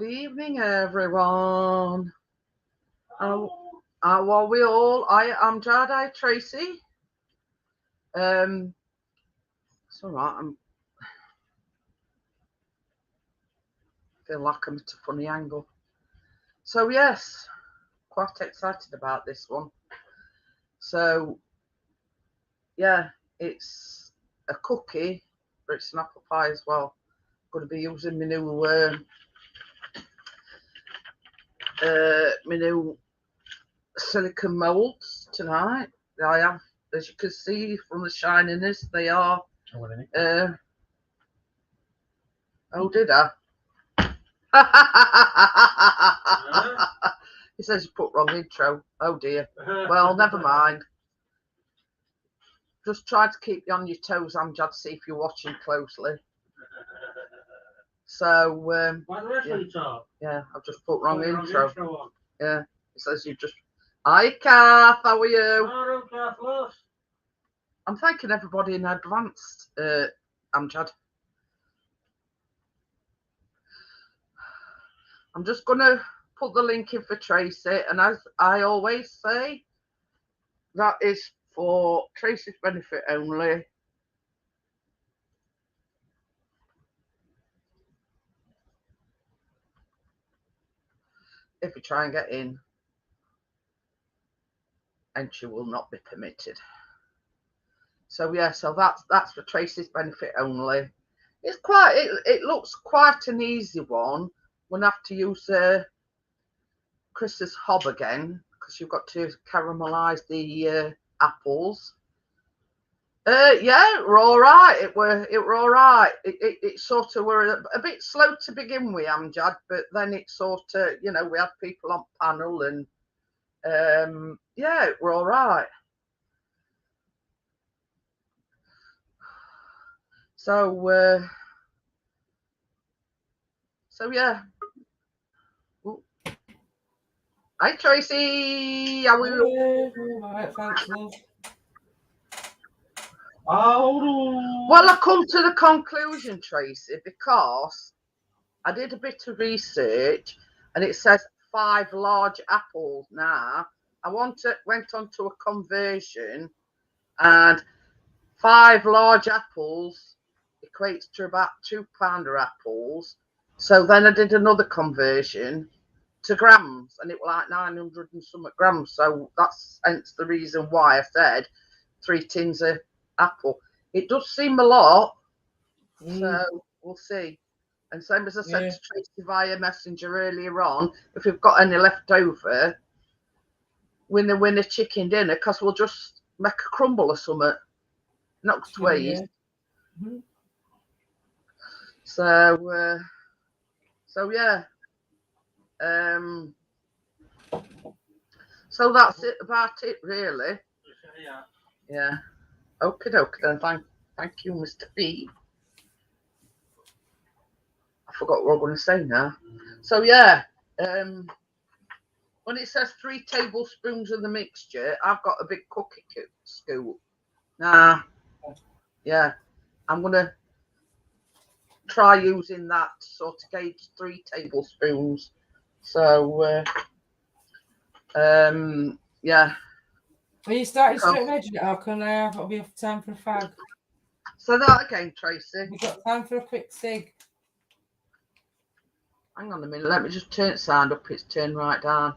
Good evening, everyone. How are we all? I am Jeanette Tracy. It's all right. I feel like I'm at a funny angle. So yes, quite excited about this one. So yeah, it's a cookie, but it's an apple pie as well. I'm going to be using my new silicone molds tonight. I have, as you can see from the shininess, they are. Oh, did I? He says you put wrong intro. Oh dear. Well, never mind. Just try to keep you on your toes, Amjad, see if you're watching closely. So, yeah, I've just put wrong intro. Yeah, he says you just. Hi, Kath, how are you? I'm thanking everybody in advance, Amjad. I'm just going to put the link in for Tracy, and as I always say, that is for Tracy's benefit only. If you try and get in, and she will not be permitted. So yeah, so that's for Tracy's benefit only. It's quite. It looks quite an easy one. We'll have to use Chris's hob again because you've got to caramelize the apples. Yeah, we're all right. It were all right. It sort of were a bit slow to begin with, Amjad, but then it sort of, you know, we had people on panel and yeah, we're all right. So yeah. Ooh. Hi Tracy, how are you? All right, thanks, love. Well, I come to the conclusion, Tracy, because I did a bit of research and it says 5 large apples. Now, I went on to a conversion and 5 large apples equates to about 2 pounder apples. So then I did another conversion to grams and it was like 900 and some grams. So that's hence the reason why I said 3 tins of apple. It does seem a lot, so we'll see. And same as I said to Tracy via messenger earlier on, if we've got any left over, win a chicken dinner because we'll just make a crumble or something. Not to waste. So yeah. So that's it about it, really. Yeah. Okay, then. Thank you, Mr. B. I forgot what I'm going to say now. So yeah. When it says 3 tablespoons of the mixture, I've got a big cookie scoop. Nah. Yeah. I'm going to try using that to sort of gauge 3 tablespoons. So, yeah. Are you starting straight measuring it, or can I have it'll be enough time for a fag? So that again, Tracy. We've got time for a quick cig. Hang on a minute, let me just turn sound up, it's turned right down.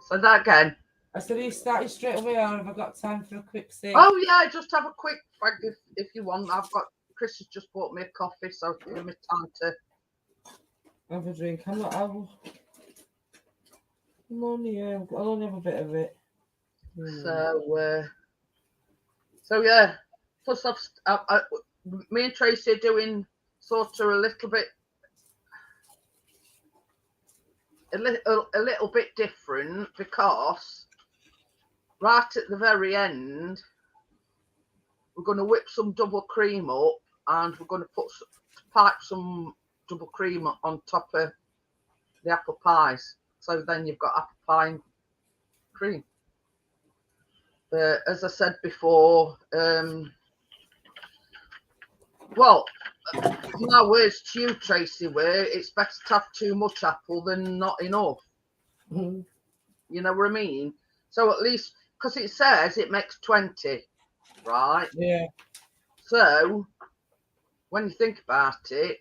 So that again. I said, are you starting straight away, or have I got time for a quick cig? Oh yeah, just have a quick fag if you want. Chris has just bought me a coffee, so give me time to have a drink. I'll only have a bit of it. So yeah. Plus, me and Tracy are doing sort of a little bit different because right at the very end, we're going to whip some double cream up and we're going to pipe some double cream on top of the apple pies. So then you've got apple pie and cream. But as I said before, well, my words to you, Tracy, were it's better to have too much apple than not enough. Mm-hmm. You know what I mean? So at least, because it says it makes 20, right? Yeah. So when you think about it,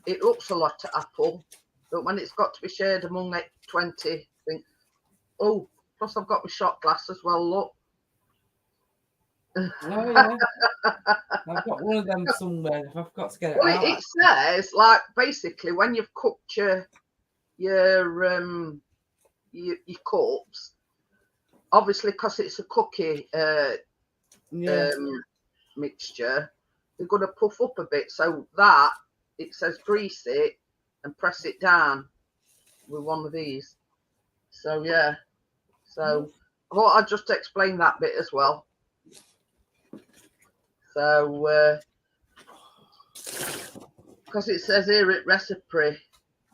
it looks a lot of apple, but when it's got to be shared among like 20, think, oh, plus I've got my shot glass as well, look. Oh, yeah. I've got one of them somewhere. I've got to get it Well, out. it says, like, basically, when you've cooked your cups, obviously, because it's a cookie mixture, you're going to puff up a bit. So that, it says grease it and press it down with one of these. So, yeah. So, I thought I'd just explain that bit as well. So, because it says here at recipe,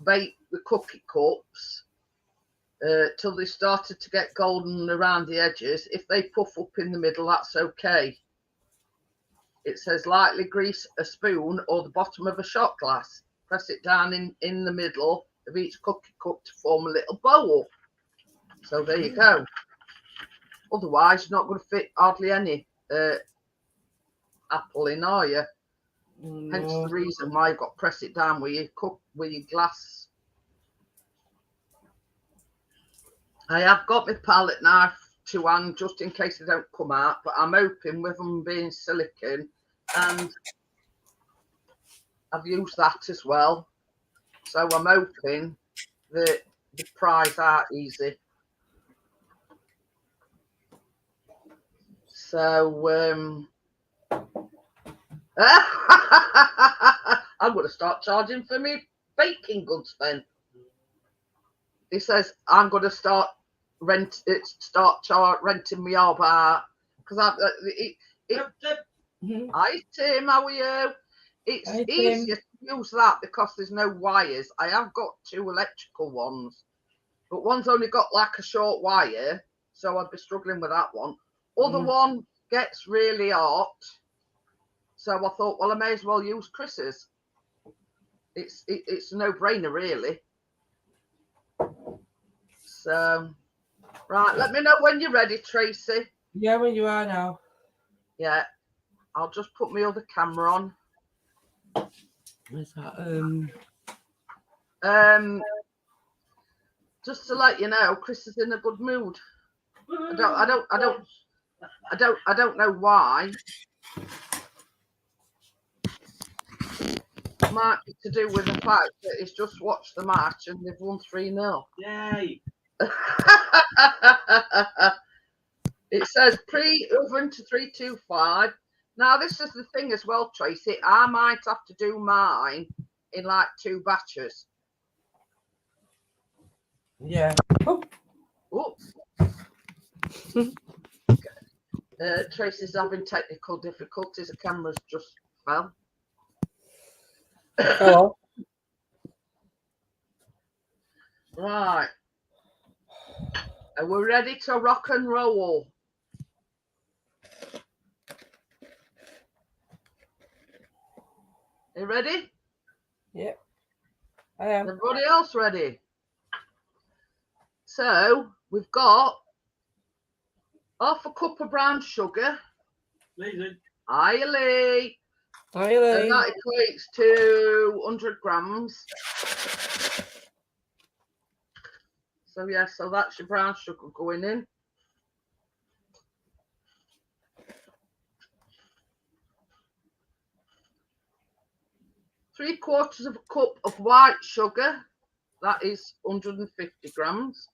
bake the cookie cups till they started to get golden around the edges. If they puff up in the middle, that's okay. It says lightly grease a spoon or the bottom of a shot glass. Press it down in the middle of each cookie cup to form a little bowl. So there you go. Otherwise, you're not going to fit hardly any apple in, are you? No. Hence the reason why you've got to press it down with your glass. I have got my palette knife to hand just in case they don't come out, but I'm hoping with them being silicone, and I've used that as well. So I'm hoping that the pries out easy. So I'm going to start charging for me baking goods then. It says I'm going to start renting me out because Hi Tim, how are you? It's easier to use that because there's no wires. I have got 2 electrical ones, but one's only got like a short wire, so I'd be struggling with that one. Other one gets really hot, so I thought, well, I may as well use Chris's. It's a no-brainer, really. So, right, let me know when you're ready, Tracy. Yeah, when you are now. Yeah, I'll just put my other camera on. Where's that? Just to let you know, Chris is in a good mood. I don't know why. Might be to do with the fact that he's just watched the match and they've won 3-0. Yay! It says pre-oven to 325. Now this is the thing as well, Tracy. I might have to do mine in like 2 batches. Yeah. Oh. Tracy's having technical difficulties. The camera's just fell. Oh. Right. Are we ready to rock and roll? You ready? Yep. I am. Everybody else ready? So we've got 1/2 cup of brown sugar. Hi, Lee. Hi, Lee. And that equates to 100 grams. So yeah, so that's your brown sugar going in. Three-quarters of a cup of white sugar. That is 150 grams.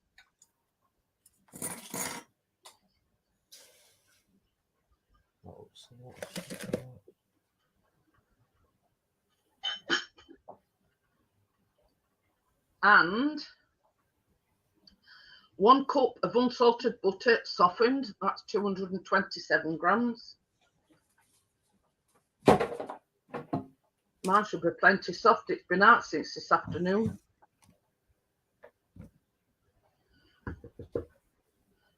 And 1 cup of unsalted butter softened. That's 227 grams. Mine should be plenty soft. It's been out since this afternoon.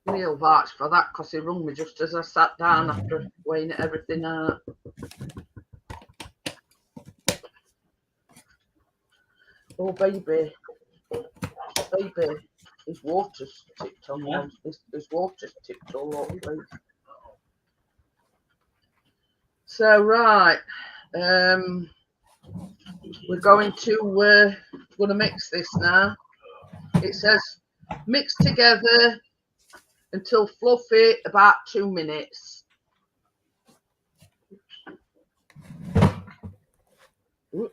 Neil vouched for that because he rung me just as I sat down after weighing everything out. Oh, baby. Baby. His water's tipped on one. His water's tipped all over, baby. So, right. We're going to mix this now. It says mix together until fluffy, about 2 minutes. Ooh.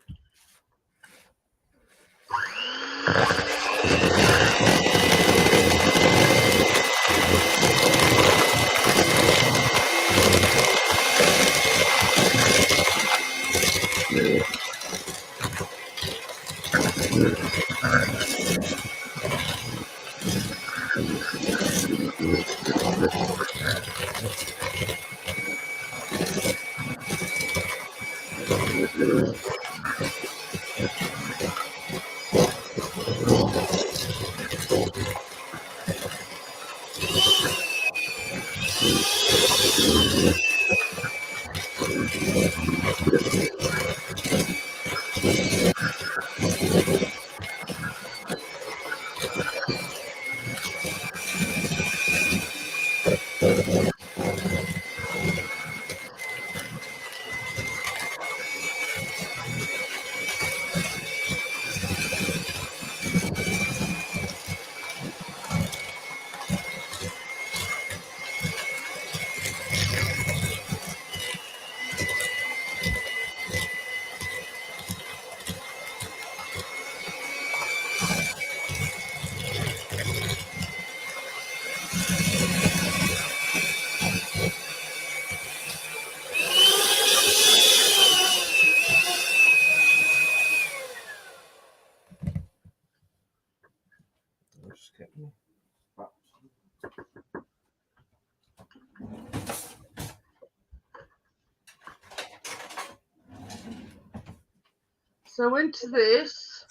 So into this,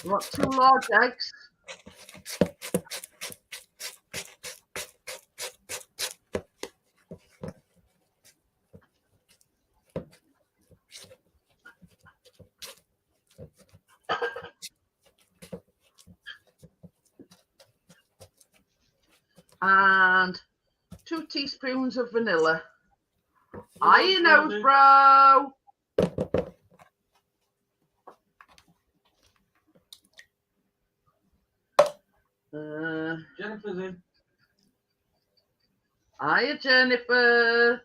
you want 2 large eggs. And 2 teaspoons of vanilla. Eye your nose, bro. Jennifer's in. Hiya, Jennifer.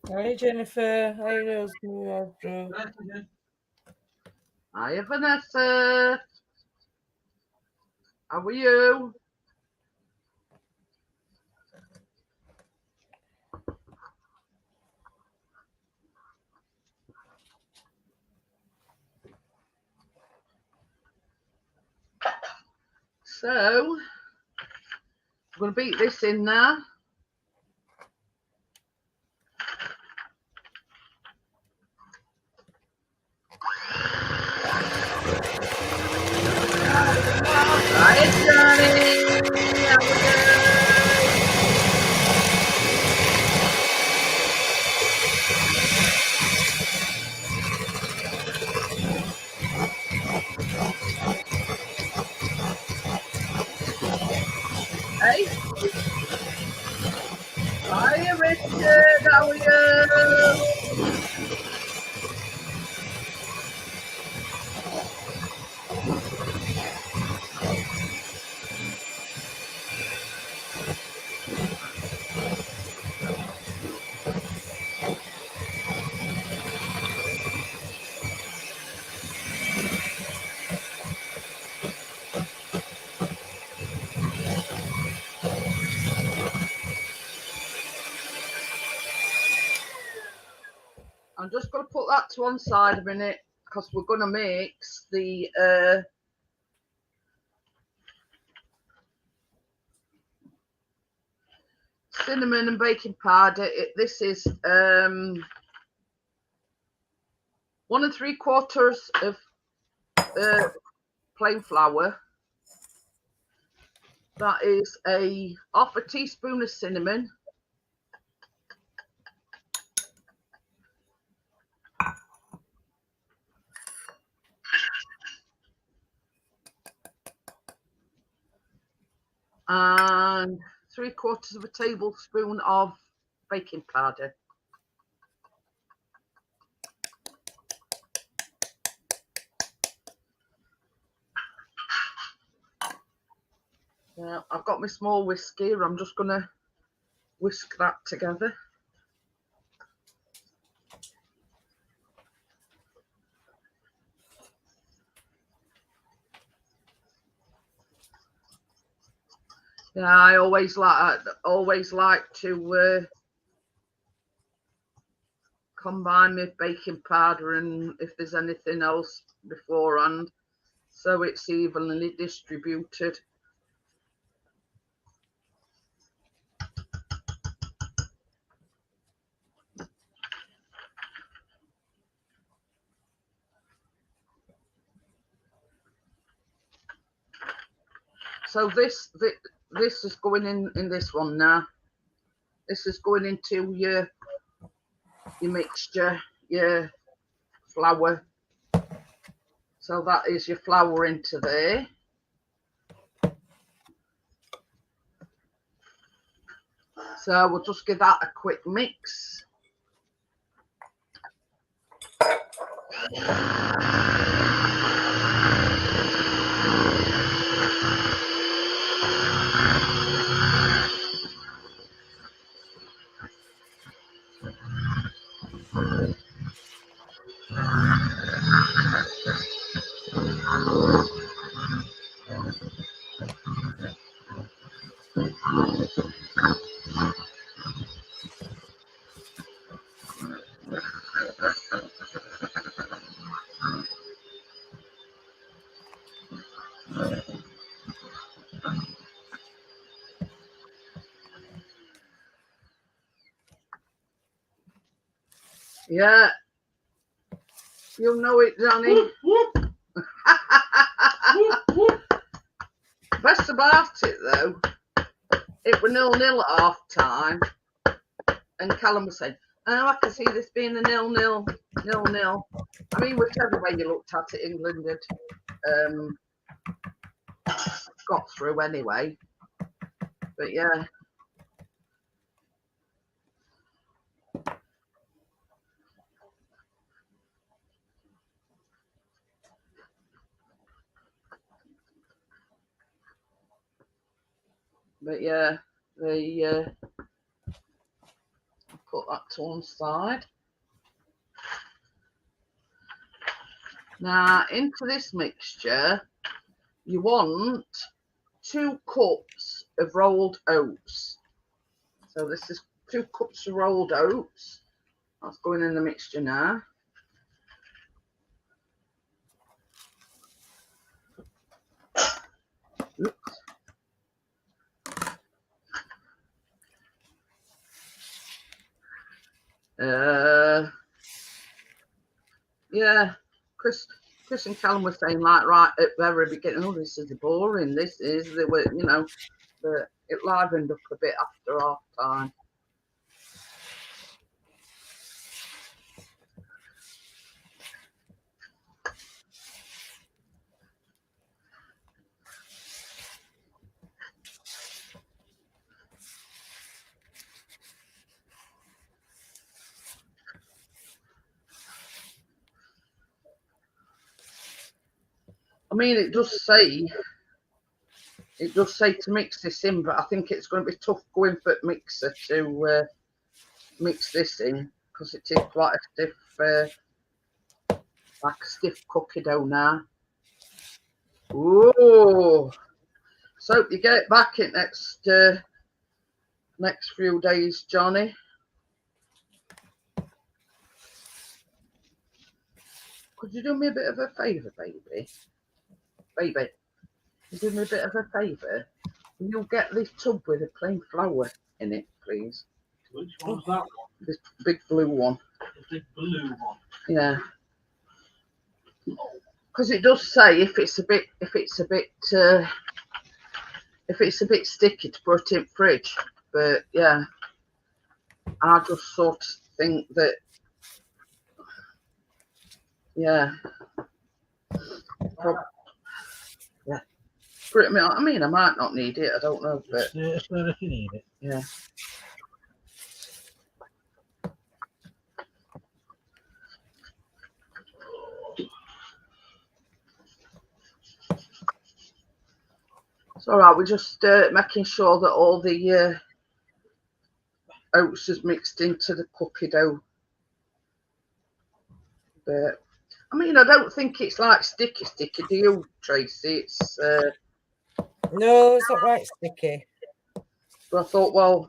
Hi, Jennifer. Hi, Rosemary. Hiya, Vanessa. How are you? So, I'm going to beat this in now. Hi, Johnny. How are you? Hey. Hiya, Richard. How are you? I'm just going to put that to one side a minute because we're going to mix the cinnamon and baking powder. This is 1 3/4 of plain flour. That is a 1/2 teaspoon of cinnamon. and 3/4 of a tablespoon of baking powder. Now, I've got my small whisk here. I'm just going to whisk that together. Yeah, I always like to combine my baking powder and if there's anything else beforehand, so it's evenly distributed. So this is going in this one now. This is going into your mixture, your flour. So that is your flour into there. So we'll just give that a quick mix. Yeah, you know it, Johnny. Best about it though, it was 0-0 at half time, and Callum was saying, "Oh, I can see this being a 0-0, 0-0." I mean, whichever way you looked at it, England had got through anyway. But yeah. But yeah, they put that to one side. Now into this mixture, you want 2 cups of rolled oats. So this is 2 cups of rolled oats. That's going in the mixture now. Oops. Yeah, Chris and Callum were saying like right at the very beginning, oh, this is boring. This is they were, you know, but it livened up a bit after half time. I mean, it does say to mix this in, but I think it's going to be tough going for the mixer to mix this in because it is quite a stiff, like a stiff cookie dough now. Ooh, so you get it back in next few days, Johnny. Could you do me a bit of a favour, baby? Baby, you do me a bit of a favour? Will you get this tub with a plain flour in it, please? Which one's that one? This big blue one. The big blue one. Yeah. Because it does say if it's a bit sticky to put it in fridge. But yeah, I just sort of think that yeah. squirt me out. I mean, I might not need it. I don't know, but It's there if you need it. yeah. It's all right. We're just making sure that all the oats is mixed into the cookie dough. But I mean, I don't think it's like sticky, do you, Tracy? It's No, it's not right sticky. but I thought, well,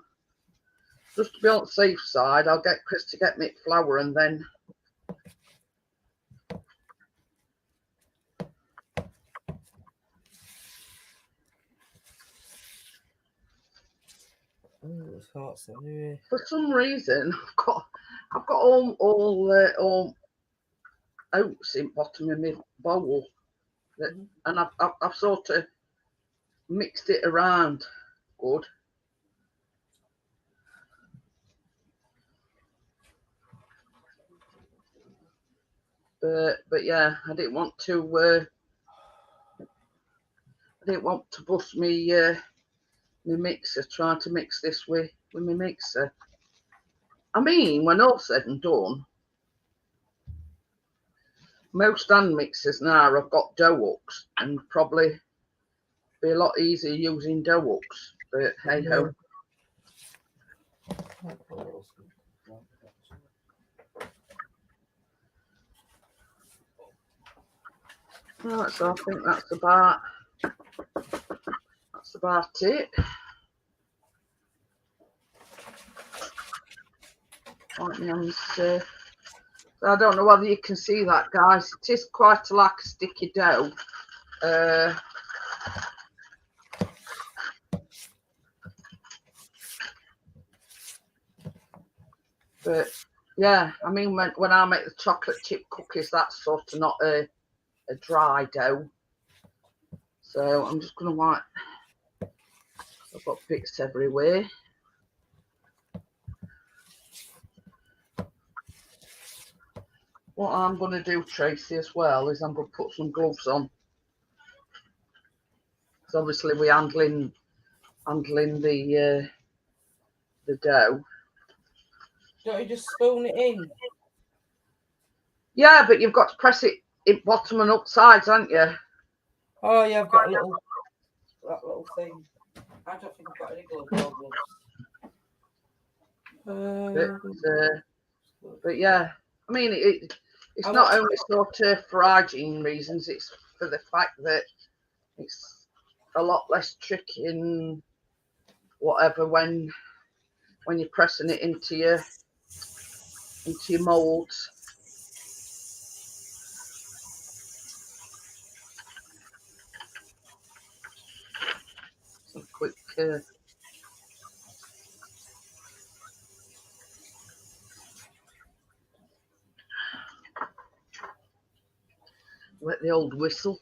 just to be on the safe side, I'll get Chris to get me flour and then. Oh, it's hot anyway. For some reason, I've got all oats in bottom of my bowl, and I've sort of mixed it around good. But yeah, I didn't want to bust me my mixer trying to mix this with my mixer. I mean, when all said and done, most hand mixers now have got dough hooks and probably be a lot easier using dough hooks. But hey ho. Right, so I think that's about it. Right, so I don't know whether you can see that, guys. It is quite like a sticky dough. But yeah, I mean, when I make the chocolate chip cookies, that's sort of not a dry dough. So I'm just going to wipe. I've got bits everywhere. What I'm going to do, Tracy, as well, is I'm going to put some gloves on. Because obviously we're handling the dough. Don't you just spoon it in? Yeah, but you've got to press it in bottom and up sides, haven't you? Oh yeah, I've got that little thing. I don't think I've got any gloves. But yeah, I mean, it's not only sort of for hygiene reasons, it's for the fact that it's a lot less tricky and whatever when you're pressing it into your molds. Some quick let the old whistle.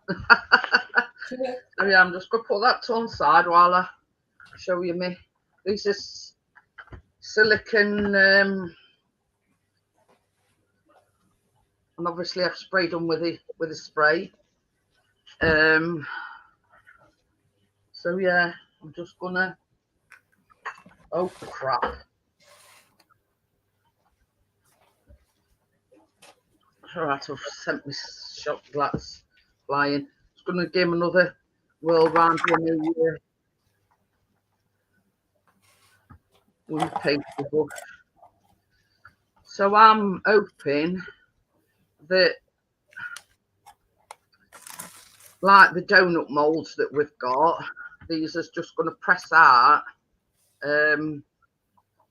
So yeah, I'm just gonna put that to one side while I show you me. These are silicone, and obviously I've sprayed them with a spray. So yeah, I'm just gonna. Oh crap! All right, I've sent my shot glass flying. Just gonna give him another whirl round with my paper brush. So I'm hoping that, like the donut molds that we've got, these are just going to press out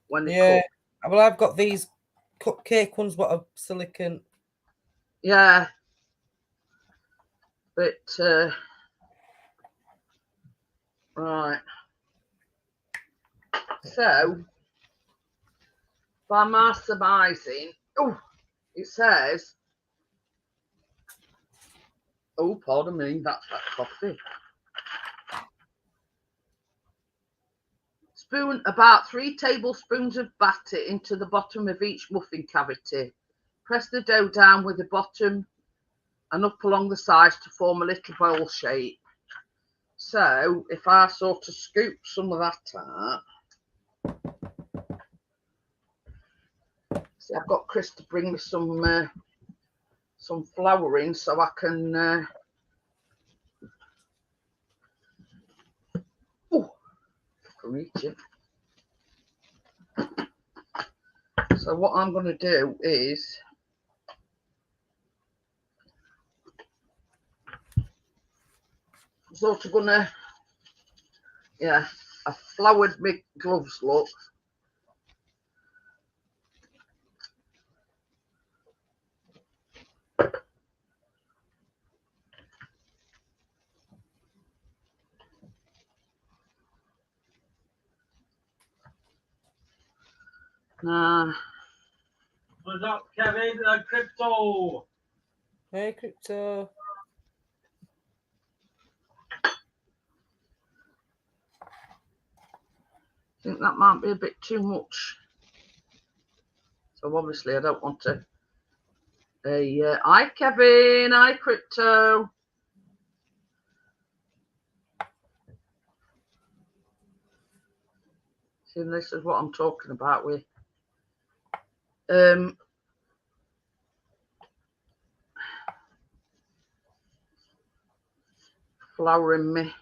when they cook. Well, I've got these cupcake ones, what are silicone. Yeah, but right. So by my surmising, it says, pardon me, that's that coffee. Spoon about 3 tablespoons of batter into the bottom of each muffin cavity. Press the dough down with the bottom and up along the sides to form a little bowl shape. So if I sort of scoop some of that out, see, I've got Chris to bring me some flour in so I can. Reach it. So what I'm going to do is sort of gonna, yeah, I floured my gloves, look. Nah. What's up, Kevin? Crypto. Hey, Crypto. I think that might be a bit too much. So obviously I don't want to. Hi Kevin, hi Crypto. See, this is what I'm talking about with flouring me.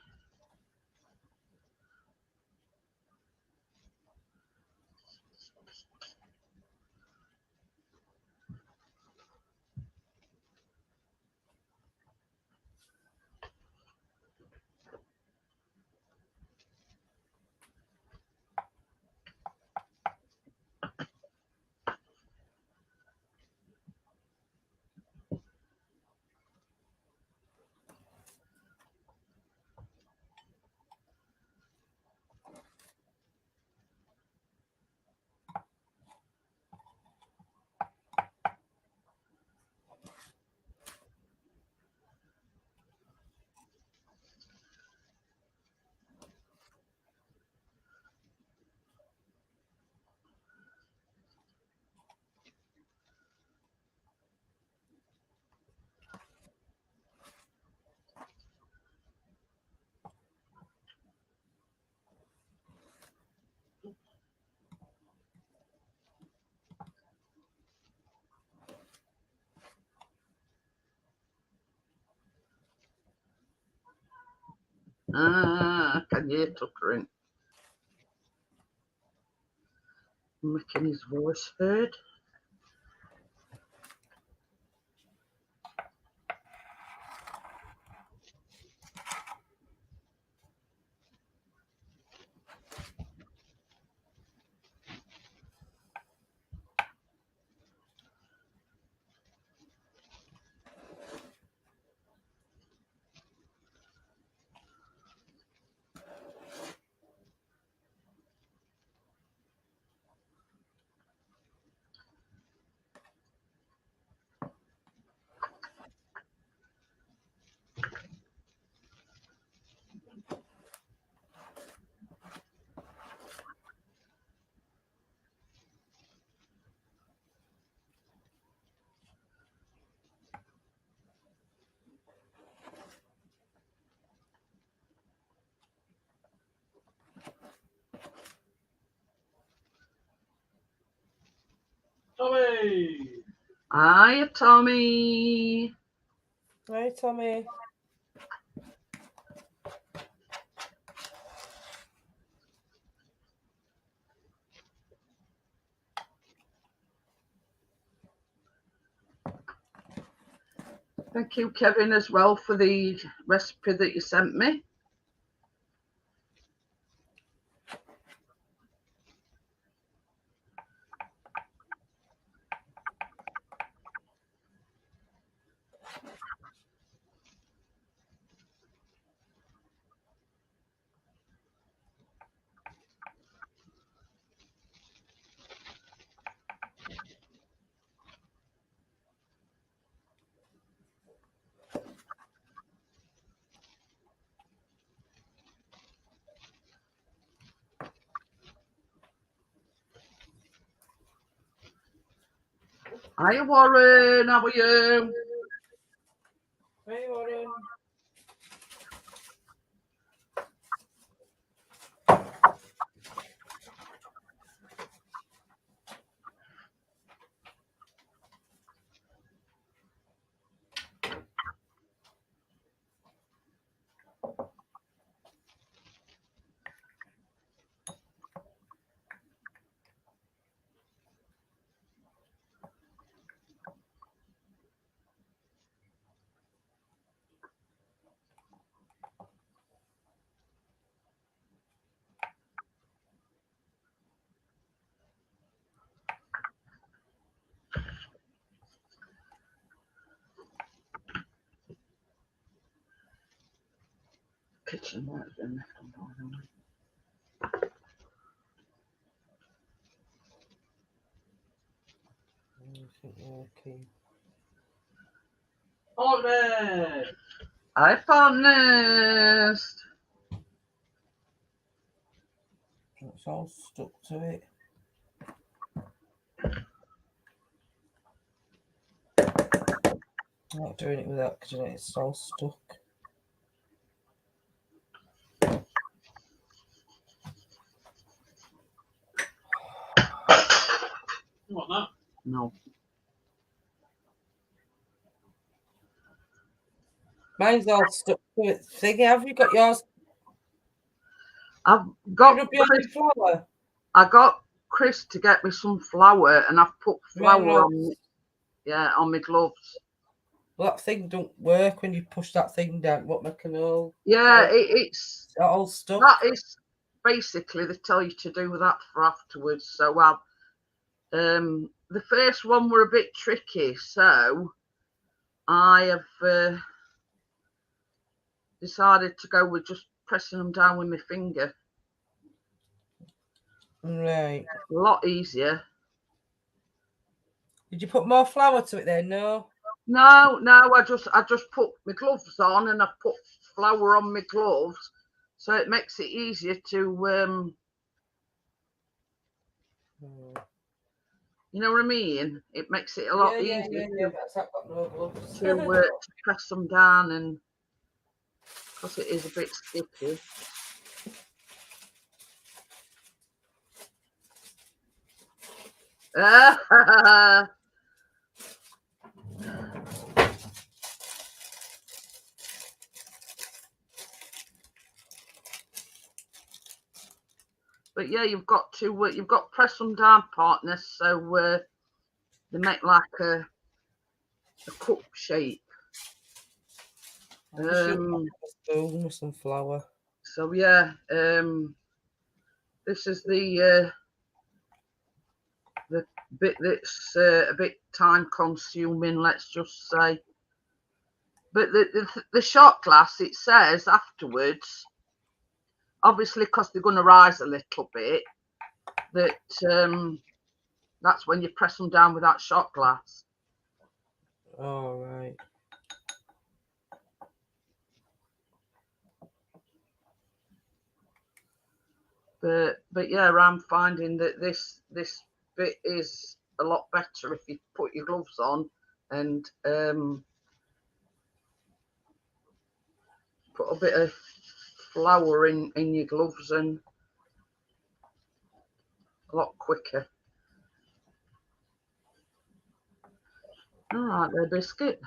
Can you hear Tucker making his voice heard? Tommy. Hiya Tommy. Hey, Tommy. Thank you, Kevin, as well for the recipe that you sent me. Hiya Warren, how are you? Hey, Warren. kitchen might have been left on. Okay. Oatmeal. I found this. It's all stuck to it. I'm not doing it with that because it's all stuck. You want that? No. Mine's all stuck to it. Thingy, have you got yours? I've You got rub yours Chris, in flour? I got Chris to get me some flour, and I've put Mine flour all- on. Yeah, on my gloves. Well, that thing don't work when you push that thing down. What make an all? Yeah, Oh. it's It's all stuck. that is basically they tell you to do that for afterwards. So the first one were a bit tricky, so I have decided to go with just pressing them down with my finger. Right. A lot easier. Did you put more flour to it then? No. No, I just put my gloves on and I put flour on my gloves, so it makes it easier to you know what I mean? It makes it a lot easier Yeah. That's I've got no gloves. to press them down, and because it is a bit sticky. But yeah, you've got to press them down, partners, so they make like a cup shape. Just use a spoon with some flour. So yeah, this is the bit that's a bit time consuming, let's just say. But the shot glass, it says afterwards, obviously because they're going to rise a little bit, that that's when you press them down with that shot glass. All right. But yeah, I'm finding that this bit is a lot better if you put your gloves on and put a bit of flour in your gloves, and a lot quicker. All right, there, biscuit.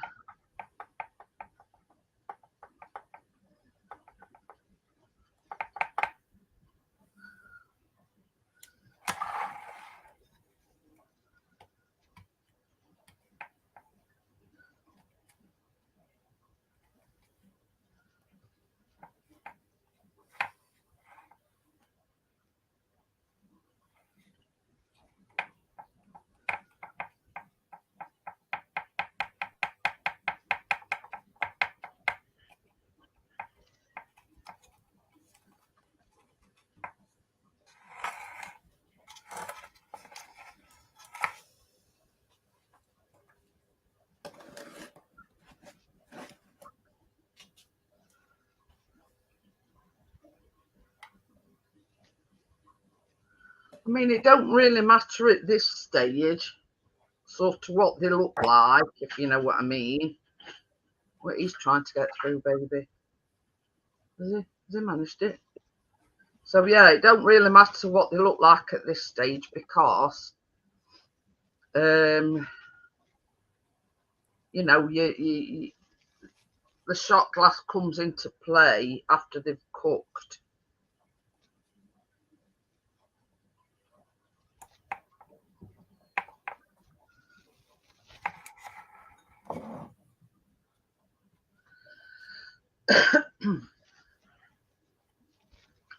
I mean, it don't really matter at this stage, sort of what they look like, if you know what I mean. What he's trying to get through, baby. Has he managed it? So yeah, it don't really matter what they look like at this stage, because you know, the shot glass comes into play after they've cooked.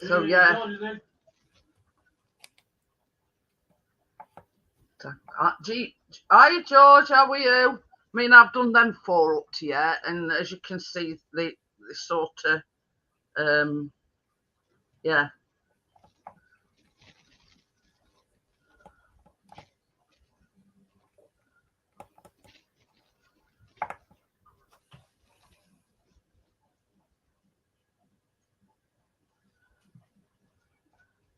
So yeah. Hi George, how are you? I mean, I've done them 4 up to yet, and as you can see, they sort of Yeah.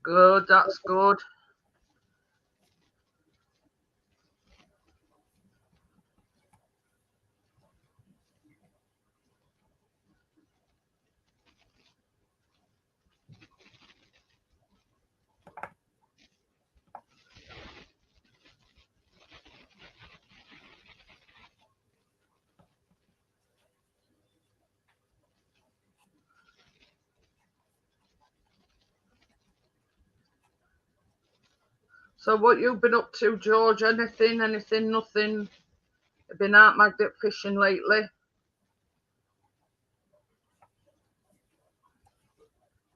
Good, that's good. So what you've been up to, George? Anything, nothing? Been out magnet fishing lately?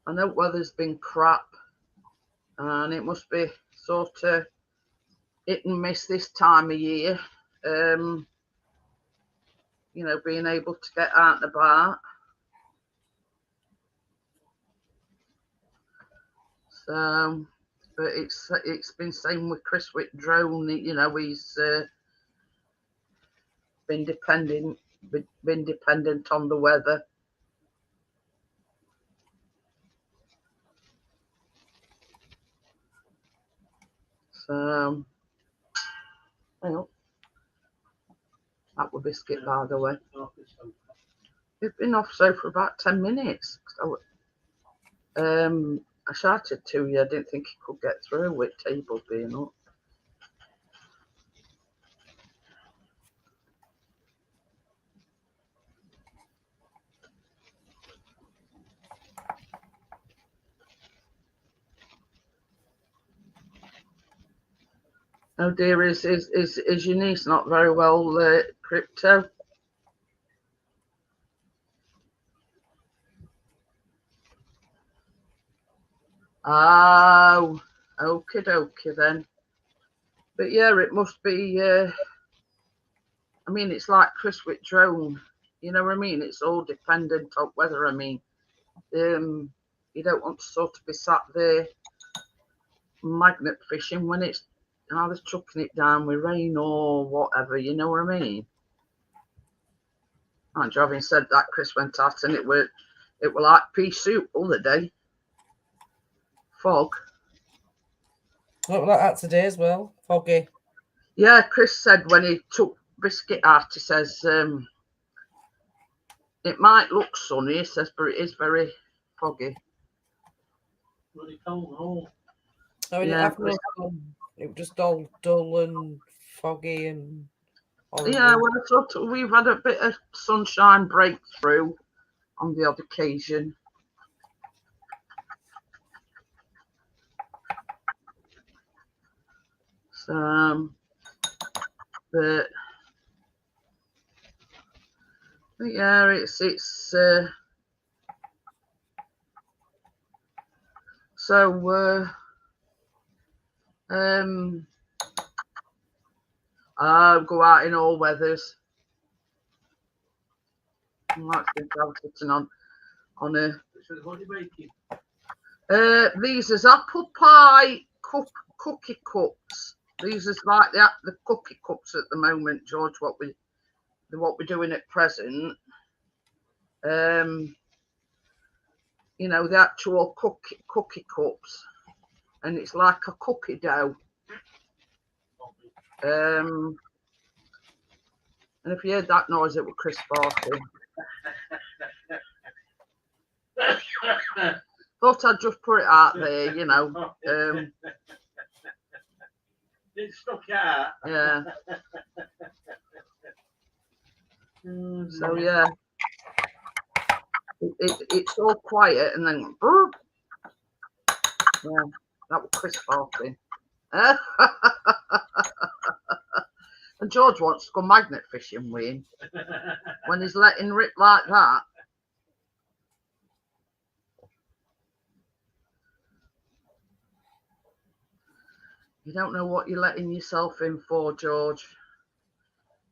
I know weather's been crap, and it must be sort of hit and miss this time of year. You know, being able to get out and about. So, but it's been same with Chris with drone. You know, he's been dependent on the weather. So, well, that would biscuit, by the way. It's been off so for about 10 minutes. So, I shouted to you. I didn't think he could get through with table being up. Oh dear, is your niece not very well, crypto? Oh, okie dokie then. But yeah, it must be, I mean, it's like Chris with drone. You know what I mean? It's all dependent on weather. I mean, you don't want to sort of be sat there magnet fishing when it's either chucking it down with rain or whatever. You know what I mean? And having said that, Chris went out and it were like pea soup all the day. Fog. Look like that today as well. Foggy. Yeah, Chris said when he took biscuit out, he says it might look sunny, he says, but it is very foggy. Bloody cold and all. I mean, Yeah, it was just all dull and foggy and horrible. yeah, well, I thought we've had a bit of sunshine breakthrough on the odd occasion. So, but yeah, it's so I go out in all weathers. That's been sitting on a. What are you making? These is apple pie cookie cups. These is like the cookie cups at the moment, George. What we're doing at present. You know, the actual cookie cups, and it's like a cookie dough. And if you heard that noise, it was Chris farting. Thought I'd just put it out there, you know. It stuck out. Yeah. So yeah, it's all quiet, and then yeah, that was Chris farting. And George wants to go magnet fishing with him when he's letting rip like that. You don't know what you're letting yourself in for, George.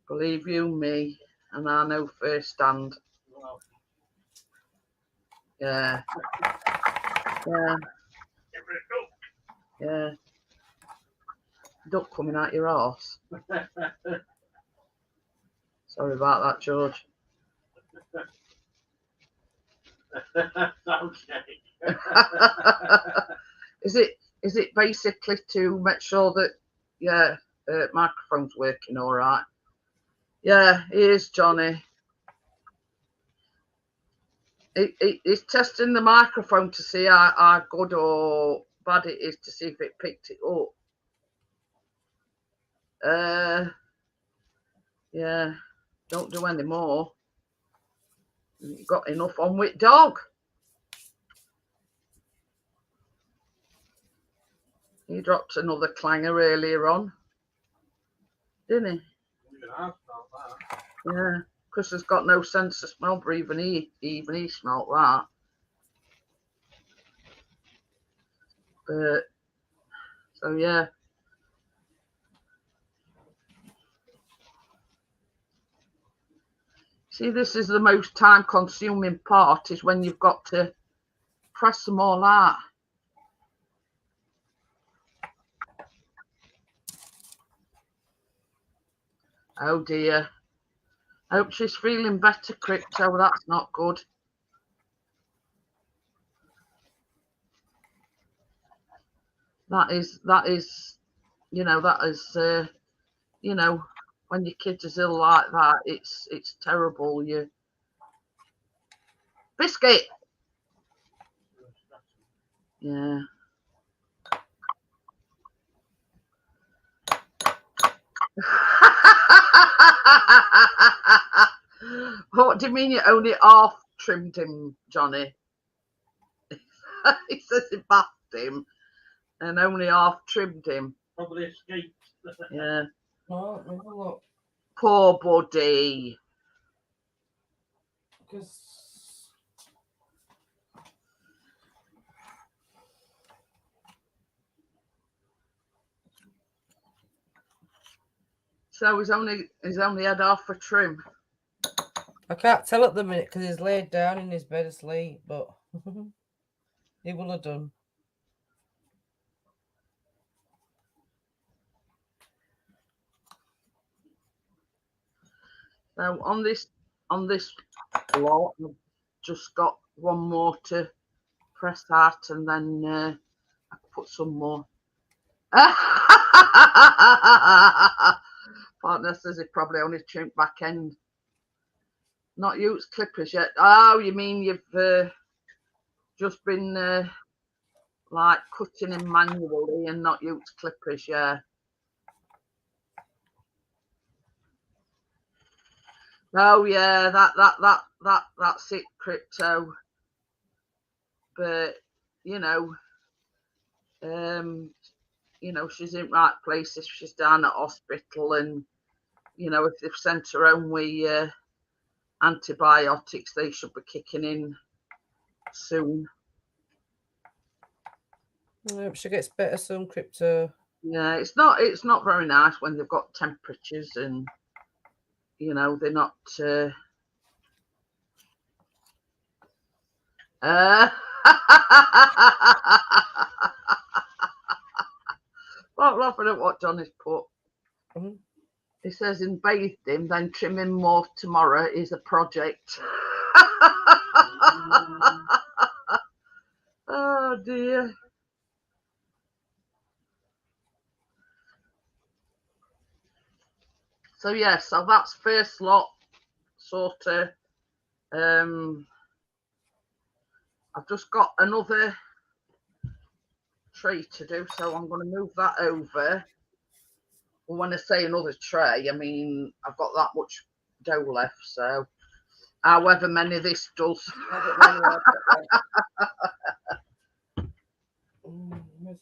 Believe you me, and I know firsthand. Yeah. Yeah. Yeah. Duck coming out your arse. Sorry about that, George. Okay. Is it basically to make sure that microphone's working all right? Yeah, it is, Johnny. It's testing the microphone to see how good or bad it is, to see if it picked it up. Yeah, don't do any more. You've got enough on with dog. He dropped another clanger earlier on, didn't he? Yeah, because he's got no sense of smell, but even he smelt that. But so yeah. See, this is the most time-consuming part, is when you've got to press them all out. Oh dear. Hope she's feeling better, Crypto. That's not good. That is, you know, you know, when your kid is ill like that, it's terrible. You biscuit. Yeah. What do you mean you only half trimmed him, Johnny? He says he bathed him and only half trimmed him. Probably escaped. Yeah. Oh, let me have a look. Poor buddy. Because so he's only had half a trim. I can't tell at the minute because he's laid down in his bed asleep, but he will have done. So on this lot, I've just got one more to press out, and then I put some more. Partner says he probably only trimmed back end. Not used clippers yet. Oh, you mean you've just been like cutting him manually and not used clippers? Yeah. Oh yeah, that's it, Crypto. But you know, she's in right place if she's down at hospital, and you know, if they've sent her home with antibiotics, they should be kicking in soon. I hope she gets better soon, Crypto. Yeah, it's not very nice when they've got temperatures and you know they're not. Not laughing at what Johnny's put. Mm-hmm. He says in bathed him, then trim him more tomorrow is a project. Oh dear. So yeah, so that's first lot sort of. I've just got another tray to do, so I'm going to move that over. When I say another tray, I mean I've got that much dough left, so however many this does. Where's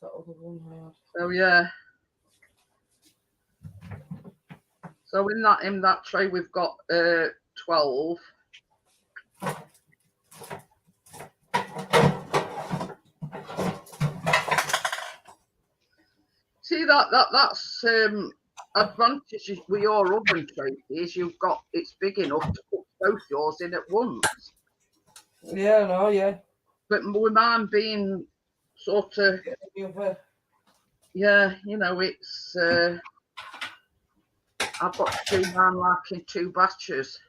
that other one? So yeah. So in that tray we've got 12. See that's advantage with your oven tray is it's big enough to put both yours in at once. Yeah, no, yeah. But with mine being sort of, yeah, you know, it's, I've got to do mine like in 2 batches.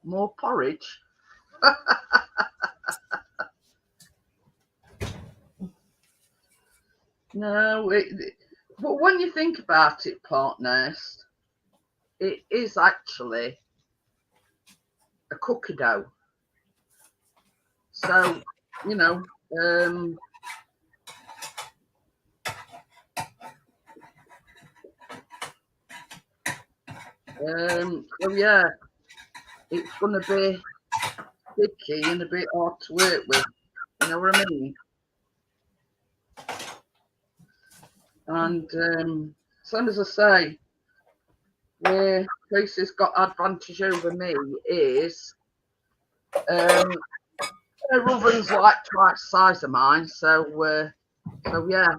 More porridge. No, but when you think about it, partners, it is actually a cookie dough. So, you know, so yeah, it's gonna be sticky and a bit hard to work with. You know what I mean? And same as I say, where Tracy's got advantage over me is her oven's like twice the size of mine, so yeah.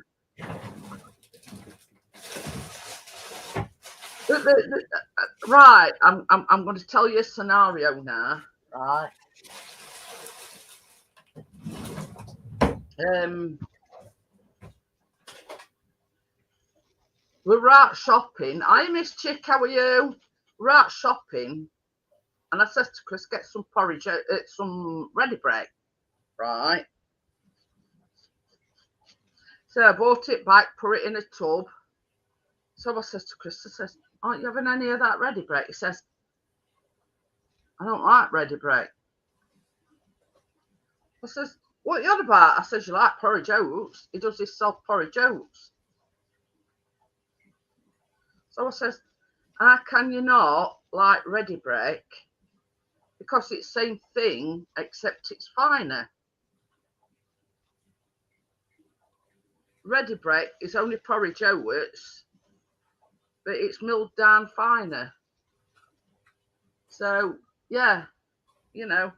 Right, I'm going to tell you a scenario now, right? We're out shopping. Hi, Miss Chick, how are you? We're out shopping, and I said to Chris, get some porridge, some ready bread, right? So I bought it back, put it in a tub. So I says to Chris, I says, aren't you having any of that ready bread? He says, I don't like ready bread. I says, what are you on about? I says, you like porridge oats? He does this soft porridge oats. So I says, how can you not like ready bread? Because it's the same thing, except it's finer. Ready bread is only porridge oats, but it's milled down finer. So, yeah, you know,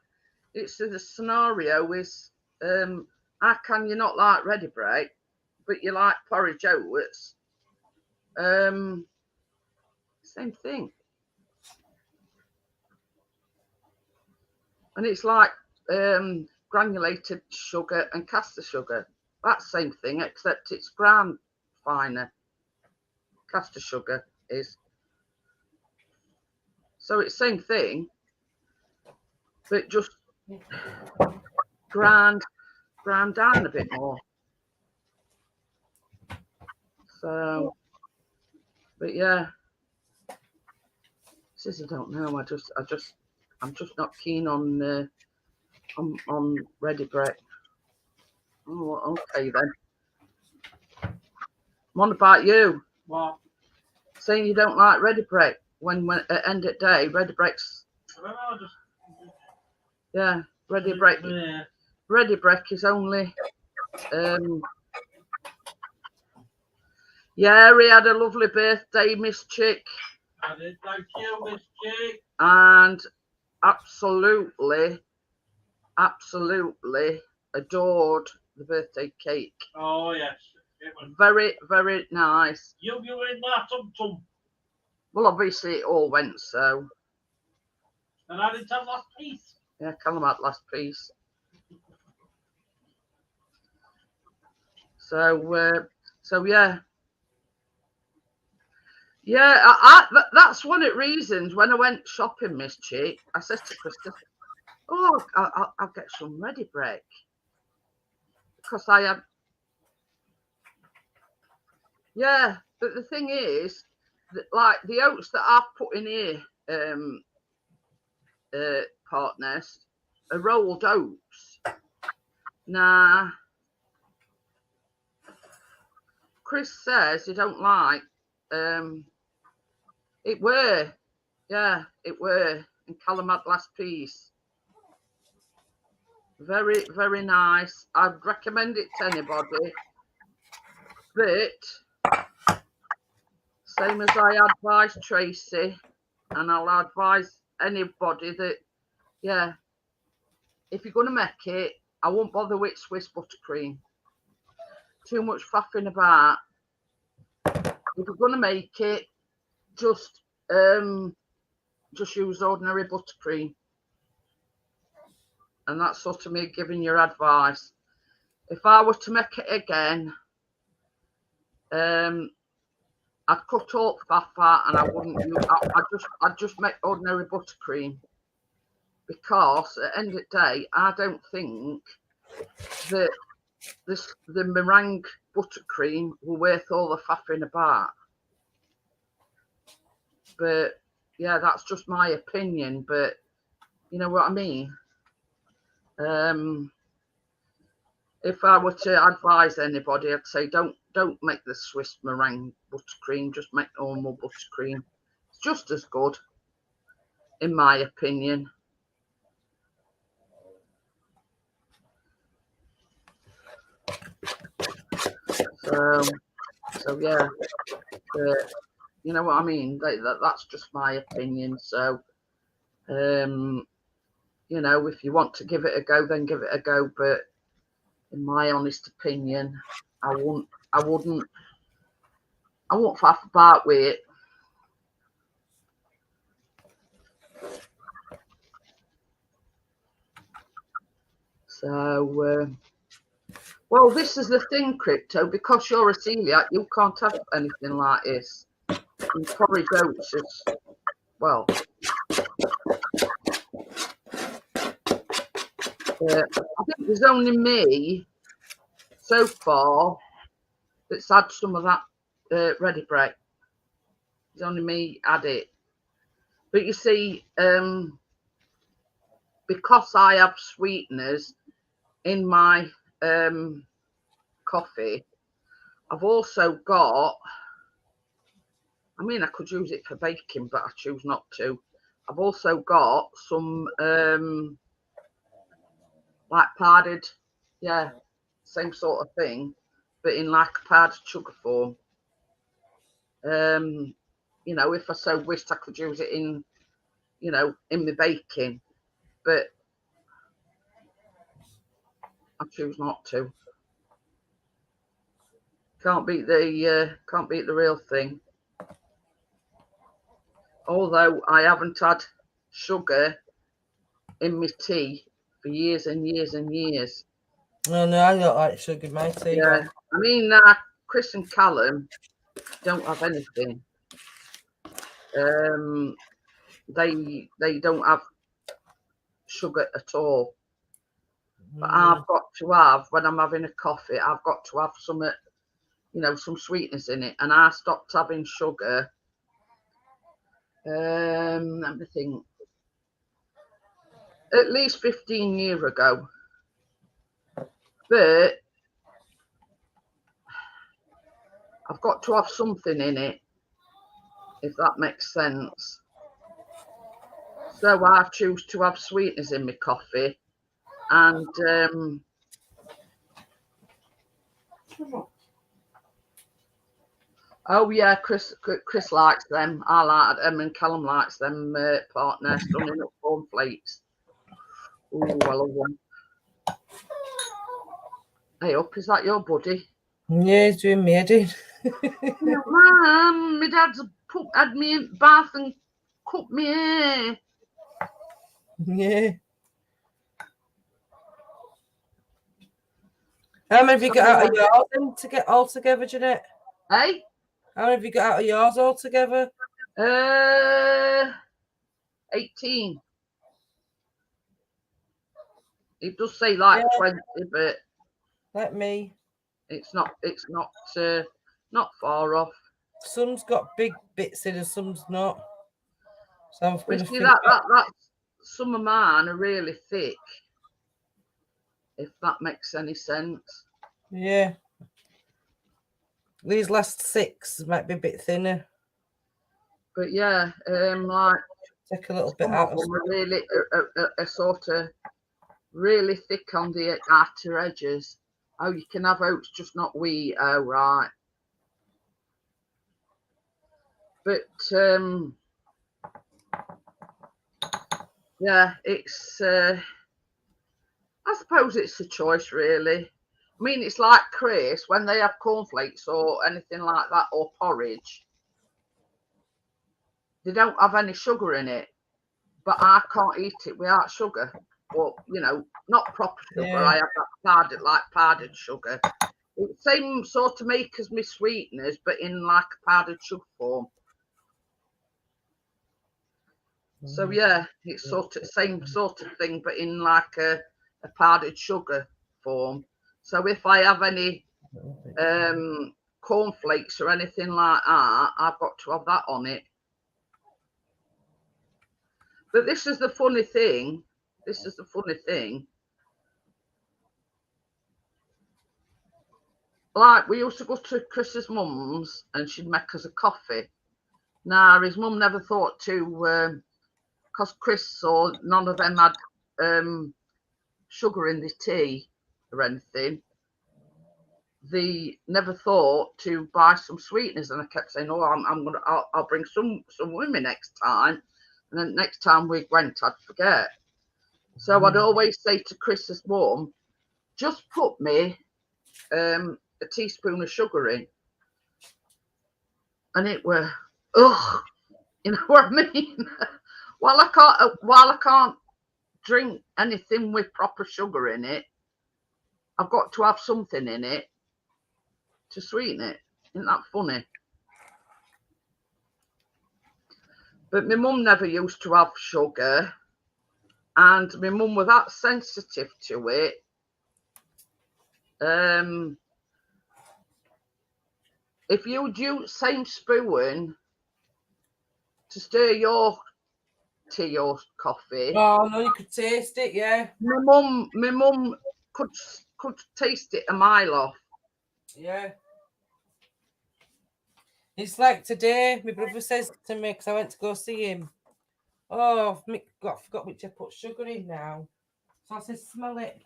it's the scenario is, how can you not like ready bread, but you like porridge oats? Same thing. And it's like granulated sugar and caster sugar. That's the same thing, except it's ground finer. Caster sugar is. So it's same thing, but just ground down a bit more. So, but yeah, says I don't know. I'm just not keen on ready bread. Oh, okay then. What about you? What? Saying you don't like ready bread when at end of day, ready bread's. I don't know, just. Yeah, ready bread. Yeah. Ready bread is only. Yeah, he had a lovely birthday, Miss Chick. I did, thank you, Miss Chick. And absolutely adored the birthday cake. Oh, yes. It was Very, very nice. you in that tum. Well, obviously it all went so. And I didn't have last piece. Yeah, Calamat last piece. So yeah. Yeah, that's one of the reasons when I went shopping, Miss Chick, I said to Krista, oh, I'll get some ready bread. Because I had, yeah, but the thing is, that, like the oats that I've put in here, partners, are rolled oats. Nah, Chris says he don't like, it were, yeah, it were, in Calamat last piece. Very, very nice. I'd recommend it to anybody. But same as I advise Tracy, and I'll advise anybody that, yeah, if you're going to make it, I won't bother with Swiss buttercream. too much faffing about. If you're gonna make it, just use ordinary buttercream. And that's sort of me giving your advice. If I were to make it again, I'd cut all faff out and I wouldn't use. I'd just make ordinary buttercream, because at the end of the day, I don't think that the meringue buttercream will worth all the faffing about. But yeah, that's just my opinion. But you know what I mean. If I were to advise anybody, I'd say don't make the Swiss meringue buttercream. Just make normal buttercream. It's just as good, in my opinion. So yeah, you know what I mean. That's just my opinion. So, you know, if you want to give it a go, then give it a go. But in my honest opinion, I wouldn't faff about with it. So, well, this is the thing, Crypto, because you're a celiac, you can't have anything like this. And porridge oats is, well, I think there's only me so far that's had some of that ready bread. There's only me had it. But you see, because I have sweeteners in my coffee, I've also got, I mean, I could use it for baking, but I choose not to. I've also got some like powdered, yeah, same sort of thing, but in like a powdered sugar form. You know, if I so wished, I could use it in, you know, in my baking, but I choose not to. Can't beat the real thing. Although I haven't had sugar in my tea for years and years and years. Oh no, I don't like sugar in my tea. Yeah, I mean, Chris and Callum don't have anything. They don't have sugar at all. But I've got to have, when I'm having a coffee, I've got to have some, you know, some sweetness in it. And I stopped having sugar. Let me think. At least 15 years ago. But I've got to have something in it, if that makes sense. So I choose to have sweeteners in my coffee. And oh yeah, Chris likes them. I like them, and Callum likes them. Partner stunning up cornflakes. Oh, I love them. Hey, up, is that your buddy? Yeah, he's doing me head in. Mum, my dad's had me in bath and cut me hair. Yeah. How many have you got out of yours then to get all together, Jeanette? Hey? How many have you got out of yours all together? 18. It does say like 20, but like me. It's not far off. Some's got big bits in and some's not. So I'm going to think that some of mine are really thick, if that makes any sense. Yeah. These last 6 might be a bit thinner. But yeah, like take a little bit out of them are really are sort of really thick on the outer edges. Oh, you can have oats, just not wheat. Oh, right. But yeah, it's I suppose it's a choice, really. I mean, it's like Chris, when they have cornflakes or anything like that, or porridge, they don't have any sugar in it. But I can't eat it without sugar. Or, you know, not proper sugar. Yeah. I have that powdered sugar. It's the same sort of make as my sweeteners, but in like a powdered sugar form. So yeah, it's sort of same sort of thing, but in like a powdered sugar form. So if I have any cornflakes or anything like that, I've got to have that on it. But this is the funny thing. This is the funny thing. Like, we used to go to Chris's mum's and she'd make us a coffee. Now, his mum never thought to, because Chris or none of them had sugar in the tea or anything. They never thought to buy some sweeteners, and I kept saying, "Oh, I'll bring some with me next time." And then next time we went, I'd forget. So I'd always say to Chris's mum, "Just put me a teaspoon of sugar in," and it were, ugh, you know what I mean? While I can't drink anything with proper sugar in it, I've got to have something in it to sweeten it. Isn't that funny? But my mum never used to have sugar, and my mum was that sensitive to it. If you use same spoon to stir your tea or coffee, Oh no, you could taste it, yeah. my mum could taste it a mile off. Yeah. It's like today, my brother says to me, because I went to go see him, "Oh, I forgot which I put sugar in now." So I said, "Smell it."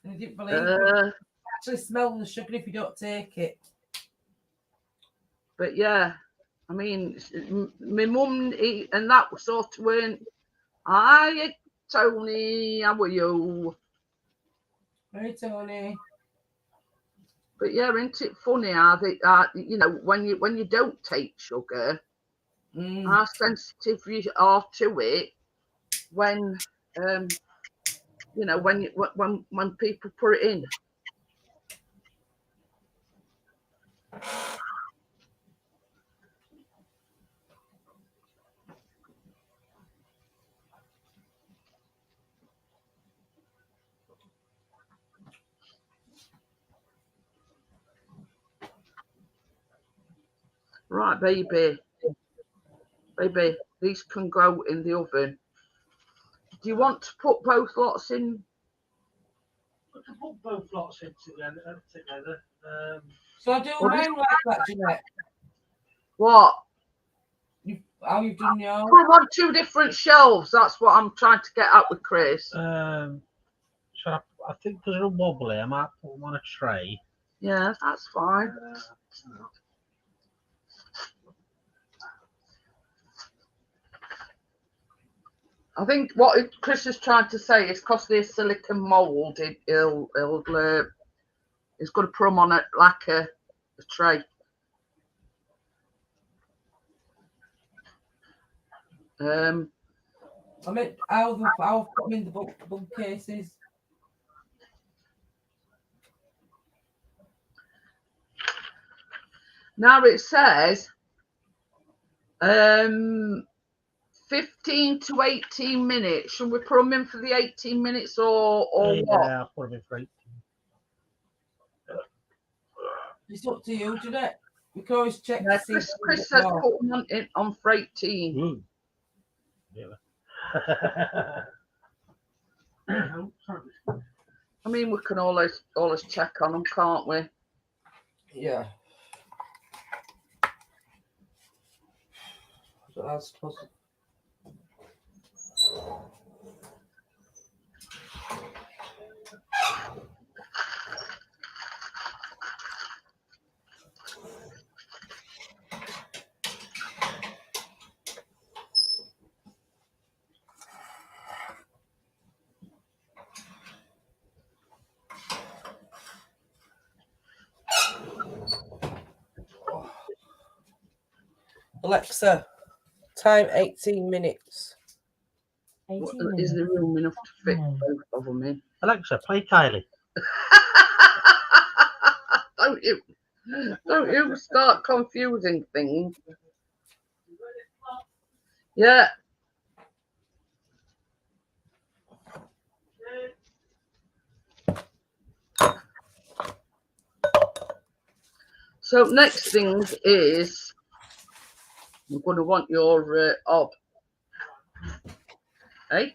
And he didn't believe me. You actually smell the sugar if you don't take it. But yeah, I mean, my mum and that sort of weren't, "Hi, Tony, how are you?" Hey, Tony. But yeah, isn't it funny how they, you know, when you don't take sugar, how sensitive you are to it when, you know, when people put it in. Right, baby, these can go in the oven. Do you want to put both lots in? I can put both lots in together. So I do mine like that, Jeanette. What? How you've done yours? Put them on two different shelves. That's what I'm trying to get at with Chris. So I think because they're wobbly, I might put them on a tray. Yeah, that's fine. I think what Chris is trying to say is because they're silicone mould, it's going to put them on it like a tray. I meant I'll put them in the bulk cases. Now it says 15 to 18 minutes. Should we put them in for the 18 minutes or what? Yeah, I'll put them in for 18. It's up to you, Jeanette. We can always check Yeah, to see. Chris says put them on for 18. Ooh. Yeah. I mean, we can always check on them, can't we? Yeah. So that's possible. Alexa, time 18 minutes. 18 Is minutes. there room enough to fit both of them in? Alexa, play Kylie. Don't you start confusing things. Yeah. So next thing is I'm going to want your ob. Eh?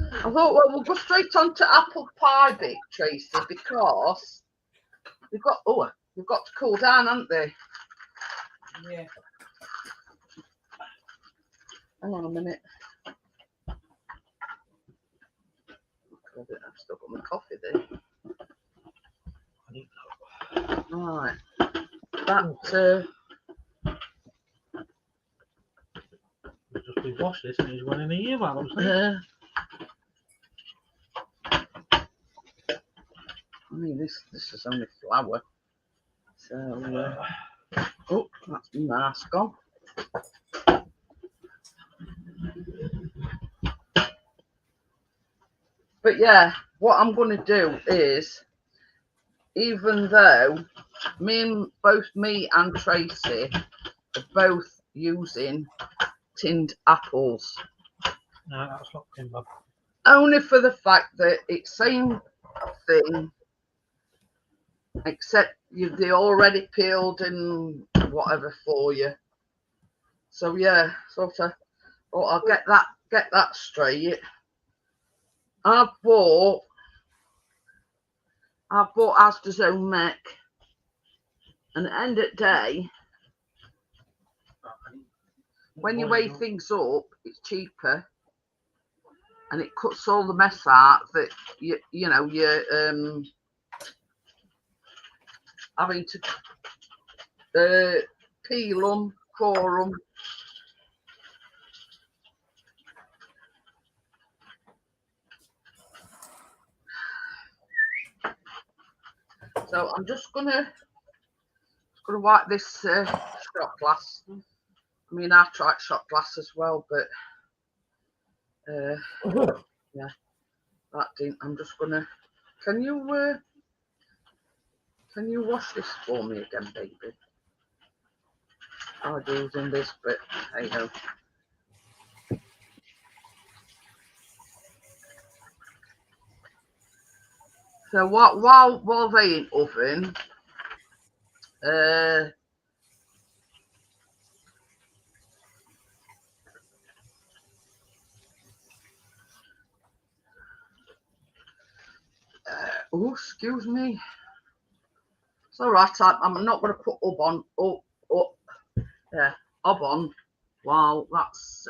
I thought, well, we'll go straight on to apple pie bit, Tracy, because they've got to cool down, haven't they? Yeah. Hang on a minute. I've still got my coffee there. Right. That Just we washed this and he's running a year while I'm saying. I mean, this is only flour. So, oh, that's my mask on. But yeah, what I'm going to do is, even though both me and Tracy are both using tinned apples, No, that's not timber. only for the fact that it's same thing, except they already peeled and whatever for you. So yeah, sort of. Oh, I'll get that straight. I bought Asda's own neck, and at the end of the day, when you weigh things up, it's cheaper, and it cuts all the mess out that you're having to peel them, core them. So I'm just gonna wipe this shot glass. I mean, I tried shot glass as well, but yeah, that didn't. I'm just gonna. Can you wash this for me again, baby? I'll do in this, but hey ho. So while they in oven, oh, excuse me. It's all right. I'm not going to put up on. Yeah, up on while that's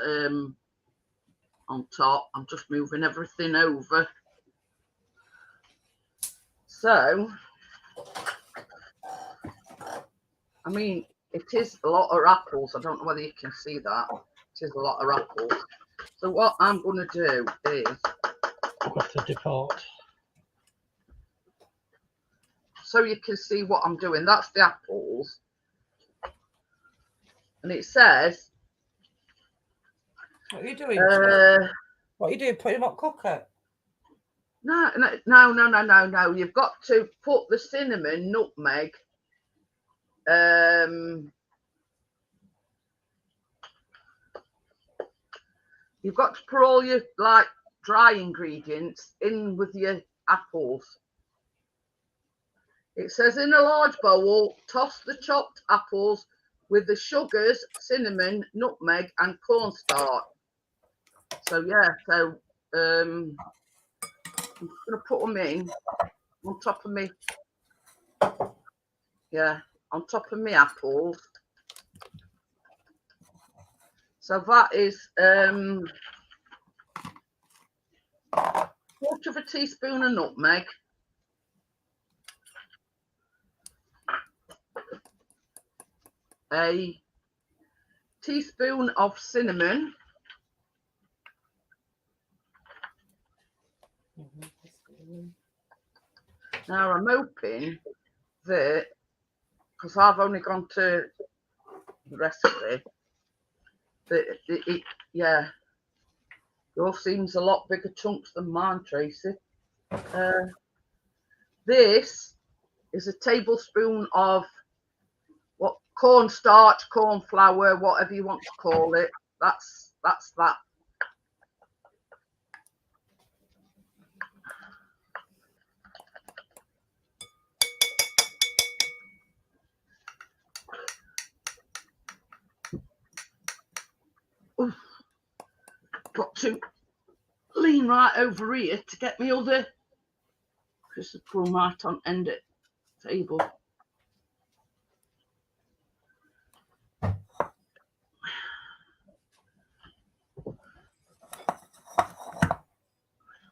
on top. I'm just moving everything over. So, I mean, it is a lot of apples. I don't know whether you can see that. It is a lot of apples. So what I'm going to do is Got to depart. so you can see what I'm doing. That's the apples. And it says... What are you doing? What are you doing? Putting hot cooker? No. You've got to put the cinnamon, nutmeg, you've got to put all your dry ingredients in with your apples. It says in a large bowl, toss the chopped apples with the sugars, cinnamon, nutmeg, and cornstarch. So yeah, I'm gonna put them in on top of me. Yeah, on top of me apples. So that is 1/4 of a teaspoon of nutmeg, a teaspoon of cinnamon, Now I'm hoping that, because I've only gone to the recipe, that yeah, yours seems a lot bigger chunks than mine, Tracy. This is a tablespoon of what, cornstarch, corn flour, whatever you want to call it. That's that. Oof. Got to lean right over here to get me other crystal crumb right on end it table.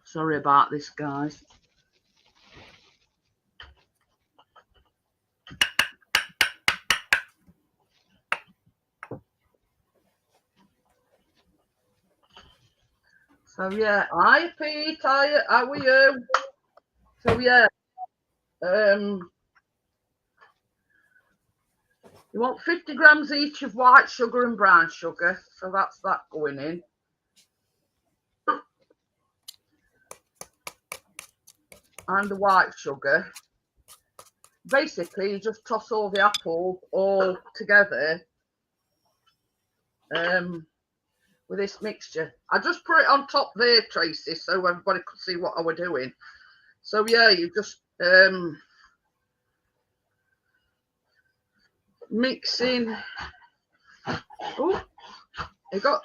Sorry about this, guys. So yeah, hi Pete, how are you? So yeah, you want 50 grams each of white sugar and brown sugar, so that's that going in. And the white sugar. Basically, you just toss all the apples all together with this mixture. I just put it on top there, Tracy, so everybody could see what I was doing. So yeah, you just mix in. Oh, you got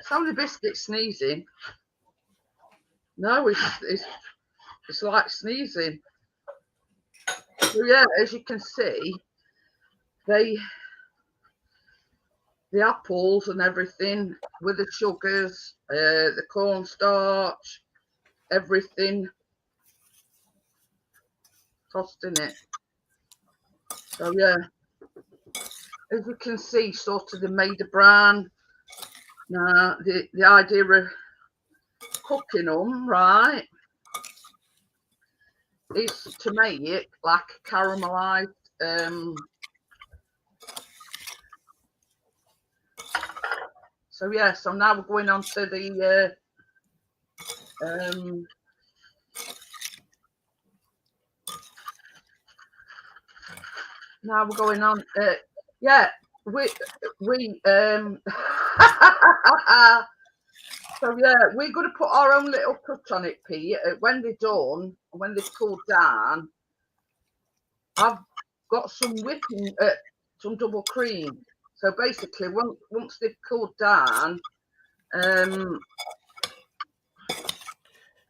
Sony Biscuit sneezing. No, it's like sneezing. So yeah, as you can see, the apples and everything with the sugars, the cornstarch, everything tossed in it. So yeah, as you can see, sort of they made a brown. Now the idea of cooking them, right, is to make it like caramelized. So yeah, so now we're going on to the now we're going on. Yeah, we so yeah, we're going to put our own little touch on it, Pete. When they're done, when they've cooled down, I've got some whipping, some double cream. So basically, once they've cooled down, do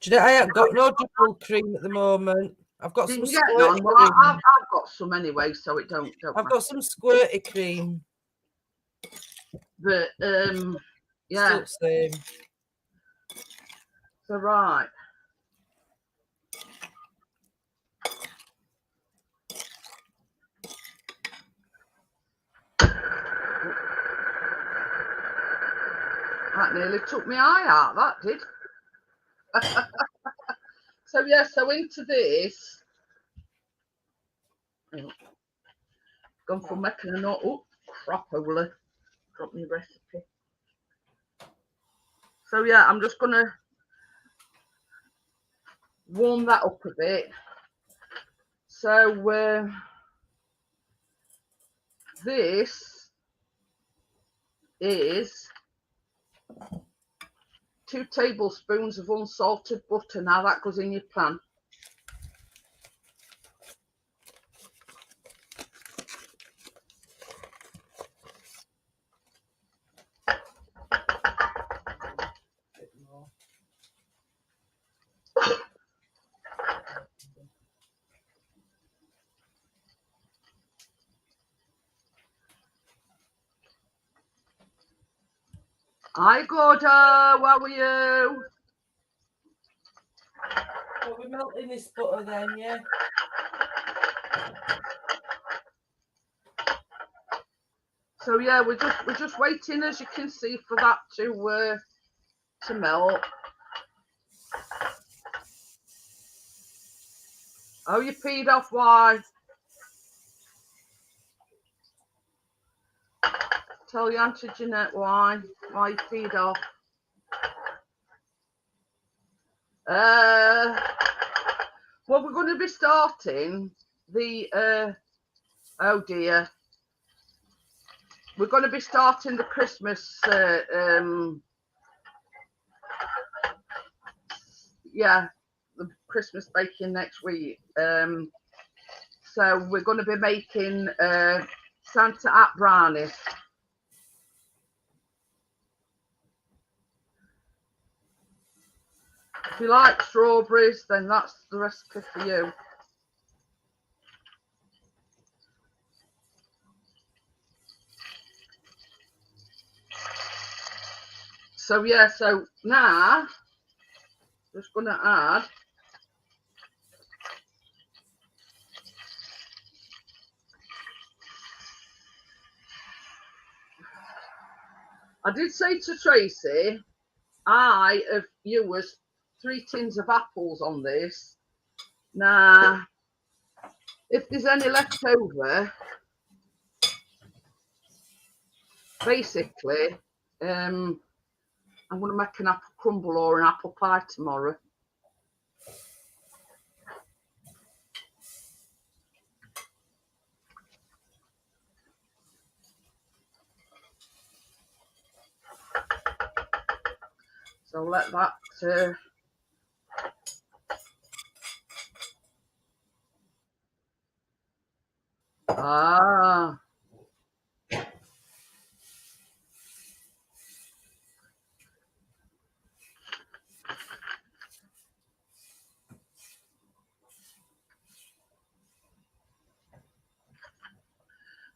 you know, I haven't got no double cream at the moment. I've got some squirty well, cream. I've got some anyway, so it don't I've matter. got some squirty cream. But yeah. Still the same. So right. That nearly took my eye out, that did. So yeah, so into this, gone for making a note. Oh crap, Ola, drop me recipe. So yeah, I'm just gonna warm that up a bit. So this is 2 tablespoons of unsalted butter. Now that goes in your pan. Hi, Gordo. How are you? So we're melting this butter then, yeah? So yeah, we're just waiting, as you can see, for that to melt. Oh, you peed off, why? Tell your Auntie Jeanette why you peed off. Well, we're going to be starting the, oh dear. We're going to be starting the Christmas, yeah, the Christmas baking next week. So we're going to be making Santa at brownies. If you like strawberries, then that's the recipe for you. So yeah, so now just going to add I did say to Tracy, I have used 3 tins of apples on this. Now, if there's any left over, basically, I'm going to make an apple crumble or an apple pie tomorrow. So let that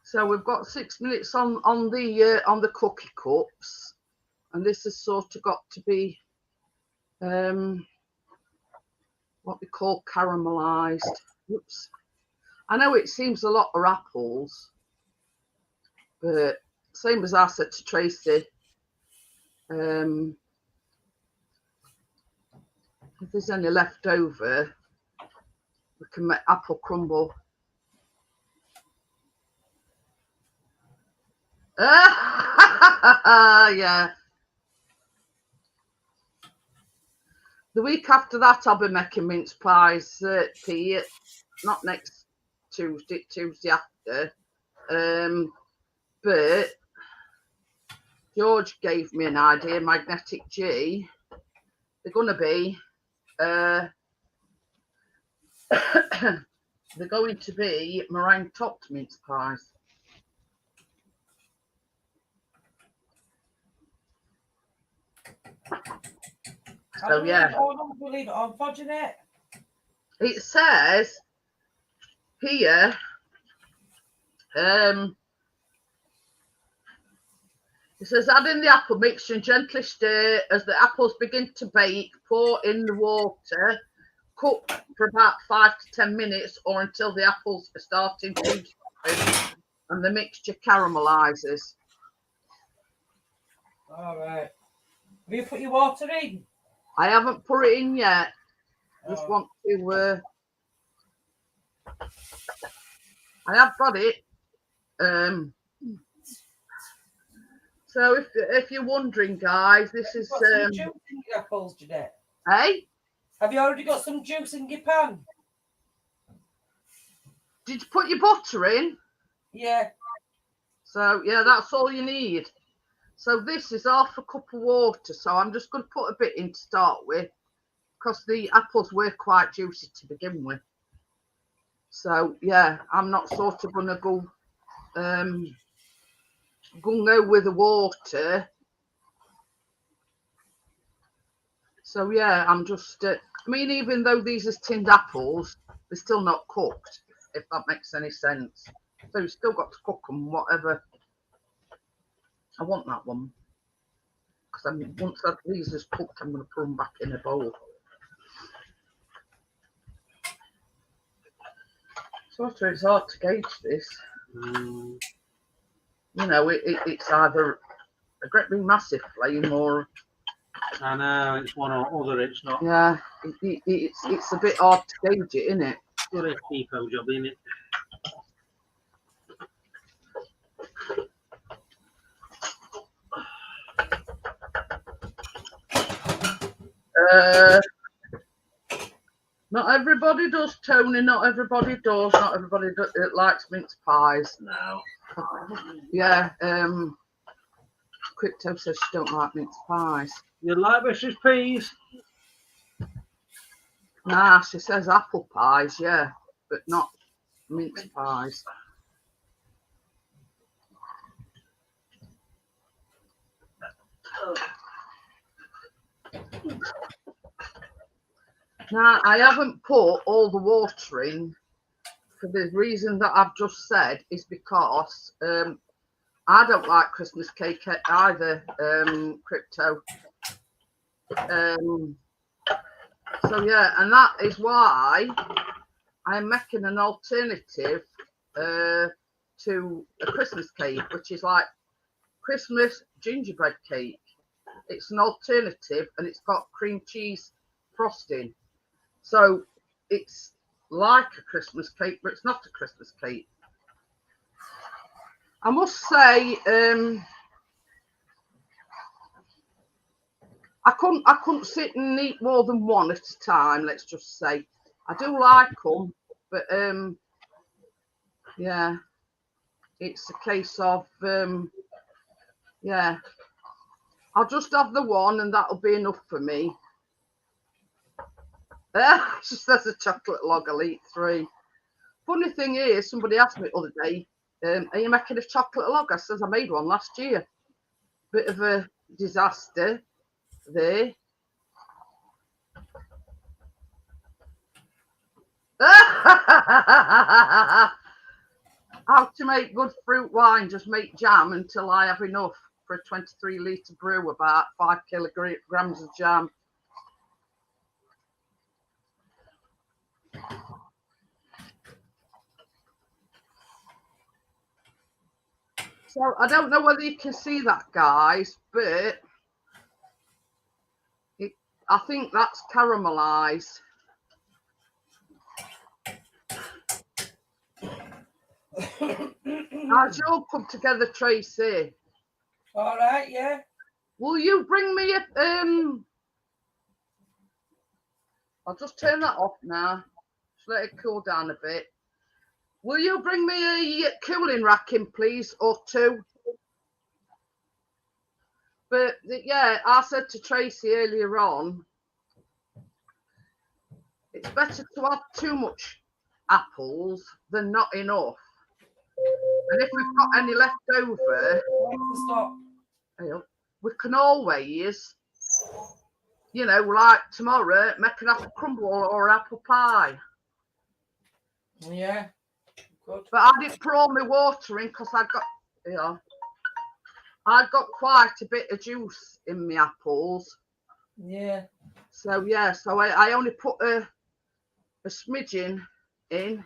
So we've got 6 minutes on the cookie cups, and this has sort of got to be what we call caramelized. Oops. I know it seems a lot of apples, but same as I said to Tracy, if there's any left over, we can make apple crumble. Yeah. The week after that, I'll be making mince pies, Pete. Not next Tuesday, Tuesday after. But George gave me an idea, Magnetic G. They're going to be, they're going to be meringue topped mince pies. So yeah. How long do we leave it on for, Jeanette? It says here, it says add in the apple mixture and gently stir as the apples begin to bake. Pour in the water. Cook for about 5 to 10 minutes or until the apples are starting to soften and the mixture caramelizes. All right. Have you put your water in? I haven't put it in yet. Just want to. I have got it. So if you're wondering, guys, this is. Some juice in your apples, Jeanette. Hey. Have you already got some juice in your pan? Did you put your butter in? Yeah. So yeah, that's all you need. So this is half a cup of water. So I'm just going to put a bit in to start with, because the apples were quite juicy to begin with. So yeah, I'm not sort of going to go gung-ho with the water. So yeah, I'm just. I mean, even though these are tinned apples, they're still not cooked. If that makes any sense. So you've still got to cook them, whatever. I want that one. Because once these is cooked, I'm going to put them back in a bowl. So it's hard to gauge this. You know, it's either a great big massive flame or I know, it's one or other, it's not. Yeah, it's a bit hard to gauge it, isn't it? Got a depot job, isn't it? Not everybody does, Tony. Not everybody does. Not everybody likes mince pies. No. Yeah. Crypto says she don't like mince pies. You like Mrs. Peas? Nah, she says apple pies, yeah, but not mince pies. Now, I haven't put all the water in for the reason that I've just said, is because I don't like Christmas cake either, Crypto. So yeah, and that is why I'm making an alternative to a Christmas cake, which is like Christmas gingerbread cake. It's an alternative, and it's got cream cheese frosting. So it's like a Christmas cake, but it's not a Christmas cake. I must say, I couldn't sit and eat more than one at a time. Let's just say, I do like them, but yeah, it's a case of yeah, I'll just have the one, and that'll be enough for me. She says a chocolate log, I'll eat 3. Funny thing is, somebody asked me the other day, are you making a chocolate log? I says I made one last year. Bit of a disaster there. How to make good fruit wine? Just make jam until I have enough for a 23-litre brew, about 5 kilograms of jam. So I don't know whether you can see that, guys, but I think that's caramelized. How's your pub together, Tracy? All right, yeah. Will you bring me a I'll just turn that off now. Just let it cool down a bit. Will you bring me a cooling rack in, please, or 2? But yeah, I said to Tracy earlier on, it's better to have too much apples than not enough. And if we've got any left over, Stop. we can always, you know, like tomorrow, make an apple crumble or apple pie. Yeah. Good. But I didn't pour all my water in because I got, you know, I got quite a bit of juice in my apples. Yeah. So yeah, so I only put a smidgen in.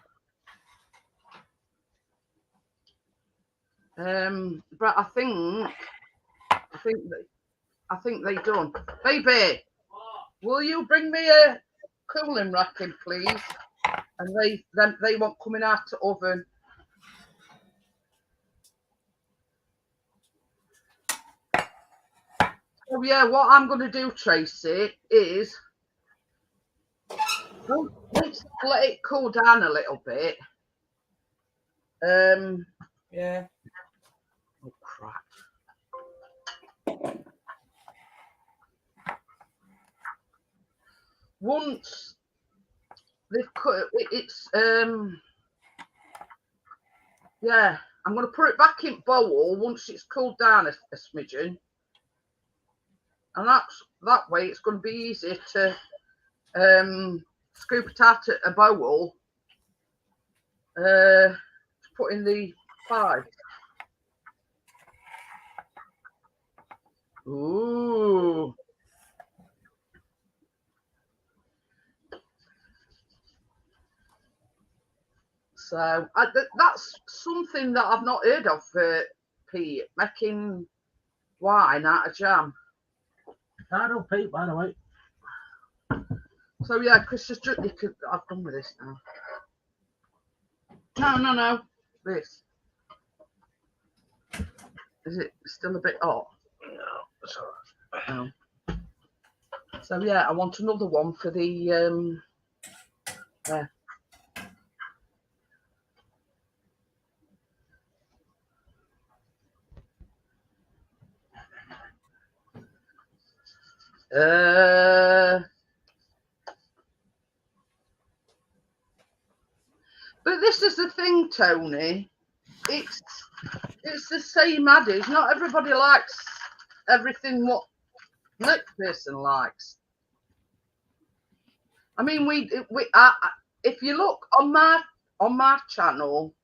But I think they done. Baby, will you bring me a cooling rack in, please? And they want coming out the oven. So yeah, what I'm going to do, Tracy, is let's let it cool down a little bit. Yeah. Oh crap! Once they've cut it's yeah, I'm going to put it back in bowl once it's cooled down a smidgen, and that way it's going to be easy to scoop it out at a bowl to put in the pie. Ooh. So that's something that I've not heard of, Pete, making wine out of jam. I don't peep, by the way. So yeah, Christmas drink. I've done with this now. No. This. Is it still a bit hot? No, it's all right. No. So yeah, I want another one for the there. But this is the thing, Tony. It's the same adage. Not everybody likes everything what next person likes. I mean, if you look on my channel,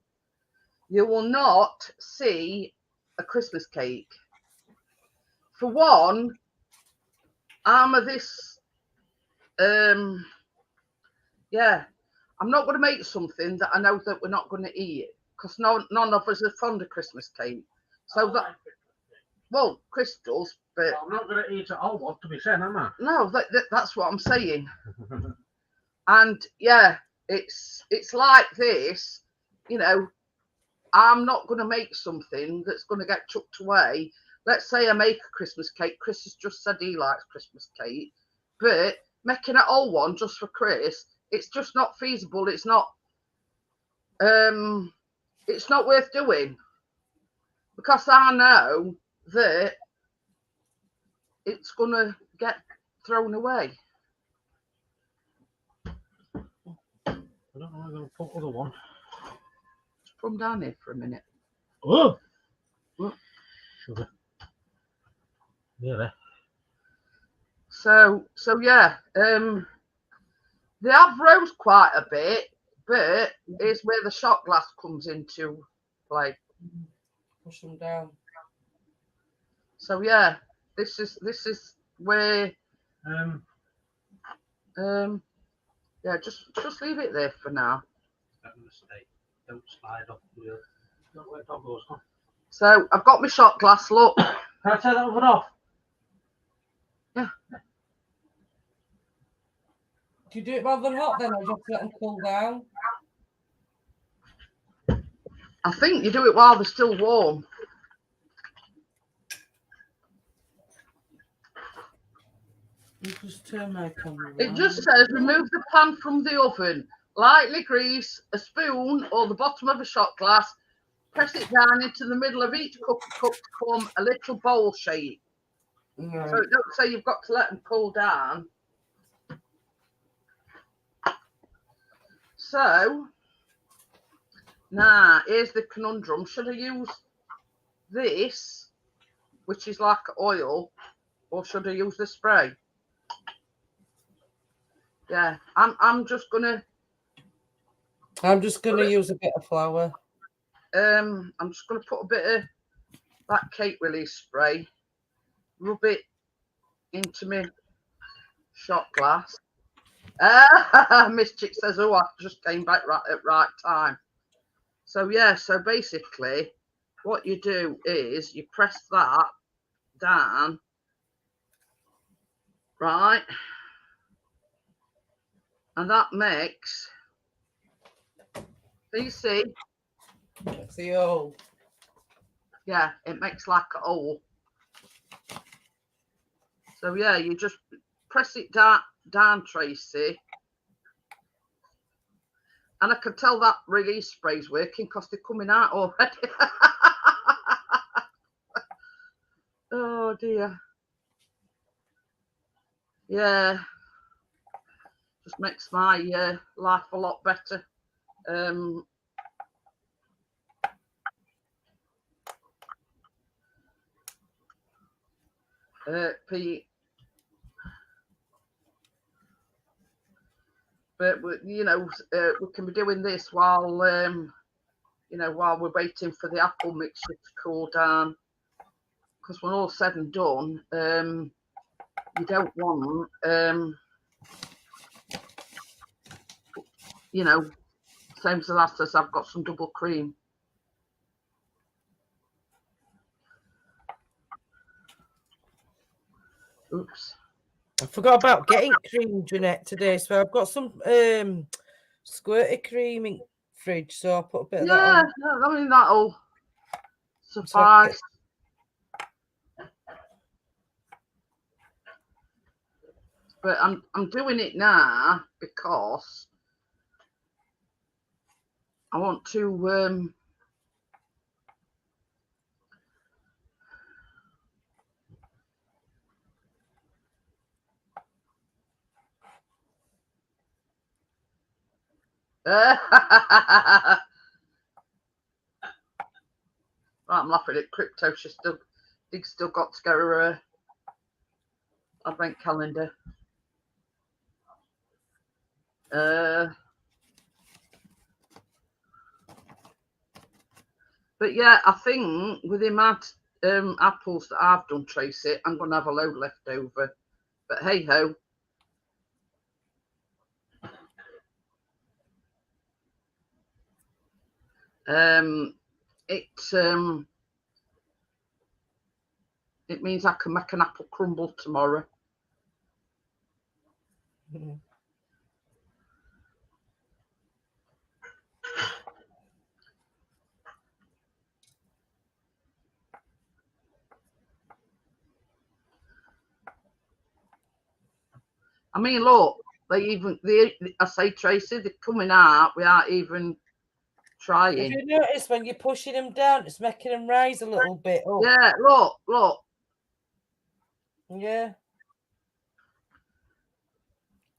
you will not see a Christmas cake. For one, I'm of this. Yeah, I'm not going to make something that I know that we're not going to eat because none of us are fond of Christmas cake. So that, well, crystals, but I'm not going to eat it all, what to be said, am I? no, that's what I'm saying. And yeah, it's like this, you know. I'm not going to make something that's going to get chucked away. Let's say I make a Christmas cake. Chris has just said he likes Christmas cake, but making an old one just for Chris, it's just not feasible. It's not worth doing because I know that it's going to get thrown away. I don't know where I'm going to put other one. Just come down here for a minute. Oh! What? Sugar. Really? So yeah, they have rose quite a bit, but here's where the shot glass comes into play. Push them down. So yeah, this is where yeah, just leave it there for now. Don't slide off the wheel. Don't let that go on. So I've got my shot glass. Look. Can I take that one off? Yeah. Do you do it rather than hot then, or just let them cool down? I think you do it while they're still warm. You just turn my camera It around. just says remove the pan from the oven. Lightly grease a spoon or the bottom of a shot glass. Press it down into the middle of each cup to form a little bowl shape. No. So it don't say you've got to let them cool down. So now here's the conundrum. Should I use this, which is like oil, or should I use the spray? Yeah, I'm just gonna use a bit of flour. I'm just gonna put a bit of that cake release spray, rub it into my shot glass. Miss Chick says, oh, I just came back right at right time. So yeah, so basically what you do is you press that down, right? And that makes, do you see? It's the old. Yeah, it makes like a hole. So yeah, you just press it down, Tracy. And I can tell that release spray's working because they're coming out already. Oh dear. Yeah. Just makes my life a lot better. Pete. But you know, we can be doing this while you know, while we're waiting for the apple mixture to cool down. Because when all said and done, you don't want you know, same as that says I've got some double cream. Oops. I forgot about getting cream, Jeanette, today. So I've got some squirty cream in fridge. So I'll put a bit of that Yeah, on. no, I mean that'll So I can suffice. But I'm doing it now because I want to I'm laughing at crypto. She's still got to get her advent calendar. But yeah, I think with the amount apples that I've done, Tracy, I'm gonna have a load left over. But hey ho. It means I can make an apple crumble tomorrow. Mm. I mean, look, I say, Tracy, they're coming out without even trying. Have you noticed when you're pushing them down, it's making them rise a little bit up? Yeah, look. Yeah.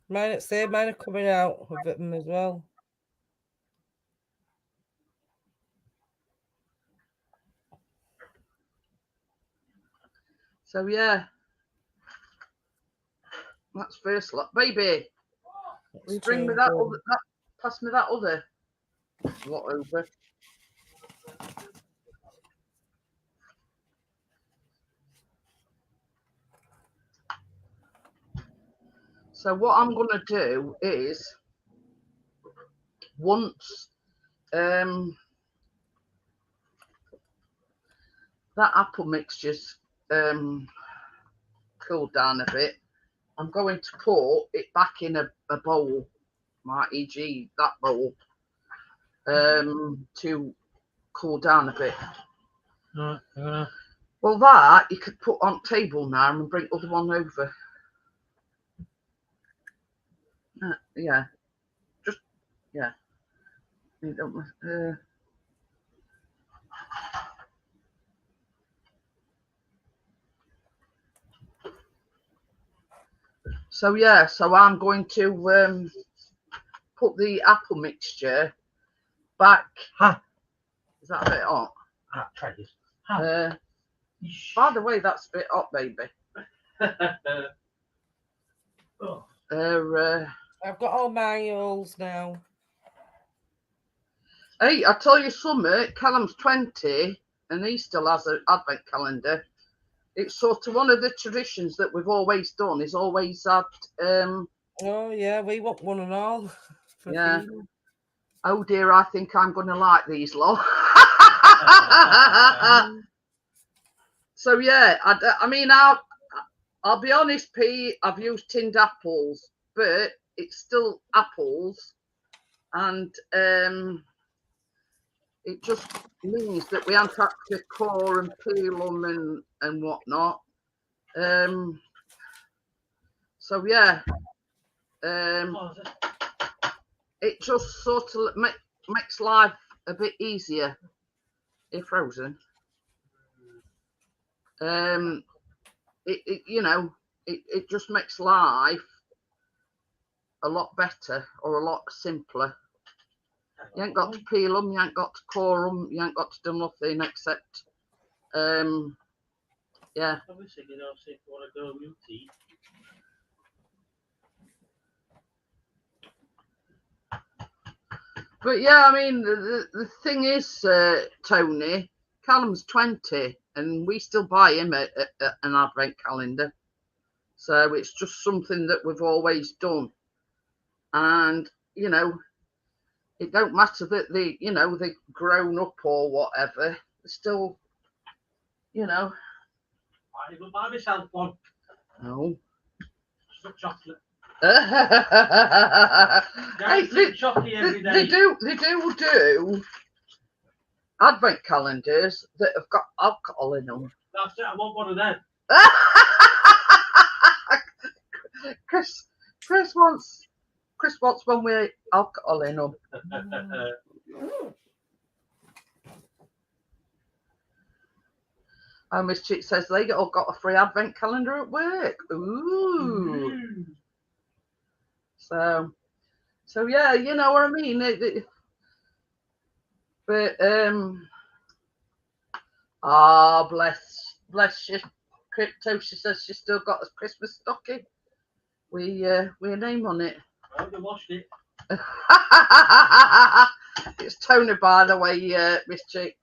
Mine are coming out with them as well. So yeah, that's first lot, baby. Will you bring me that other? Pass me that other lot over. So what I'm gonna do is once that apple mixture's cooled down a bit, I'm going to put it back in a bowl, my e.g. that bowl, to cool down a bit. Right, Well, that you could put on table now and bring the other one over. Yeah, just yeah. You don't, so yeah, so I'm going to put the apple mixture back. Ha! Is that a bit hot? Try this. By the way, that's a bit hot, baby. Oh. I've got all my holes now. Hey, I tell you something, Callum's 20 and he still has an advent calendar. It's sort of one of the traditions that we've always done, is always had Oh yeah, we want one and all. Yeah. Feeding. Oh dear, I think I'm gonna like these lot. So yeah, I mean I'll be honest, Pete, I've used tinned apples, but it's still apples, and it just means that we haven't had to core and peel them and whatnot. So yeah, it just sort of makes life a bit easier if frozen. It just makes life a lot better or a lot simpler. You ain't got to peel them, you ain't got to core them, you ain't got to do nothing except, yeah. But yeah, I mean, the thing is, Tony, Callum's 20 and we still buy him an advent calendar. So it's just something that we've always done. And, you know, it don't matter that they've grown up or whatever. They're still, you know. I even buy myself one. No. It's not chocolate. Hey, Chocolate every day. they do advent calendars that have got alcohol in them. That's it. I want one of them. Chris wants one with alcohol in them. And Miss Chick says they all got a free advent calendar at work. Ooh. So yeah, you know what I mean. But bless you, Crypto. She says she's still got a Christmas stocking. We a name on it. I haven't washed it. It's toner, by the way, Miss Chick.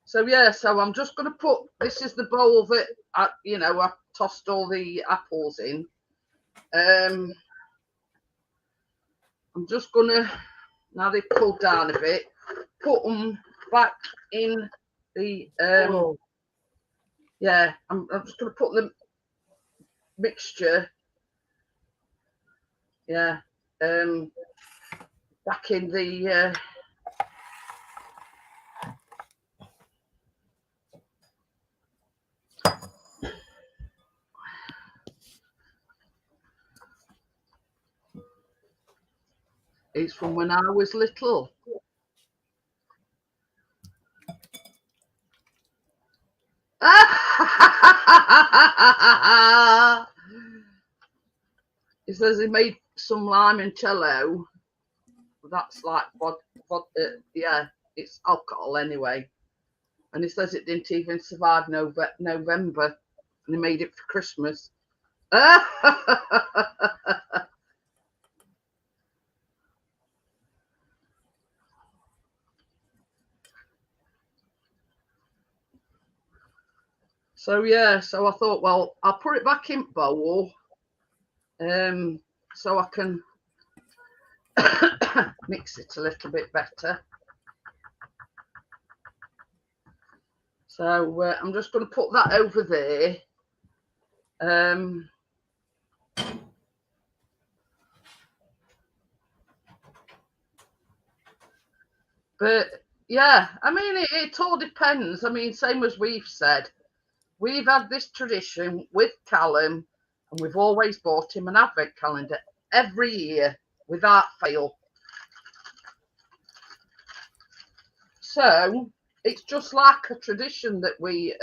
So yeah, so I'm just going to put, this is the bowl that I tossed all the apples in. I'm just going to, now they've cooled down a bit, put them back in the, yeah, I'm just going to put the mixture, yeah, back in the, it's from when I was little. He says he made some limoncello. That's like yeah, it's alcohol anyway. And he says it didn't even survive November, and he made it for Christmas. So yeah, so I thought, well, I'll put it back in bowl, so I can mix it a little bit better. So I'm just going to put that over there. But yeah, I mean, it all depends. I mean, same as we've said, we've had this tradition with Callum, and we've always bought him an advent calendar every year without fail. So it's just like a tradition that we,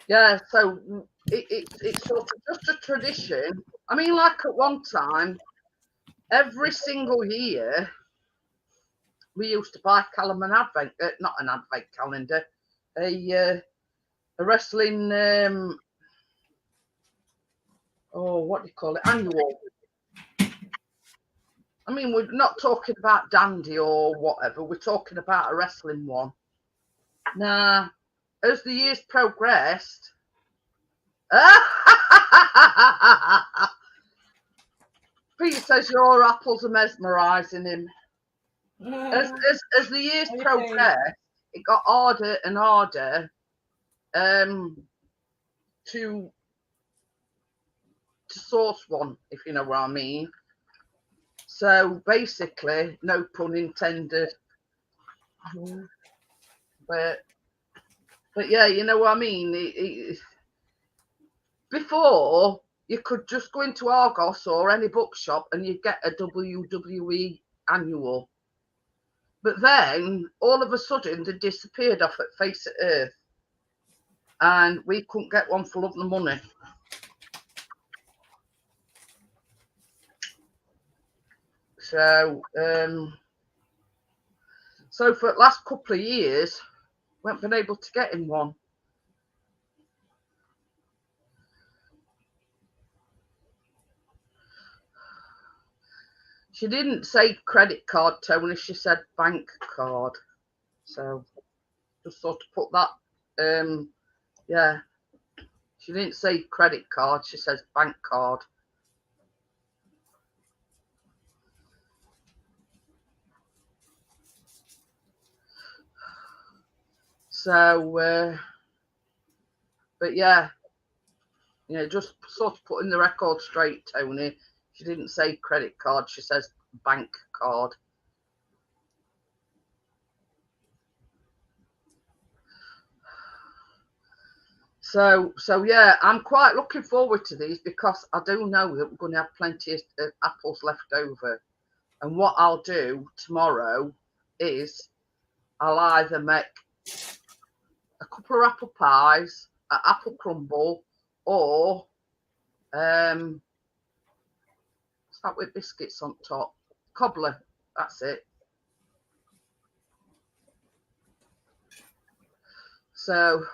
yeah, so it's sort of just a tradition. I mean, like at one time, every single year, we used to buy Callum an advent, not an advent calendar, a wrestling, what do you call it, annual. I mean, we're not talking about dandy or whatever. We're talking about a wrestling one. Now, as the years progressed, Peter says your apples are mesmerising him. As the years progressed, it got harder and harder to source one, if you know what I mean. So basically, no pun intended. But yeah, you know what I mean. Before, you could just go into Argos or any bookshop and you'd get a WWE annual. But then, all of a sudden, they disappeared off at face of earth. And we couldn't get one for love nor money. So, so for the last couple of years, we haven't been able to get him one. She didn't say credit card, Tony. She said bank card. So just sort of put that. Yeah. She didn't say credit card. She says bank card. So, but yeah, just sort of putting the record straight, Tony. She didn't say credit card. She says bank card. So yeah, I'm quite looking forward to these because I do know that we're going to have plenty of apples left over. And what I'll do tomorrow is I'll either make a couple of apple pies, an apple crumble, or what's that with biscuits on top? Cobbler. That's it. So,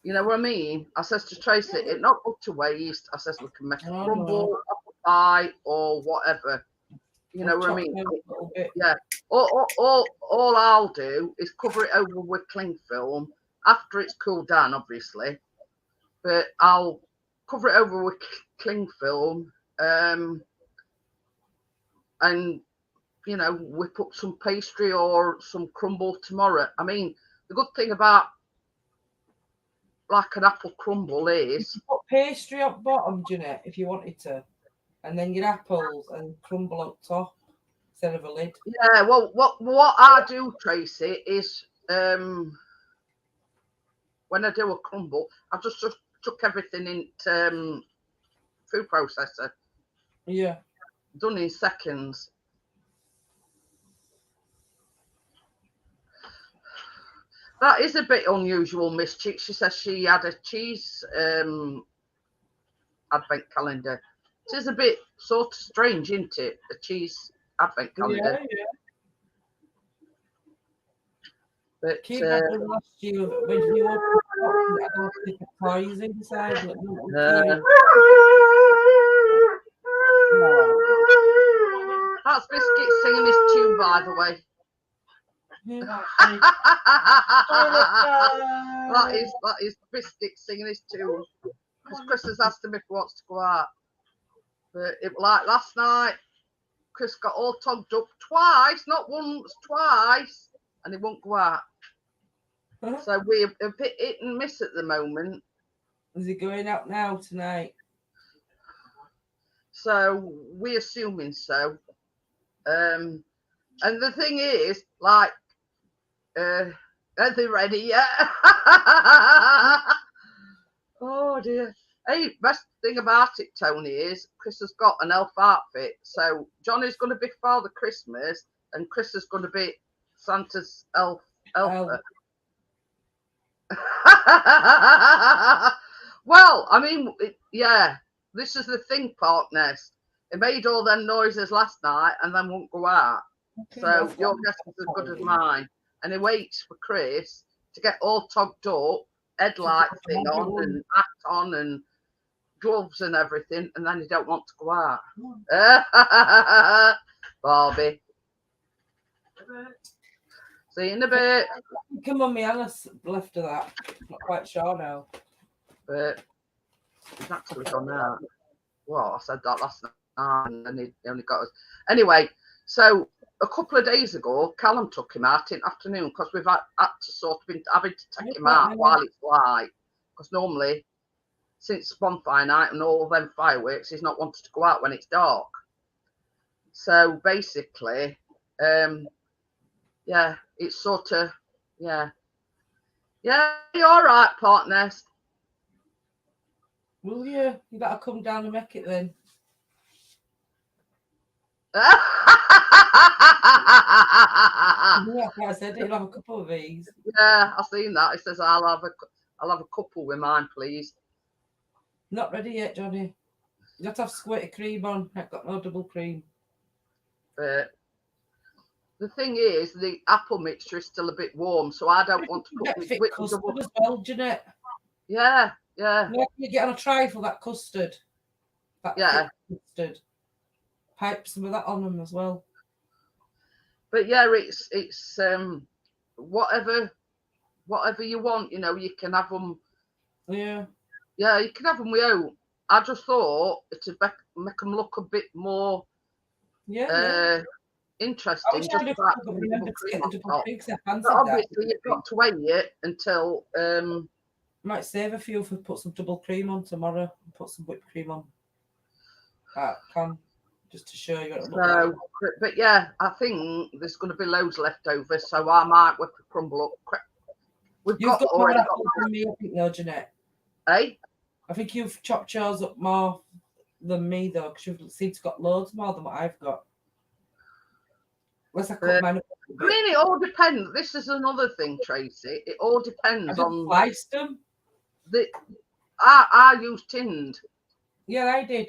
you know what I mean? I says to Tracy, it not good to waste. I says we can make a crumble, apple pie, or whatever. You know what I mean? Yeah. All I'll do is cover it over with cling film after it's cooled down, obviously. But I'll cover it over with cling film, and whip up some pastry or some crumble tomorrow. I mean, the good thing about like an apple crumble is you put pastry up bottom, Jeanette, if you wanted to, and then your apples and crumble up top instead of a lid. Yeah, well, what I do, Tracy, is when I do a crumble, I just chuck everything in food processor. Yeah, done in seconds. That is a bit unusual, Miss Chick. She says she had a cheese advent calendar. It is a bit sort of strange, isn't it? A cheese advent calendar. Yeah. But Keep last year when you opened I don't think toys inside. That's Biscuit singing his tune, by the way. that is Biscuit singing his tune. Because Chris has asked him if he wants to go out. But it was like last night, Chris got all togged up twice, not once, twice, and he won't go out. So we're a bit hit and miss at the moment. Is he going out now tonight? So we're assuming so. And the thing is, like, are they ready yet? Oh dear. Hey, best thing about it, Tony, is Chris has got an elf outfit. So Johnny's going to be Father Christmas, and Chris is going to be Santa's elf. Well, I mean, yeah, this is the thing, partners. It made all them noises last night and then won't go out. Okay, so your guess is as good as mine. And he waits for Chris to get all togged up, headlight thing on and hat on and gloves and everything, and then he don't want to go out. Barbie. See you in a bit. Come on, Alice left of that. Not quite sure now. But he's actually gone out. Well, I said that last night and he only got us. Anyway, so a couple of days ago, Callum took him out in the afternoon because we've had to sort of been having to take him out while it's light. Because normally, since bonfire night and all them fireworks, he's not wanted to go out when it's dark. So basically, yeah, it's sort of, yeah, you're all right, partner. Will you? You better come down and make it then. Yeah, I said he'll have a couple of these. Yeah, I've seen that. It says I'll have a couple with mine, please. Not ready yet, Johnny. You have to have squirty cream on. I've got no double cream. But the thing is, the apple mixture is still a bit warm, so I don't want to put thick custard as well, Jeanette. Yeah. You get on a trifle that custard. That custard. Pipe some of that on them as well. But yeah, it's whatever you want, you can have them. Yeah, you can have them with oat. I just thought it'd make them look a bit more. interesting. wish Just I'd have about remembered to get the double top. cream because I But fancied that. obviously, you've got to wait it until. Might save a few if we put some double cream on tomorrow and put some whipped cream on. Can just to show you what it looks like. But yeah, I think there's going to be loads left over, so I might whip a crumble up. You've got more apples than me, I think, though, Jeanette. Eh? I think you've chopped yours up more than me, though, because you've seemed to got loads more than what I've got. Unless I cut mine up a bit. I mean, it all depends. This is another thing, Tracy. It all depends on. Sliced them. I use tinned. Yeah, I did.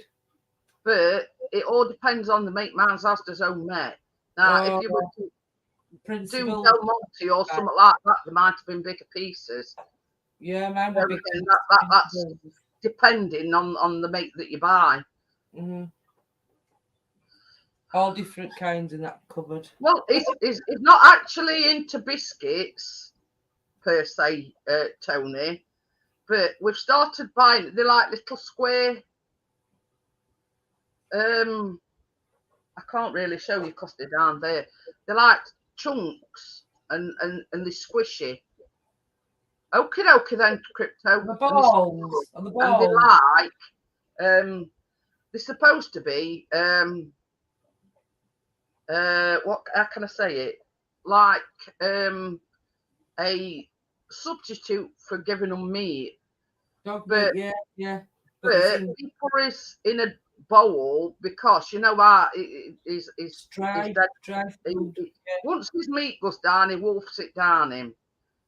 But it all depends on the make. Mine's Asda's own make. Now, if you were to do Del Monte or something like that, there might have been bigger pieces. Yeah, mine would be. That's depending on the make that you buy. Mm-hmm. All different kinds in that cupboard. Well, it's not actually into biscuits per se, Tony, but we've started buying. They're like little square. I can't really show you because they're down there. They're like chunks and they're squishy. Okie dokie then, Crypto. The balls. And they're like, they're supposed to be, what, how can I say it? Like a substitute for giving them meat. Dog meat, yeah. But he put us in a bowl because you know what is dry food. Once his meat goes down, he wolfs it down him.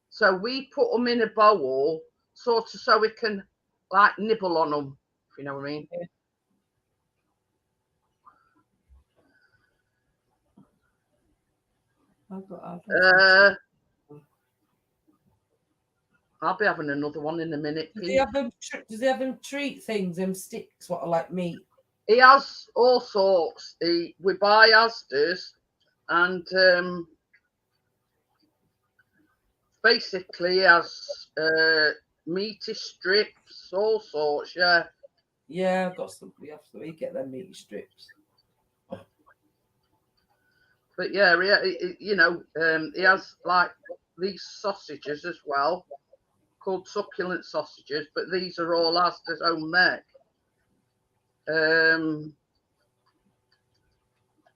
So we put them in a bowl, sort of, so we can like nibble on them. If you know what I mean. Yeah. I'll be having another one in a minute. Does he have them treat things, them sticks, what are like meat? He has all sorts. We buy Asda's, and basically he has meaty strips, all sorts. Yeah. Yeah, I've got some. We get them meaty strips. But yeah, he has like these sausages as well, called succulent sausages, but these are all Asda's own make.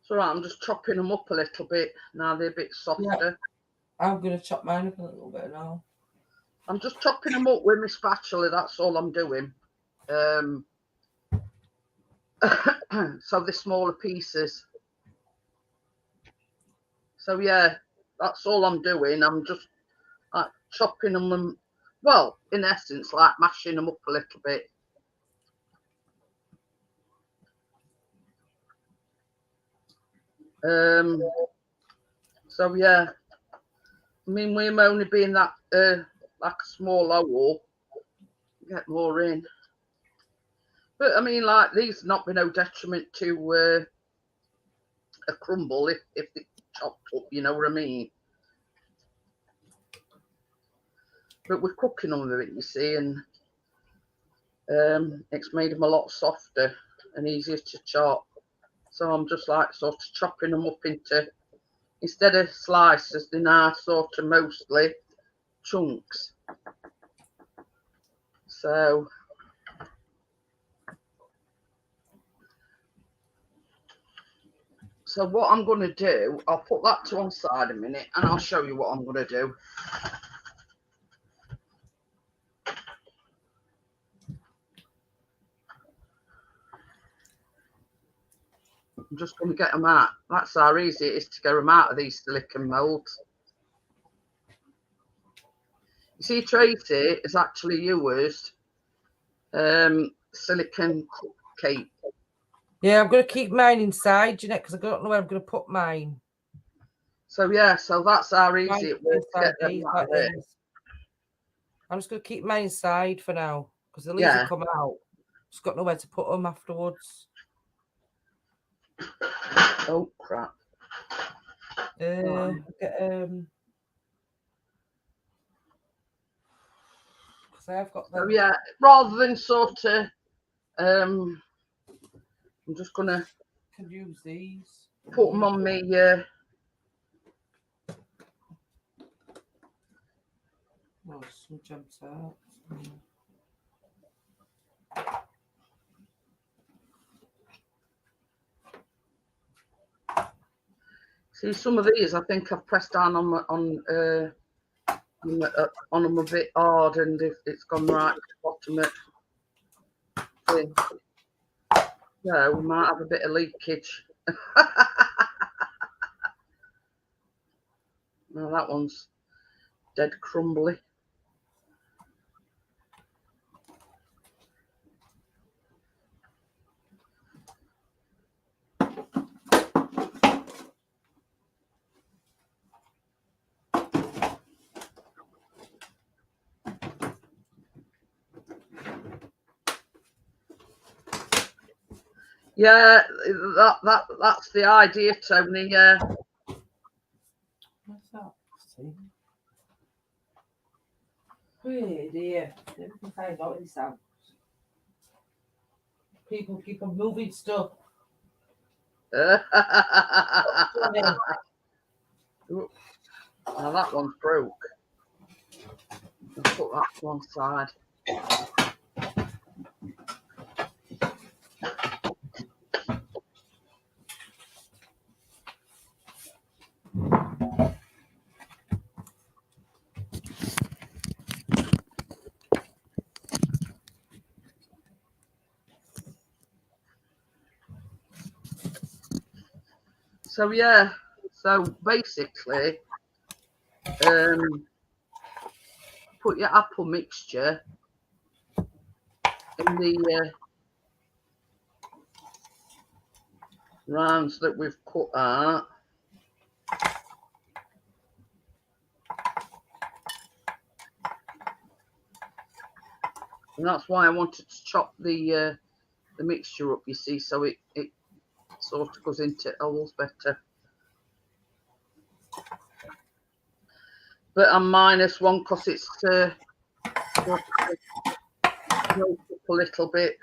So I'm just chopping them up a little bit now. They're a bit softer. Yeah. I'm gonna chop mine up a little bit now. I'm just chopping them up with my spatula. That's all I'm doing. So they're smaller pieces. So yeah, that's all I'm doing. I'm just like chopping them and, well, in essence, like mashing them up a little bit. So yeah, I mean, we're only being that like a small hole, get more in. But I mean, like, these not be no detriment to a crumble if they chopped up, you know what I mean? But we're cooking them with it, you see, and it's made them a lot softer and easier to chop. So I'm just like sort of chopping them up into, instead of slices, they're now sort of mostly chunks. So what I'm going to do, I'll put that to one side a minute and I'll show you what I'm going to do. I'm just going to get them out. That's how easy it is to get them out of these silicone moulds. You see, Tracy has actually used silicone cupcake. Yeah, I'm going to keep mine inside, Jeanette, because I don't know where I'm going to put mine. So yeah, so that's how easy it works to get them out of there. I'm just going to keep mine inside for now, because they'll easily come out. Just got nowhere to put them afterwards. Oh crap! Because I've got them. So yeah, rather than sort of, I'm just gonna. Can use these. put them on me. Oh, some jam tarts. See, some of these I think I've pressed down on them a bit hard, and if it's gone right to the bottom of thing. So we might have a bit of leakage. No, that one's dead crumbly. Yeah, that's the idea, Tony. Yeah. What's that? See? Oh dear. Never can find out this out. People keep on moving stuff. Now that one's broke. I'll put that to one side. So yeah, so basically, put your apple mixture in the rounds that we've cut out. And that's why I wanted to chop the mixture up, you see, so it sort of goes into holes better. But I'm -1 because it's broke up a little bit.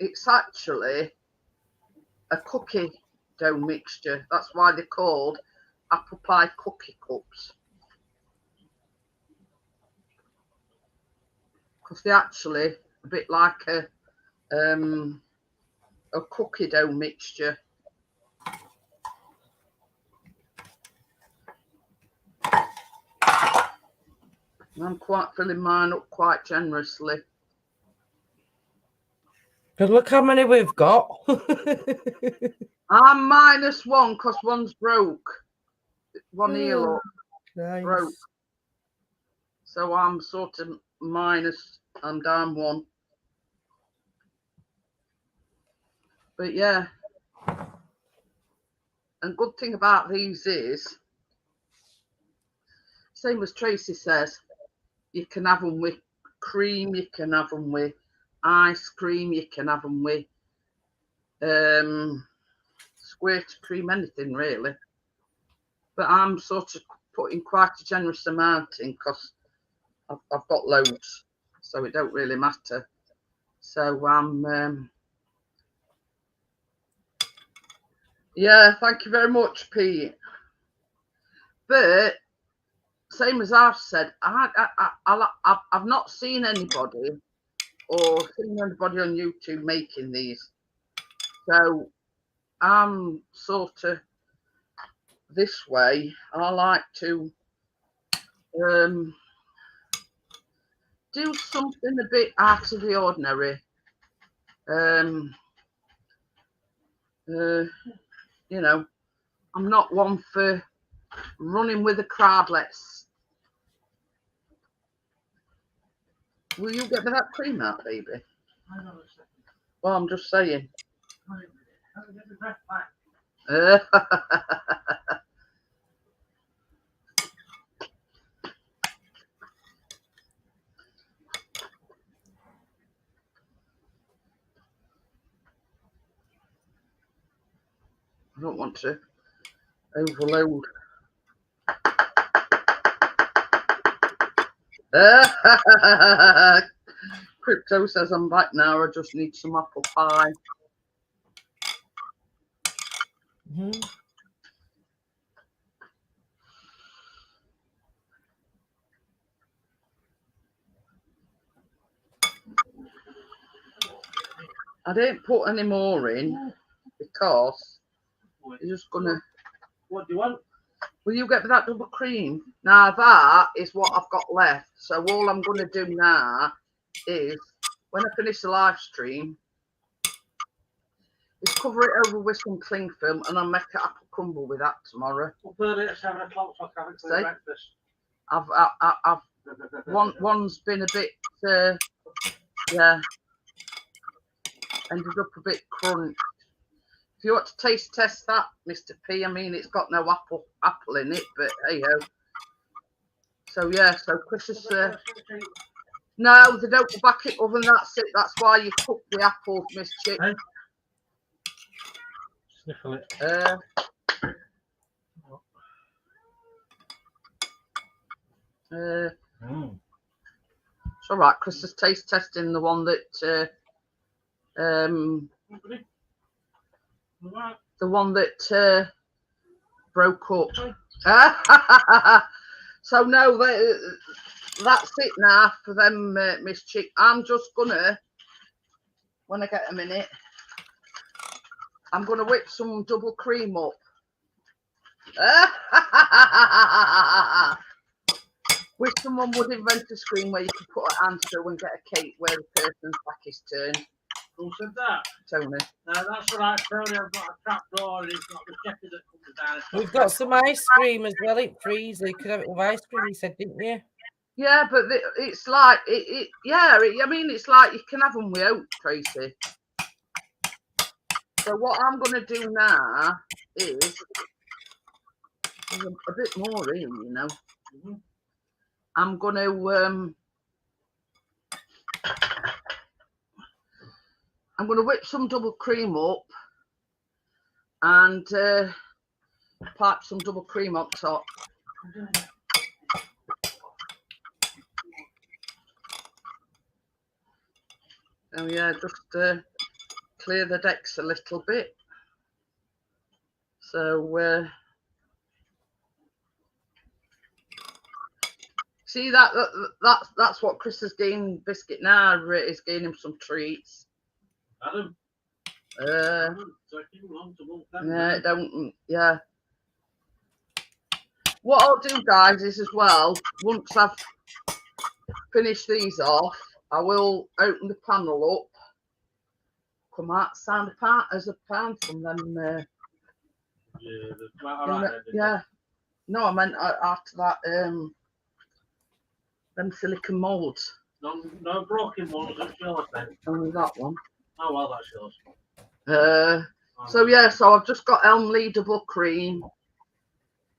It's actually a cookie dough mixture. That's why they're called apple pie cookie cups, because they're actually a bit like a cookie dough mixture. I'm quite filling mine up quite generously. But look how many we've got. I'm -1 because one's broke. One heel up Nice. broke. So I'm sort of I'm down 1. But yeah. And good thing about these is, same as Tracy says, you can have them with cream, you can have them with ice cream, you can have them with squirt cream, anything really. But I'm sort of putting quite a generous amount in because I've got loads, so it don't really matter. So I'm yeah, thank you very much, Pete. But same as I've said, I've not seen anybody or seen anybody on YouTube making these. So I'm sort of this way. I like to do something a bit out of the ordinary. You know, I'm not one for running with the crowd. Will you get me that cream out, baby? Hang on a second. Well, I'm just saying. Wait a minute. Let me get the breath back. I don't want to overload. Crypto says I'm back now. I just need some apple pie. Mm-hmm. I didn't put any more in because you're just gonna. What do you want? Will you get me that double cream? Now that is what I've got left. So all I'm gonna do now is when I finish the live stream, is cover it over with some cling film and I'll make an apple crumble with that tomorrow. We'll put it at 7 o'clock so I can't See? breakfast. I've one's been a bit yeah, ended up a bit crunched. If you want to taste test that, Mr. P, I mean it's got no apple in it, but hey ho. So yeah, so Chris is no, they don't go back in oven, that's it. That's why you cook the apples, Miss Chick. Hey. Sniffle it. It's all right. Chris is taste testing the one that broke up. So no, that's it now for them, Miss Chick. I'm just gonna, when I get a minute, I'm gonna whip some double cream up. Wish someone would invent a screen where you could put an answer and get a cake where the person's back is turned. Who said that? Tony. No, that's all right, Tony. I've got a trap door and it's got the checker that comes down. We've got some ice cream as well in freezer. You could have it with ice cream, you said, didn't you? Yeah, but it's like I mean, it's like you can have them with oats, Tracy. So what I'm gonna do now is a bit more in, you know. Mm-hmm. I'm gonna whip some double cream up and pipe some double cream on top. Oh yeah, just clear the decks a little bit. So see that's what Chris is gaining biscuit now. Is gaining him some treats. Adam. Yeah, don't. Yeah. What I'll do, guys, is as well. Once I've finished these off, I will open the panel up. Come out, sound apart as a pan from them. Yeah. No, I meant after that. Them silicone molds. No broken ones. That's yours then. Only that one. Oh well, that's yours. So yeah, so I've just got Elmley double cream.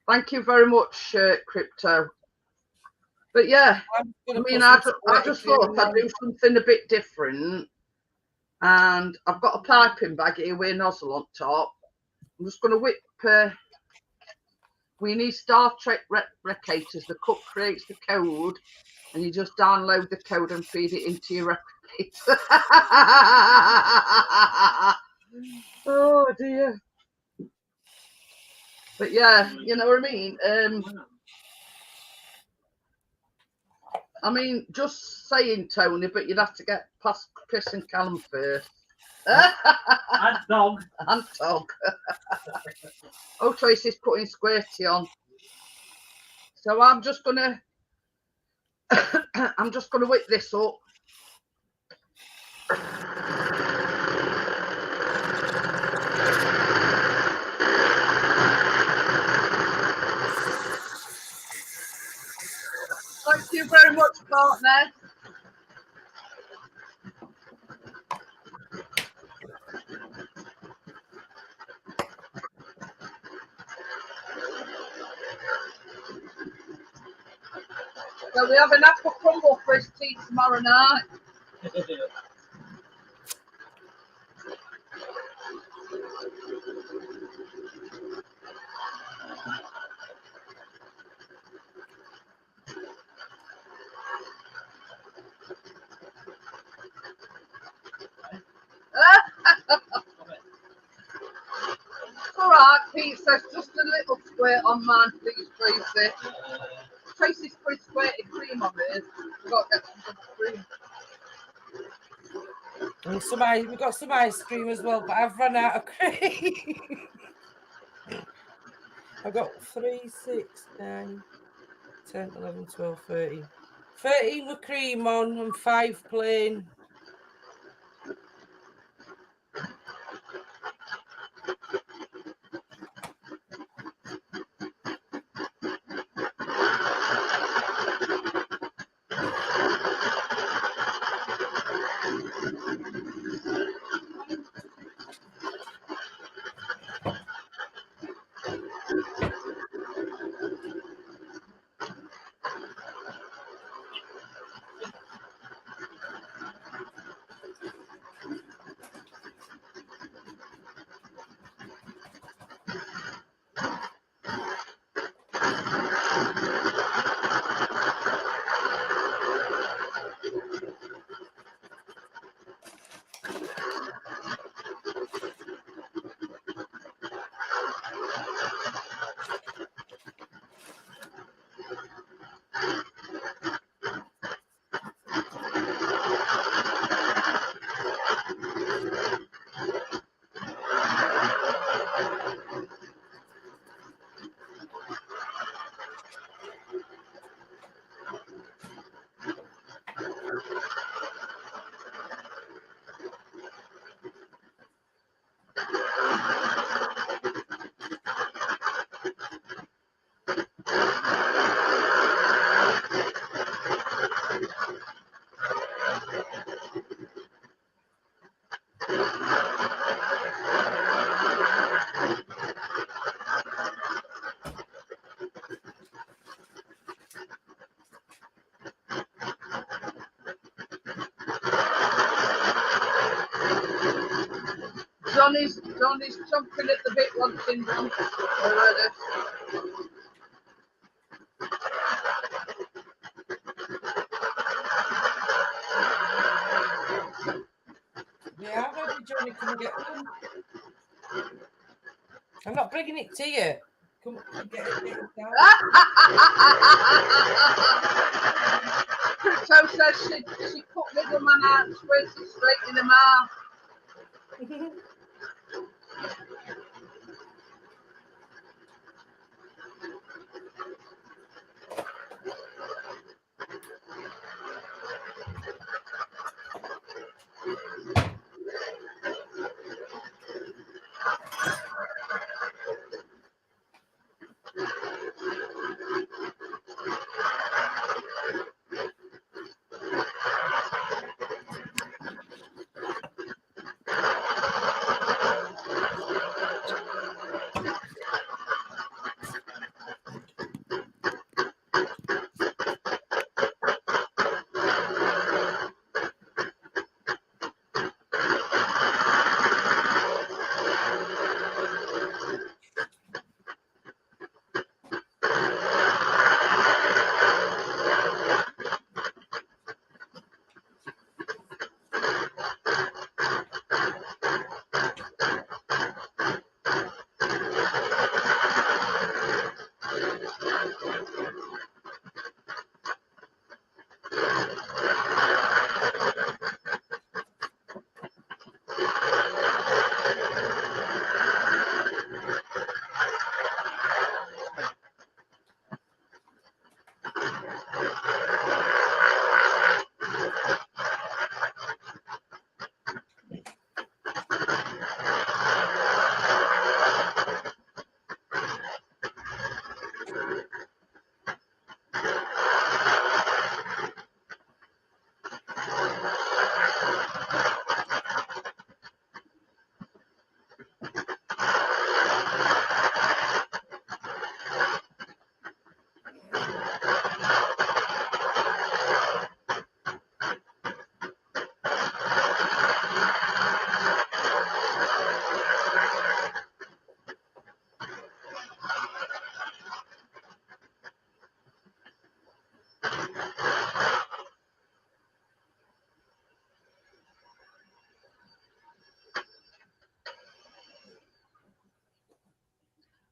Thank you very much, Crypto. But yeah, I mean, I just thought I'd do something a bit different. And I've got a piping bag here with a nozzle on top. I'm just going to whip. We need Star Trek replicators. The cook creates the code, and you just download the code and feed it into your replicator. Oh dear. But yeah, you know what I mean. I mean, just saying, Tony, but you'd have to get past Chris and Callum first. And dog. And dog. Oh, Tracy's putting squirty on. So I'm just gonna whip this up. Thank you very much, partner. So we have an apple crumble for his tea tomorrow night. All right, Pete says just a little squirt on mine, please, Tracy. Tracy's put squirted cream on hers. We've got to get some cream. And we've got some ice cream as well, but I've run out of cream. I've got 3, 6, 9, 10, 11, 12, 13. 13 with cream on and 5 plain. Johnny's chomping at the bit wanting one already. Yeah, I'm ready, Johnny. Come and get them. I'm not bringing it to you. Come get it down. Crypto says she put middleman out and squirts it straight in the mouth.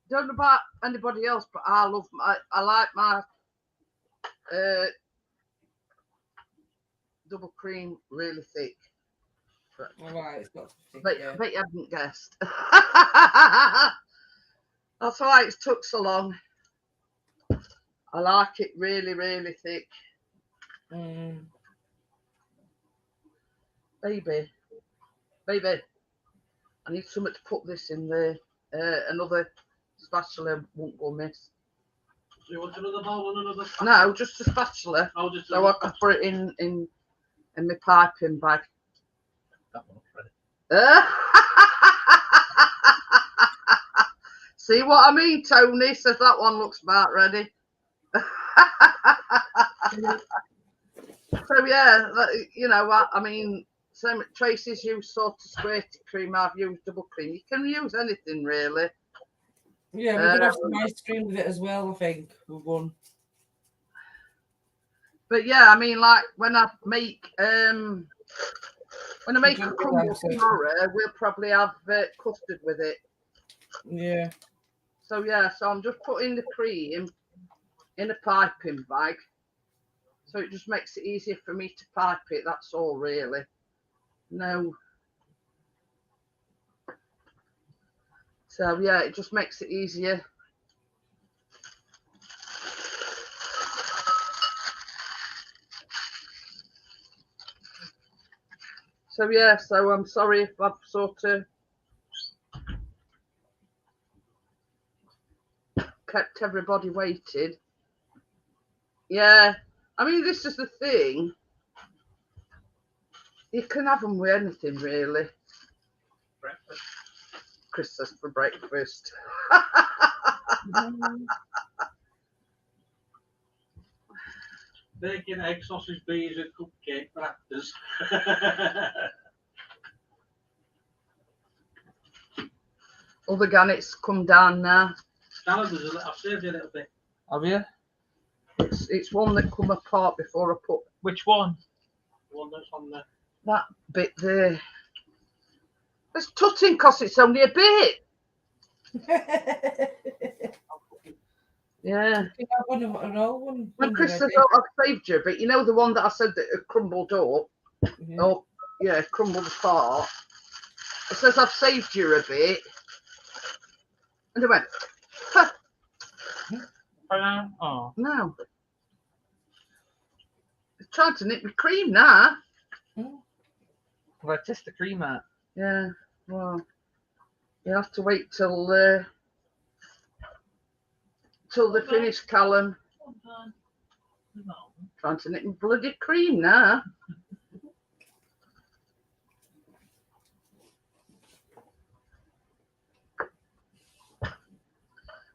don't know about anybody else, but I like my double cream really thick. All right, it's not thick, But yeah. I bet you hadn't guessed. That's why it's took so long. I like it really, really thick. Baby, I need something to put this in there. Another spatula won't go miss. Do you want another bowl and another spatula? No, just a spatula. Oh, just So I can put it in my piping bag. that one, Freddie. See what I mean, Tony? Says that one looks about ready. So yeah, you know what I mean. Same Tracy's used sort of square cream. I've used double cream. You can use anything really. Yeah, we're gonna have some ice cream with it as well. I think with one. But yeah, I mean, like when I make a crumble tomorrow, we'll probably have custard with it. Yeah. So yeah, so I'm just putting the cream in a piping bag, so it just makes it easier for me to pipe it. That's all really. No. So yeah, it just makes it easier. So yeah, so I'm sorry if I've sort of kept everybody waited. Yeah, I mean, this is the thing. You can have them with anything, really. Breakfast. Christmas for breakfast. Bacon, egg, sausage, beans, and cupcake for actors. Other gannets come down now. Salad is I've saved you a little bit. Have you? It's one that come apart before I put Which one? One that's on there. that bit there. It's tutting because it's only a bit. Yeah. When Chris says, "Oh, I've saved you," but you know the one that I said that had crumbled up. Yeah. Oh, yeah, crumbled apart. It says, "I've saved you a bit," and I went, huh, Oh. "No." It's trying to nip my cream now. Well, test the cream out. Yeah. Well, you have to wait till they finish, Callum. Trying to nip my bloody cream now.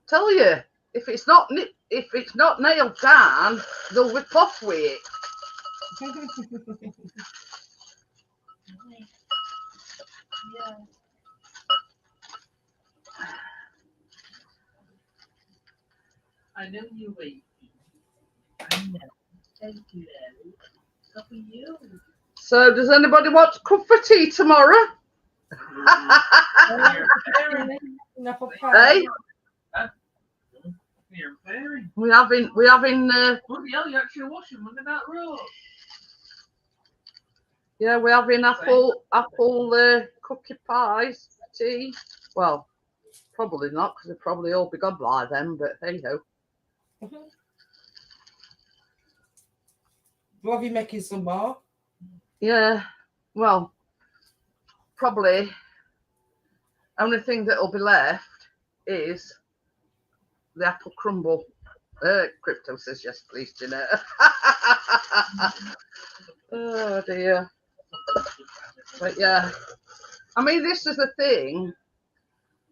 Tell you, if it's not nailed down, they'll whip off with it. Yeah. I know you're waiting. I know. Thank you, Ellie. How are you? So, does anybody want to come for tea tomorrow? Hey, You're very. we're having. Bloody hell, you actually washing them in that road. Yeah, we're having apple cookie pies for tea. Well, probably not because they'll probably all be gone by then. But hey ho. Will you making some more? Yeah. Well, probably. Only thing that'll be left is the apple crumble. Crypto says yes, please, Jeanette. Oh dear. But yeah, I mean, this is the thing.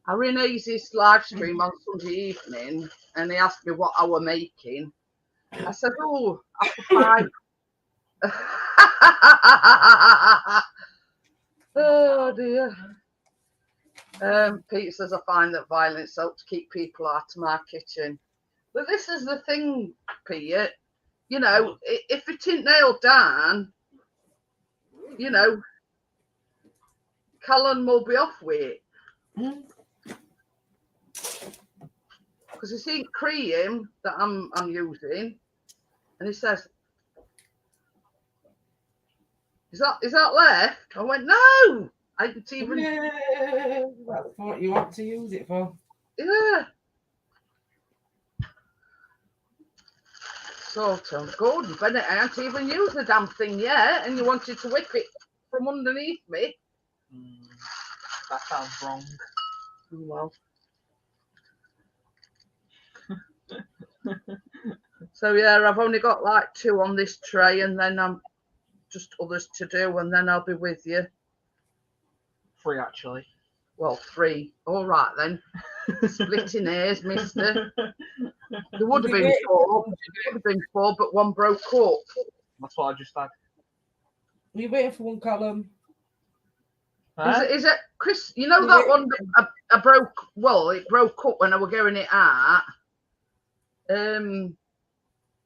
I ran Easy's live stream on Sunday evening, and he asked me what I were making. I said, "Oh, apple pie." Oh dear. Pete says, "I find that violence helps keep people out of my kitchen." But this is the thing, Pete. You know, if it ain't nailed down, you know, Callum will be off with it. because he's seen cream that I'm using, and he says, "Is that left?" I went, "No, I didn't even." Yeah, that's what you want to use it for. Yeah. Sort of good, but I haven't even used the damn thing yet, and you wanted to whip it from underneath me. That sounds wrong. Oh, well. So yeah, I've only got like 2 on this tray, and then I'm just others to do, and then I'll be with you. 3 actually. Well, 3. All right then. Splitting hairs, mister. There would have been 4. There would have been 4, but 1 broke up. That's what I just had. Are you waiting for one, Callum? Huh? Is it Chris? You know that one that I broke? Well, it broke up when I was getting it out.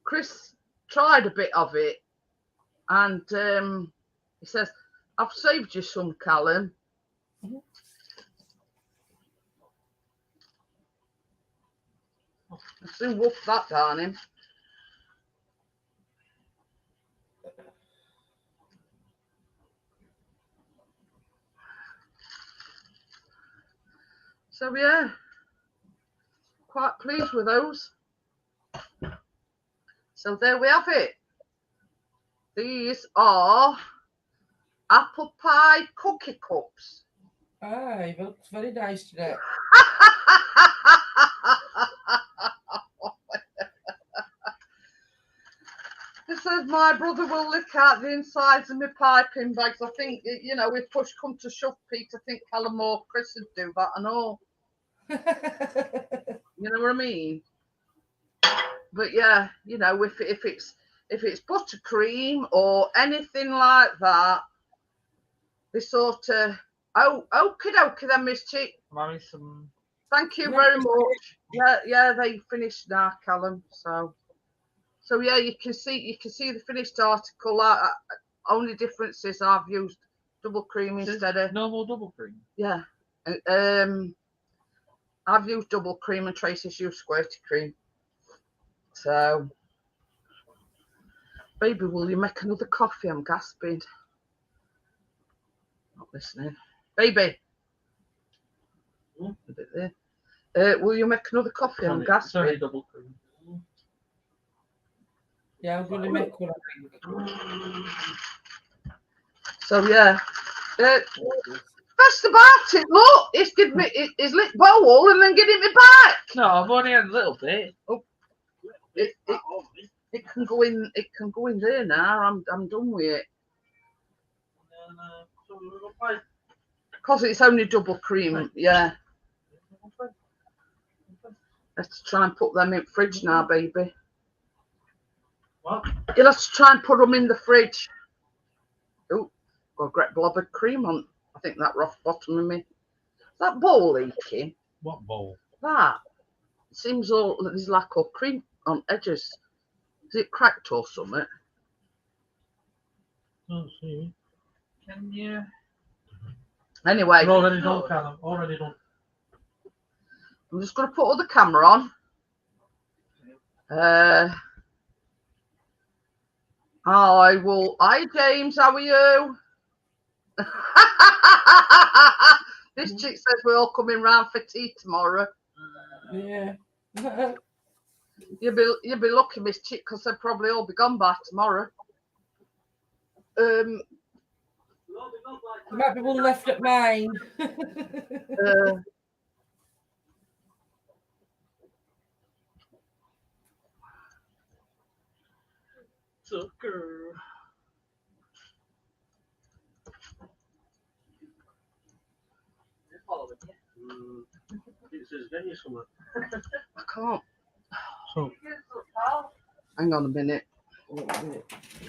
Chris tried a bit of it, and he says, "I've saved you some, Callum." Mm-hmm. I soon wolf that down him. So yeah, quite pleased with those. So there we have it. These are apple pie cookie cups. Ah, it looks very nice today. It says my brother will lick out the insides of my piping bags. I think, you know, if push come to shove, Pete, I think Callum or Chris would do that and all. You know what I mean? But yeah, you know, if it's buttercream or anything like that, they sort of okie dokie then, Miss Chick. I'm having some. Thank you very much. Yeah, they finished now, Callum. So yeah, you can see the finished article. Only difference is I've used double cream instead of normal double cream. Yeah. I've used double cream and Tracy's used squirty cream. So, baby, will you make another coffee? I'm gasping. Not listening. Baby. A bit there. Will you make another coffee? I'm gasping. Sorry, double cream. Yeah, I'm going to make one. So, yeah. Best about it, look, it's give me his lip bowl and then giving me back. No, I've only had a little bit. Oh, it can go in. It can go in there now. I'm done with it. Because it's only double cream. Yeah. Let's try and put them in the fridge now, baby. What? You'll have to try and put them in the fridge. Oh, got a great blob of cream on. I think that rough bottom of me. That bowl leaking. What bowl? That. It seems all there's like all cream on edges. Is it cracked or something? Don't see. Can you? Anyway. Already done, Callum. Already done. I'm just going to put the camera on. I will. Hi, James. How are you? This chick says we're all coming round for tea tomorrow. Yeah. You'll be lucky, Miss Chick, because they'll probably all be gone by tomorrow. There might be one left at mine. Sucker. I can't. So, Hang on a minute.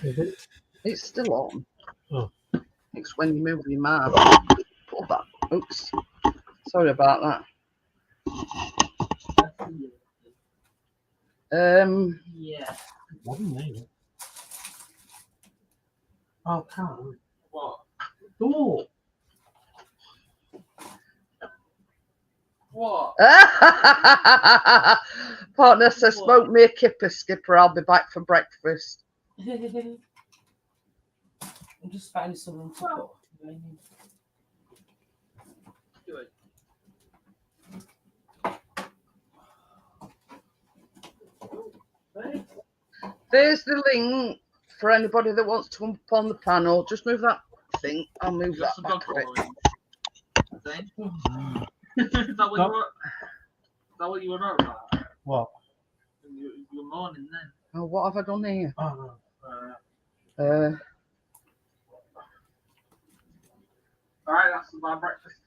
is it? It's still on. Oh. It's when you move your mouth. Pull that. Oops. Sorry about that. Yeah. Oh, can't. What? Door. What? Partner says, smoke me a kipper, Skipper. I'll be back for breakfast. I'm just finding something to put. Do it. Right. There's the link for anybody that wants to come up on the panel. Just move that thing. I'll move You got that some back dog a bit. following. Thing? Is that what you were? Is that what you were about? What? You were mourning then. Oh, what have I done here? Oh, Alright, that's my breakfast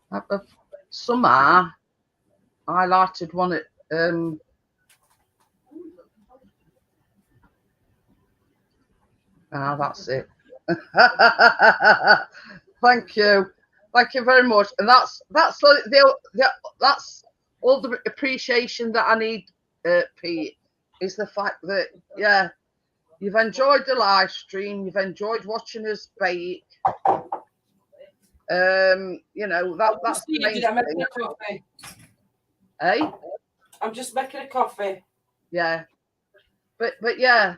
tomorrow. Summer highlighted one at that's it. Thank you very much. And that's that's all the appreciation that I need, Pete, is the fact that you've enjoyed the live stream, you've enjoyed watching us bake. You know, that's the main I'm making thing. a coffee. Eh? I'm just making a coffee. Yeah. But yeah,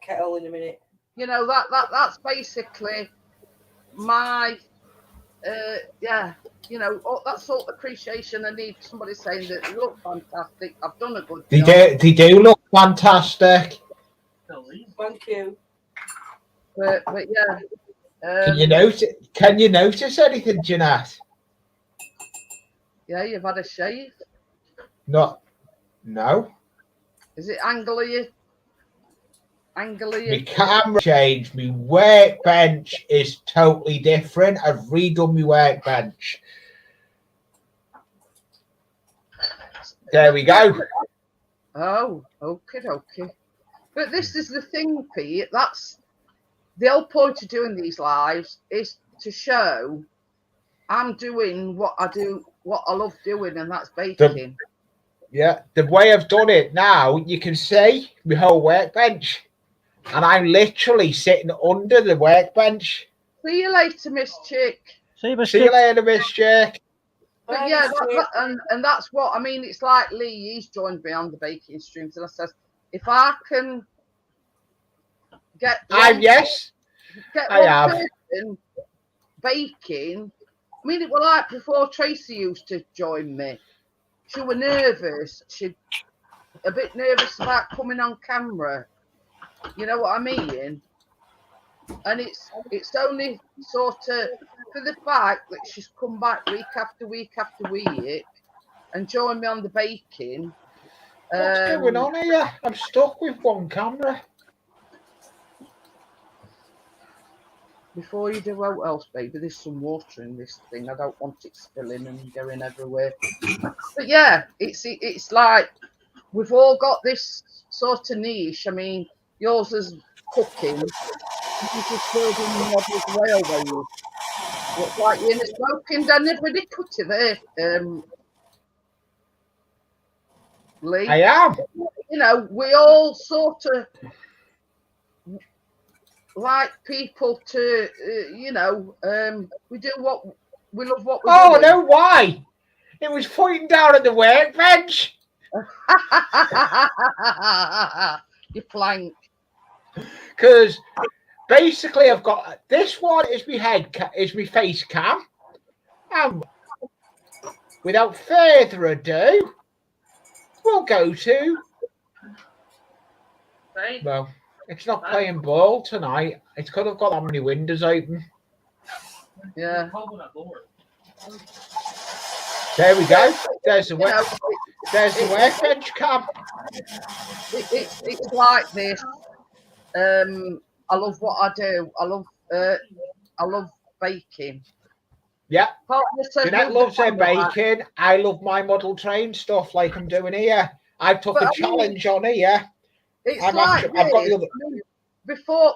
Kettle in a minute. you know, that's basically my you know, that's all appreciation. I need somebody saying that you look fantastic, I've done a good job. They do look fantastic. Thank you. But yeah. Can you notice anything, Jeanette? Yeah, you've had a shave. No. Is it angle of you? My camera changed. My workbench is totally different. I've redone my workbench. There we go. Oh, okay. But this is the thing, Pete. That's the whole point of doing these lives, is to show I'm doing what I do, what I love doing, and that's baking. The way I've done it now, you can see my whole workbench. And I'm literally sitting under the workbench. See you later, Miss Chick. See you later, Miss Chick. But yeah, and that's what I mean. It's like Lee, he's joined me on the baking streams, and I says, if I can get one person baking. I mean, it was like before Tracy used to join me. She was nervous. She a bit nervous about coming on camera. You know what I mean? And it's only sort of for the fact that she's come back week after week after week and joined me on the baking. What's going on here? I'm stuck with one camera. Before you do what else, baby, there's some water in this thing. I don't want it spilling and going everywhere. But yeah, it's like we've all got this sort of niche. I mean, yours is cooking. You just building models railways. Looks like you're in a smoking den. Everybody put it there, Lee. I am. You know, we all sort of like people to, you know, we do what we love. What we do. Oh, no, why? It was pointing down at the workbench. You plank. Because basically, I've got this one is my face cam. Without further ado, we'll go to. Well, it's not playing ball tonight. It's because I've got that many windows open. Yeah. There we go. There's the workbench cam. It's like this. I love what I do. I love baking. Yeah. Jeanette loves her baking. I love my model train stuff like I'm doing here. I took a challenge on here. It's I've got the other. Before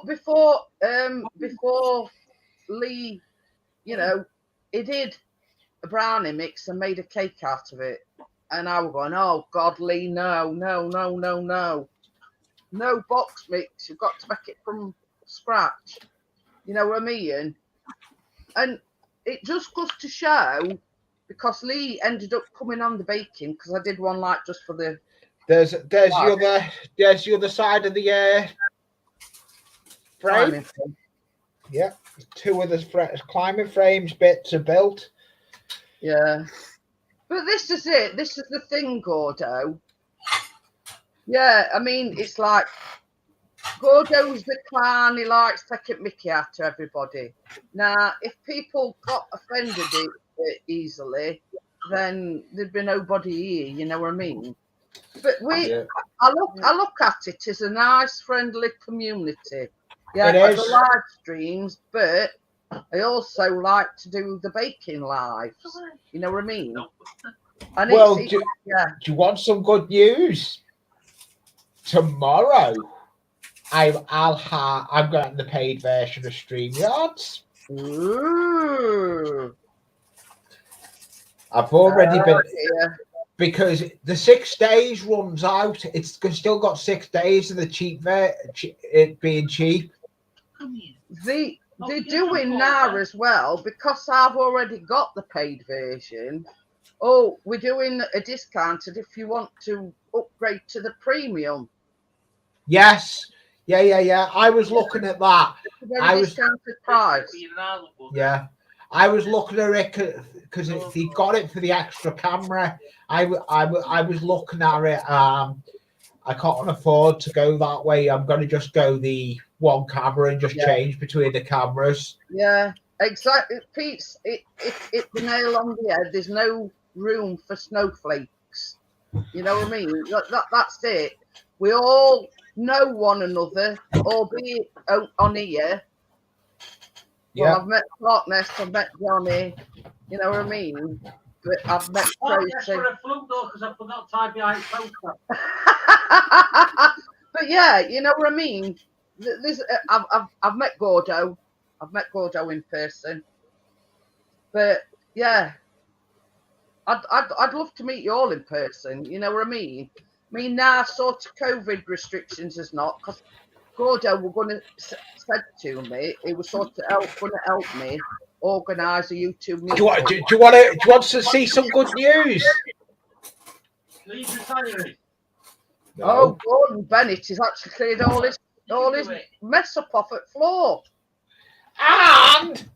Lee, you know, he did a brownie mix and made a cake out of it. And I was going, oh God, Lee, no box mix. You've got to make it from scratch. You know what I mean? And it just goes to show, because Lee ended up coming on the baking because I did one like just for the. There's the other side of the frame. climbing thing. Yeah, two of the climbing frames bits are built. Yeah. But this is it. This is the thing, Gordo. Yeah, I mean, it's like Gordo's the clown. He likes taking mickey out to everybody. Now, if people got offended easily, then there'd be nobody here. You know what I mean? But I look at it as a nice, friendly community. Yeah, It I is. do live streams, but I also like to do the baking lives. You know what I mean? And Well, do do you want some good news? Tomorrow, I'm getting the paid version of StreamYards. Ooh. I've already been Yeah. because the 6 days runs out. It's still got 6 days of the it being cheap. They're doing now as well, because I've already got the paid version. Oh, we're doing a discounted if you want to upgrade to the premium. Yes. Yeah. I was looking at that. Very discounted price. Yeah. I was looking at it because they got it for the extra camera. I was looking at it. I can't afford to go that way. I'm going to just go the one camera and just change between the cameras. Yeah, exactly. Pete's it's the nail on the head. There's no room for snowflakes. You know what I mean? That's it. We all know one another, albeit on here. Well, Yeah. I've met Clarkness, I've met Johnny. You know what I mean? But I've met Tracy. For a fluke though, because I forgot to type behind poster. But yeah, you know what I mean. I've met Gordo. I've met Gordo in person. But yeah, I'd love to meet you all in person. You know what I mean? I mean, now sort of COVID restrictions is not, because Gordo were going to said to me, he was sort of going to help me organise a YouTube meeting. Do you want to see some good news? Leave retiring. No. Oh, Gordon Bennett has actually cleared all his mess up off at floor. And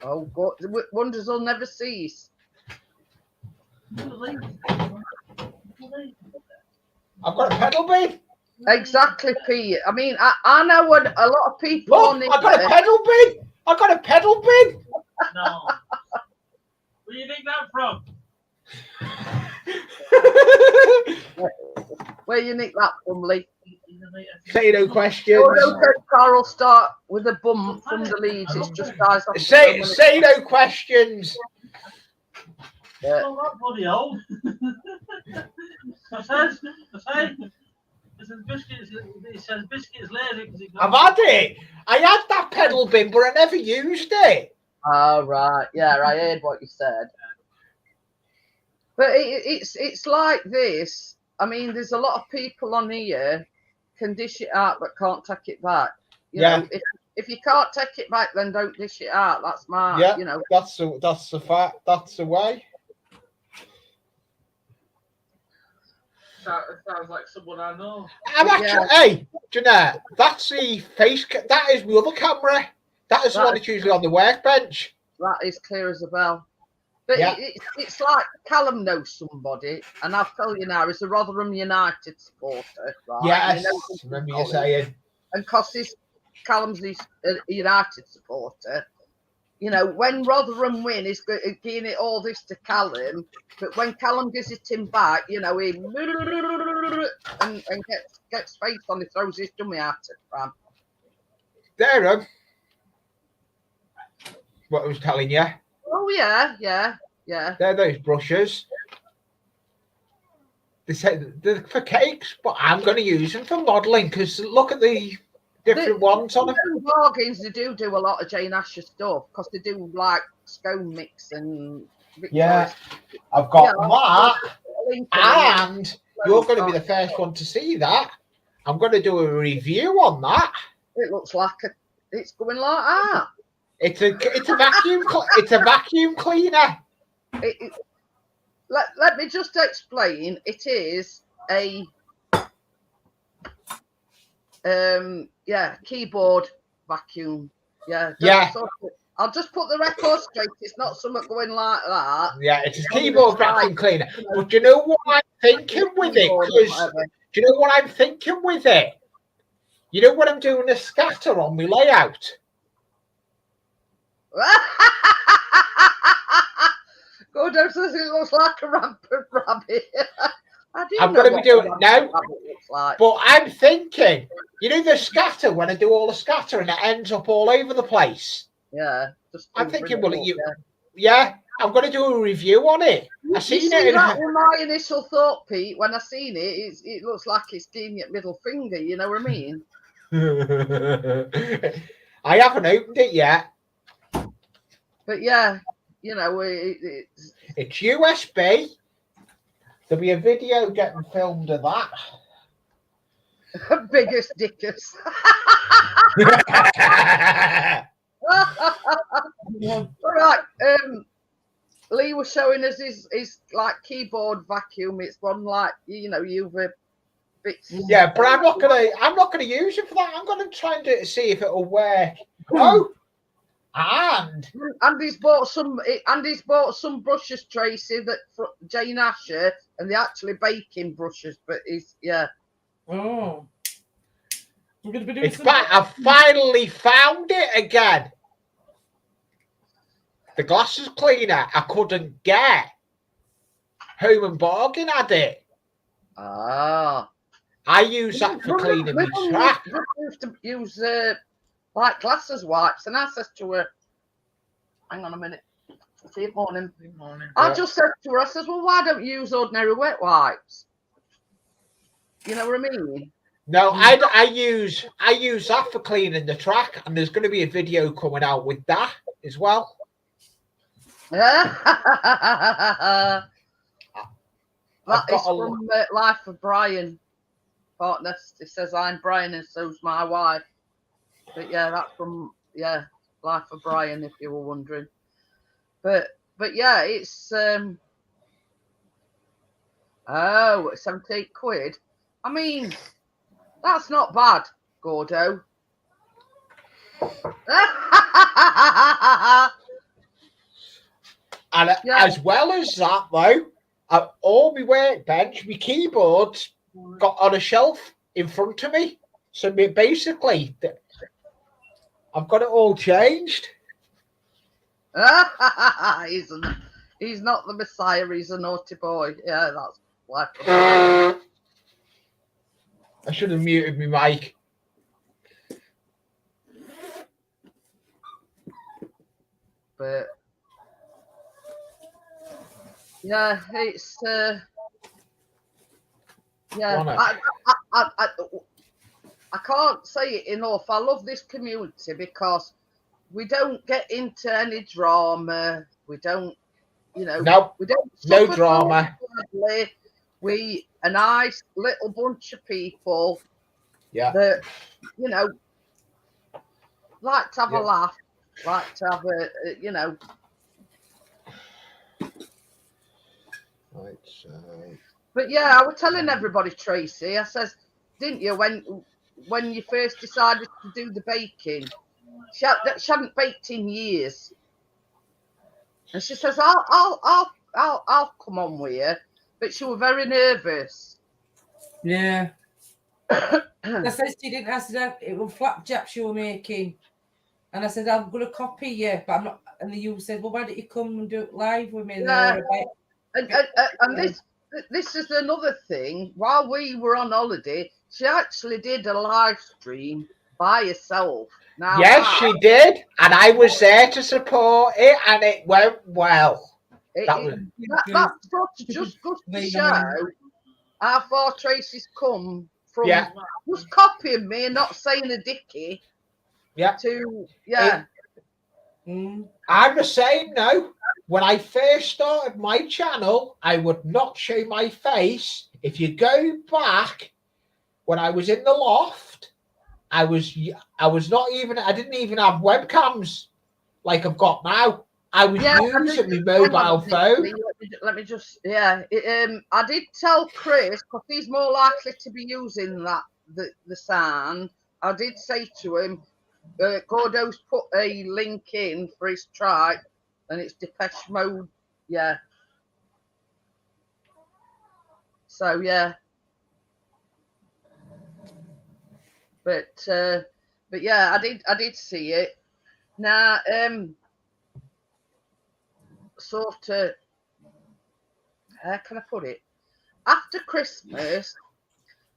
Oh God, the wonders will never cease. I've got a pedal bin. Exactly, Pete. I mean, I know what a lot of people Look, I've got a pedal bin. I've got a pedal bin. No. Where do you think that from? Where you nick that from, Lee? Say no questions. Carl start with a bum from the leads. It's just guys. Say no questions. Yeah. Oh, that bloody old. I said, it says biscuits lazy because it I've had it. I had that pedal bin, but I never used it. Oh, right. Yeah, I heard what you said. But it's like this. I mean, there's a lot of people on here can dish it out but can't take it back. You know, if you can't take it back, then don't dish it out. That's my, you know. That's the fact. That's the way. It sounds like someone I know. I'm actually, hey, Jeanette, that's the face. That is my other camera. That is the one that's usually on the workbench. That is clear as a bell. But it's like Callum knows somebody, and I'll tell you now, he's a Rotherham United supporter, right? Yes, remember you saying. And because Callum's a United supporter, you know, when Rotherham win, he's giving it all this to Callum, but when Callum gives it him back, you know, he and gets face on, he throws his dummy at it, Fran. There, what I was telling you. Oh yeah. They're those brushes. They said they're for cakes, but I'm going to use them for modelling because look at the different ones on them. Bargains, they do a lot of Jane Asher stuff because they do like scone mix and I've got that, and you're going to be the first one to see that. I'm going to do a review on that. It looks like it's going like that. It's a vacuum. It's a vacuum cleaner. Let me just explain. It is a keyboard vacuum. Yeah. Yeah. I'll just put the record straight. It's not something going like that. Yeah, it's a keyboard vacuum cleaner. But do you know what I'm thinking with it? 'Cause do you know what I'm thinking with it? You know when I'm doing a scatter on my layout? Gordo says it looks like a rampant rabbit. I'm going to be doing it now. But I'm thinking, you know the scatter, when I do all the scatter and it ends up all over the place? Yeah. I'm thinking, well, I'm going to do a review on it. I seen it. That was my initial thought, Pete. When I seen it, it looks like it's giving it middle finger. You know what I mean? I haven't opened it yet. But yeah, you know, it's USB. There'll be a video getting filmed of that. biggest dickers. All right. Lee was showing us his like keyboard vacuum. It's one like you've bits. Yeah, but I'm not gonna use it for that. I'm gonna try and do it to see if it'll work. Oh, and Andy's bought some brushes, Tracy, that Jane Asher, and they're actually baking brushes. But Oh. I'm gonna be doing it's back. I finally found it again. The glasses cleaner I couldn't get. Home and Bargain had it. Ah. I use that for cleaning my track. We used to use like glasses wipes, and I said to her, "Hang on a minute, good morning." Good morning. I just said to her, I says, "Well, why don't you use ordinary wet wipes?" You know what I mean? No, I use that for cleaning the track, and there's going to be a video coming out with that as well. That is from Life of Brian. Partner, it says I'm Brian and so's my wife. But yeah, that's from Life of Brian, if you were wondering. But yeah, it's 78 quid. I mean, that's not bad, Gordo. And as well as that, though, all my workbench, my keyboards got on a shelf in front of me. So basically, I've got it all changed. He's not the Messiah. He's a naughty boy. Yeah, that's like. I should have muted my mic. But yeah, it's I can't say it enough. I love this community because we don't get into any drama. We don't, we don't. No drama. We a nice little bunch of people. Yeah. That like to have a laugh, like to have a Right. So. But yeah, I was telling everybody, Tracy. I says, didn't you when you first decided to do the baking? She hadn't baked in years, and she says, "I'll come on with you," but she was very nervous. Yeah. I said she didn't. I said it was flapjacks you were making, and I said I'm going to copy you, but I'm not. And you said, "Well, why don't you come and do it live with me?" Yeah. And this is another thing. While we were on holiday, she actually did a live stream by herself. Now, yes, she did, and I was there to support it, and it went well. That's just goes to show how far Tracy's come from just copying me and not saying a dicky. Yeah. I'm the same now. When I first started my channel, I would not show my face. If you go back, when I was in the loft, I didn't even have webcams. like I've got now. I was using my mobile phone. Let me just, I did tell Chris, because he's more likely to be using the sound. I did say to him, Gordo's put a link in for his tribe, and it's Depeche Mode. Yeah. So yeah. But yeah, I did see it. Now, sort of, how can I put it? After Christmas,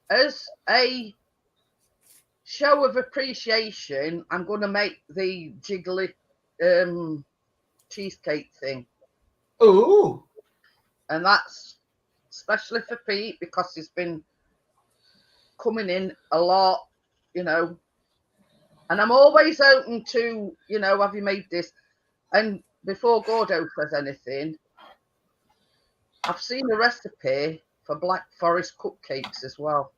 as a show of appreciation, I'm going to make the jiggly cheesecake thing. Ooh. And that's especially for Pete, because he's been coming in a lot, you know. And I'm always open to, you know, have you made this? And before Gordo says anything, I've seen a recipe for Black Forest cupcakes as well.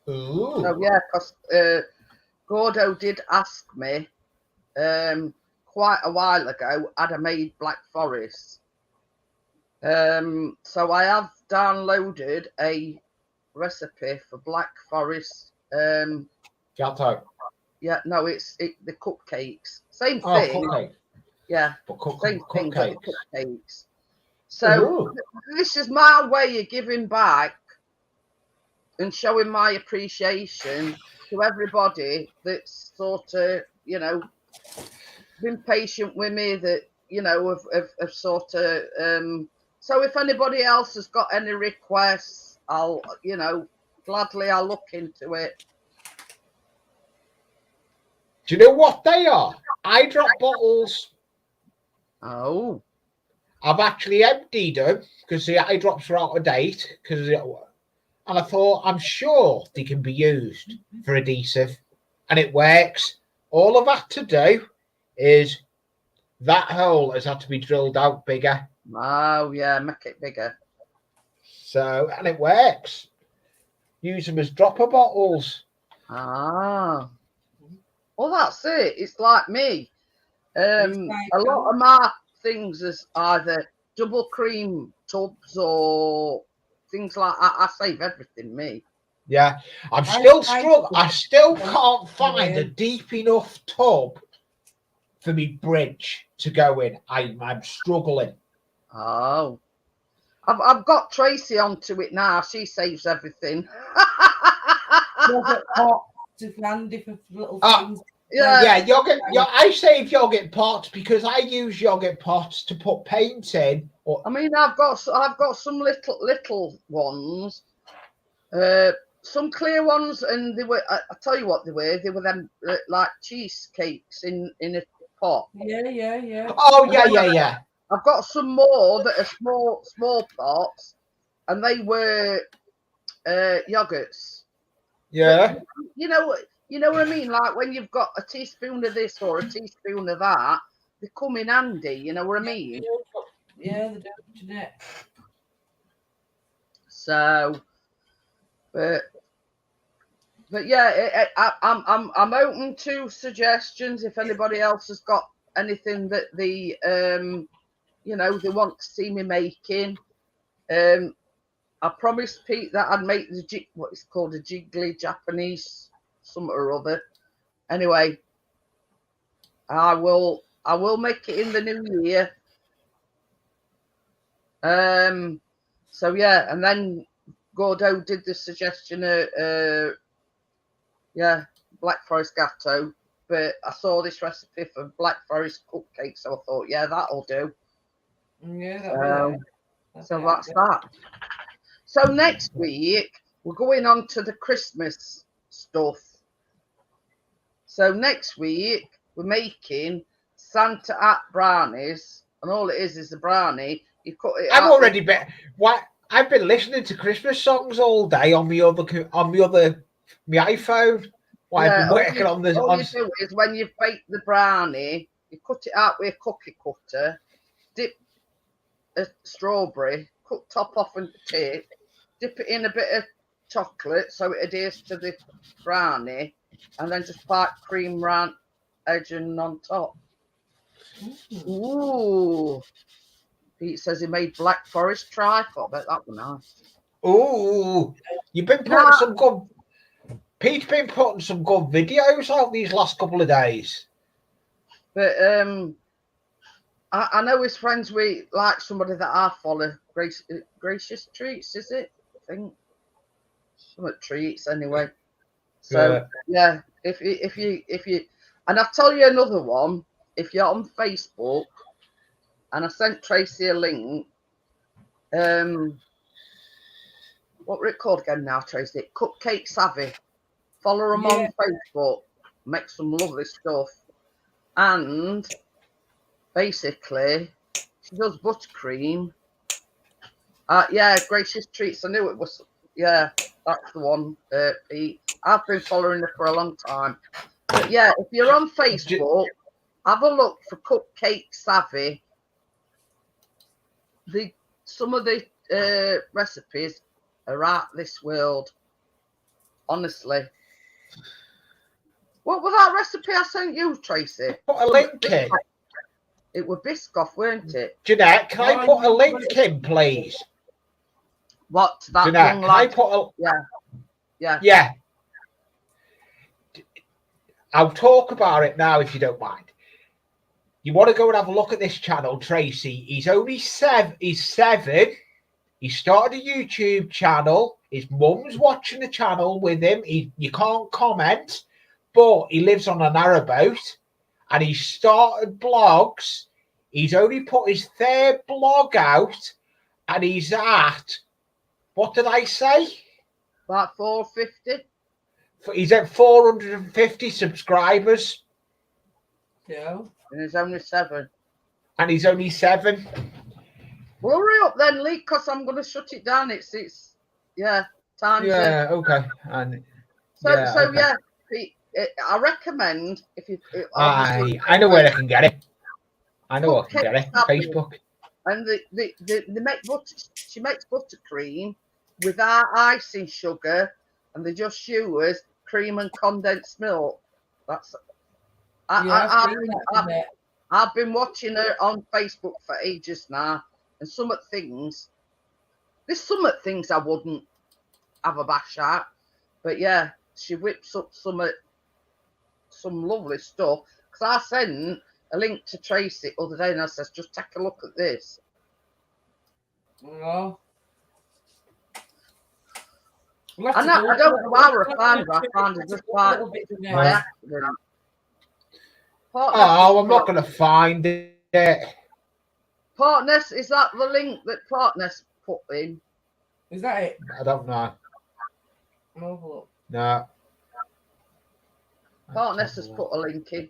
Ooh. So yeah, because Gordo did ask me quite a while ago, had I made Black Forest? So I have downloaded a recipe for Black Forest. Gelato. Yeah, no, it's the cupcakes. Same Oh, thing. cupcake. Yeah, But same thing, but cupcakes. the cupcakes. So this is my way of giving back and showing my appreciation to everybody that's sort of, you know, been patient with me, that, you know, have sort of, so if anybody else has got any requests, I'll, you know, gladly I'll look into it. Do you know what they are? Eye drop bottles. Oh. I've actually emptied them because the eye drops are out of date. And I thought, I'm sure they can be used for adhesive, and it works. All I've had to do is that hole has had to be drilled out bigger. Oh yeah, make it bigger. So, and it works. Use them as dropper bottles. Ah. Well, that's it. It's like me. A lot of my things is either double cream tubs or things like that. I save everything, me. Yeah, I'm still struggling. I still can't find a deep enough tub for me bridge to go in. I'm struggling. Oh, I've got Tracy onto it now. She saves everything. Yogurt pots are handy for little things. Yeah, yogurt. I save yogurt pots because I use yogurt pots to put paint in. I mean, I've got some little ones, some clear ones, and they were. I tell you what they were. They were them like cheesecakes in a pot. Yeah. Oh yeah. I've got some more that are small pots, and they were yogurts. Yeah. But, you know what I mean? Like when you've got a teaspoon of this or a teaspoon of that, they come in handy. You know what I mean? Yeah, they do, Jeanette. So, but yeah, I'm open to suggestions. If anybody else has got anything that they they want to see me making, I promised Pete that I'd make what is called a jiggly Japanese something or other. Anyway, I will make it in the new year. So yeah, and then Gordo did the suggestion Black Forest gatto, but I saw this recipe for Black Forest cupcake, so I thought, yeah, that'll do. Yeah, so that's that. So next week we're going on to the Christmas stuff. So next week we're making Santa hat brownies, and all it is a brownie. You cut it. I've already been. What? I've been listening to Christmas songs all day on my iPhone. While I've been working on this. All you do is when you've baked the brownie, you cut it out with a cookie cutter, dip a strawberry, cut top off and tip, dip it in a bit of chocolate so it adheres to the brownie, and then just pipe cream round edge and on top. Mm. Ooh. Pete says he made Black Forest trifle. I bet that was nice. Ooh, you've been putting Nah. some good. Pete's been putting some good videos out these last couple of days. But I know his friends with like somebody that I follow, Gracious Treats, is it? I think some treats anyway. So yeah, if you, and I'll tell you another one. If you're on Facebook, and I sent Tracy a link. What were it called again now, Tracy? Cupcake Savvy. Follow them on Facebook. Make some lovely stuff. And basically, she does buttercream. Yeah, Gracious Treats. I knew it was. Yeah, that's the one, Pete. I've been following her for a long time. But yeah, if you're on Facebook, have a look for Cupcake Savvy. Some of the recipes are out this world. Honestly. What was that recipe I sent you, Tracy? Put a link in. It was Biscoff, weren't it? Jeanette, can I put a link in, please? What? That Jeanette, young can I lad? put a... Yeah. Yeah. I'll talk about it now if you don't mind. You want to go and have a look at this channel, Tracy. He's only 7. He's 7. He started a YouTube channel. His mum's watching the channel with him. You can't comment, but he lives on a narrowboat and he started blogs. He's only put his 3rd blog out and he's at, what did I say? About 450. He's at 450 subscribers. Yeah. And he's only 7. And he's only 7. Well, hurry up then, Lee, because I'm going to shut it down. It's time. Yeah, okay. And yeah, Pete, I recommend if you. I know where I can get it. I know I can get it. Facebook. And they make butter. She makes buttercream without icing sugar, and they just use cream and condensed milk. That's. I've been watching her on Facebook for ages now, and there's some things I wouldn't have a bash at, but yeah, she whips up some lovely stuff. Because I sent a link to Tracy the other day, and I says, just take a look at this. Oh. I don't know how I found her. I found her just by accident. Oh, I'm not going to find it. Partners, is that the link that Partners put in? Is that it? I don't know. No. Partners has put a link in.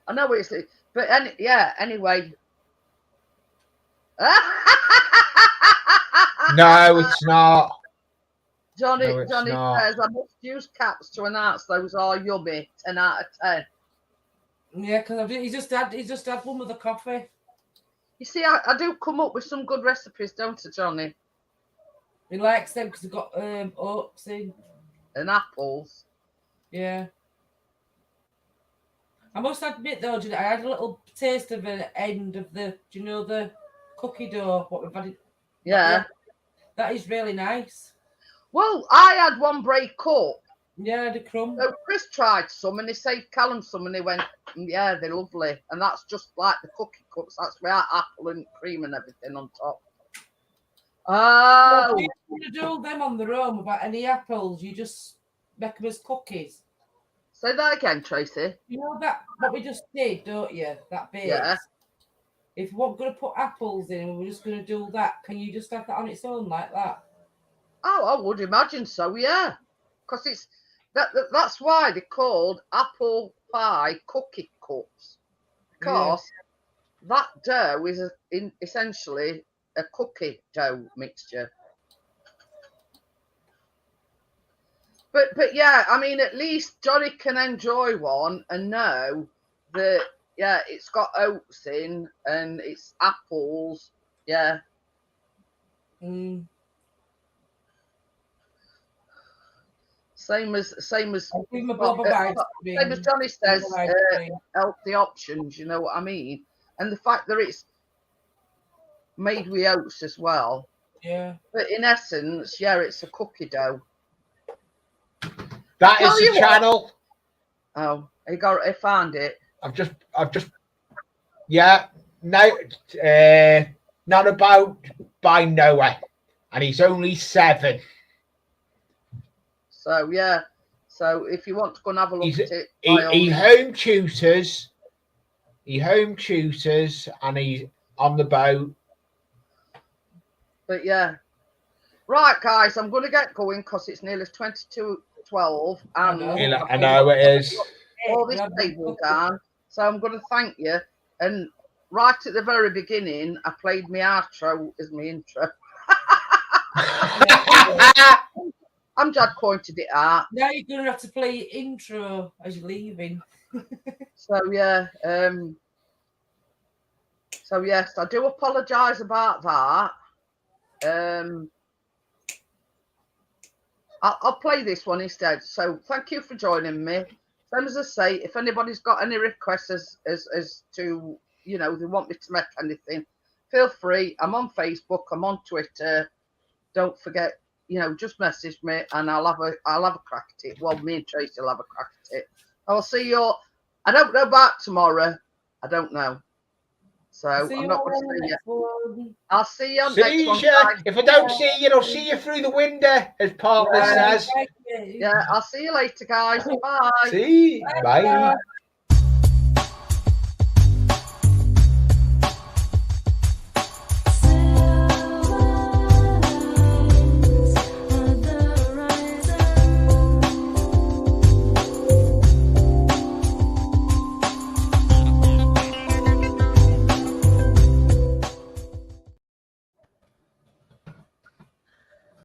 I know it's, but anyway. No, it's not. Johnny not. says I must use caps to announce those are yummy. 10 out of 10. Yeah, because he just had one with the coffee. You see, I do come up with some good recipes, don't I, Johnny? He likes them because they've got oats in. And apples. Yeah. I must admit though, I had a little taste of an end of the cookie dough, what we've had. Yeah. That is really nice. Well, I had one break up. Yeah, the crumb. So Chris tried some and he saved Callum some and he went, yeah, they're lovely. And that's just like the cookie cups. That's without apple and cream and everything on top. Oh. You don't do them on their own without any apples. You just make them as cookies. Say that again, Tracy. You know that what we just did, don't you? That bit. Yeah. If we're going to put apples in and we're just going to do that, can you just have that on its own like that? Oh, I would imagine so, yeah. Because it's that's why they're called apple pie cookie cups. Because that dough is essentially a cookie dough mixture. But yeah, I mean, at least Johnny can enjoy one and know that, yeah, it's got oats in and it's apples. Yeah. Same as I'll give him a blob of ice same as cream. Johnny says, Blob of ice cream. healthy options. You know what I mean? And the fact that it's made with oats as well. Yeah. But in essence, yeah, it's a cookie dough. That Tell is the you what. channel. Oh, I found it. I've just yeah, no, not about by Noah, and he's only 7. So yeah. So if you want to go and have a look at it, He home tutors. He home tutors, and he's on the boat. But yeah. Right, guys, I'm going to get going because it's nearly 22:12, and I know it is. all this table down. So I'm going to thank you. And right at the very beginning, I played my outro as my intro. I'm just pointed it out. Now you're going to have to play your intro as you're leaving. So yeah. So yes, I do apologise about that. I'll play this one instead. So thank you for joining me. Same as I say, if anybody's got any requests as to, you know, they want me to make anything, feel free. I'm on Facebook. I'm on Twitter. Don't forget, you know, just message me and I'll have a crack at it. Well, me and Tracy will have a crack at it. I'll see you all. I don't know about tomorrow. I don't know. So I'm not going to see you. I'll see you on next one. Guys. If I don't see you, I'll see you through the window, as Partner says. Yeah, I'll see you later, guys. Bye. See, bye.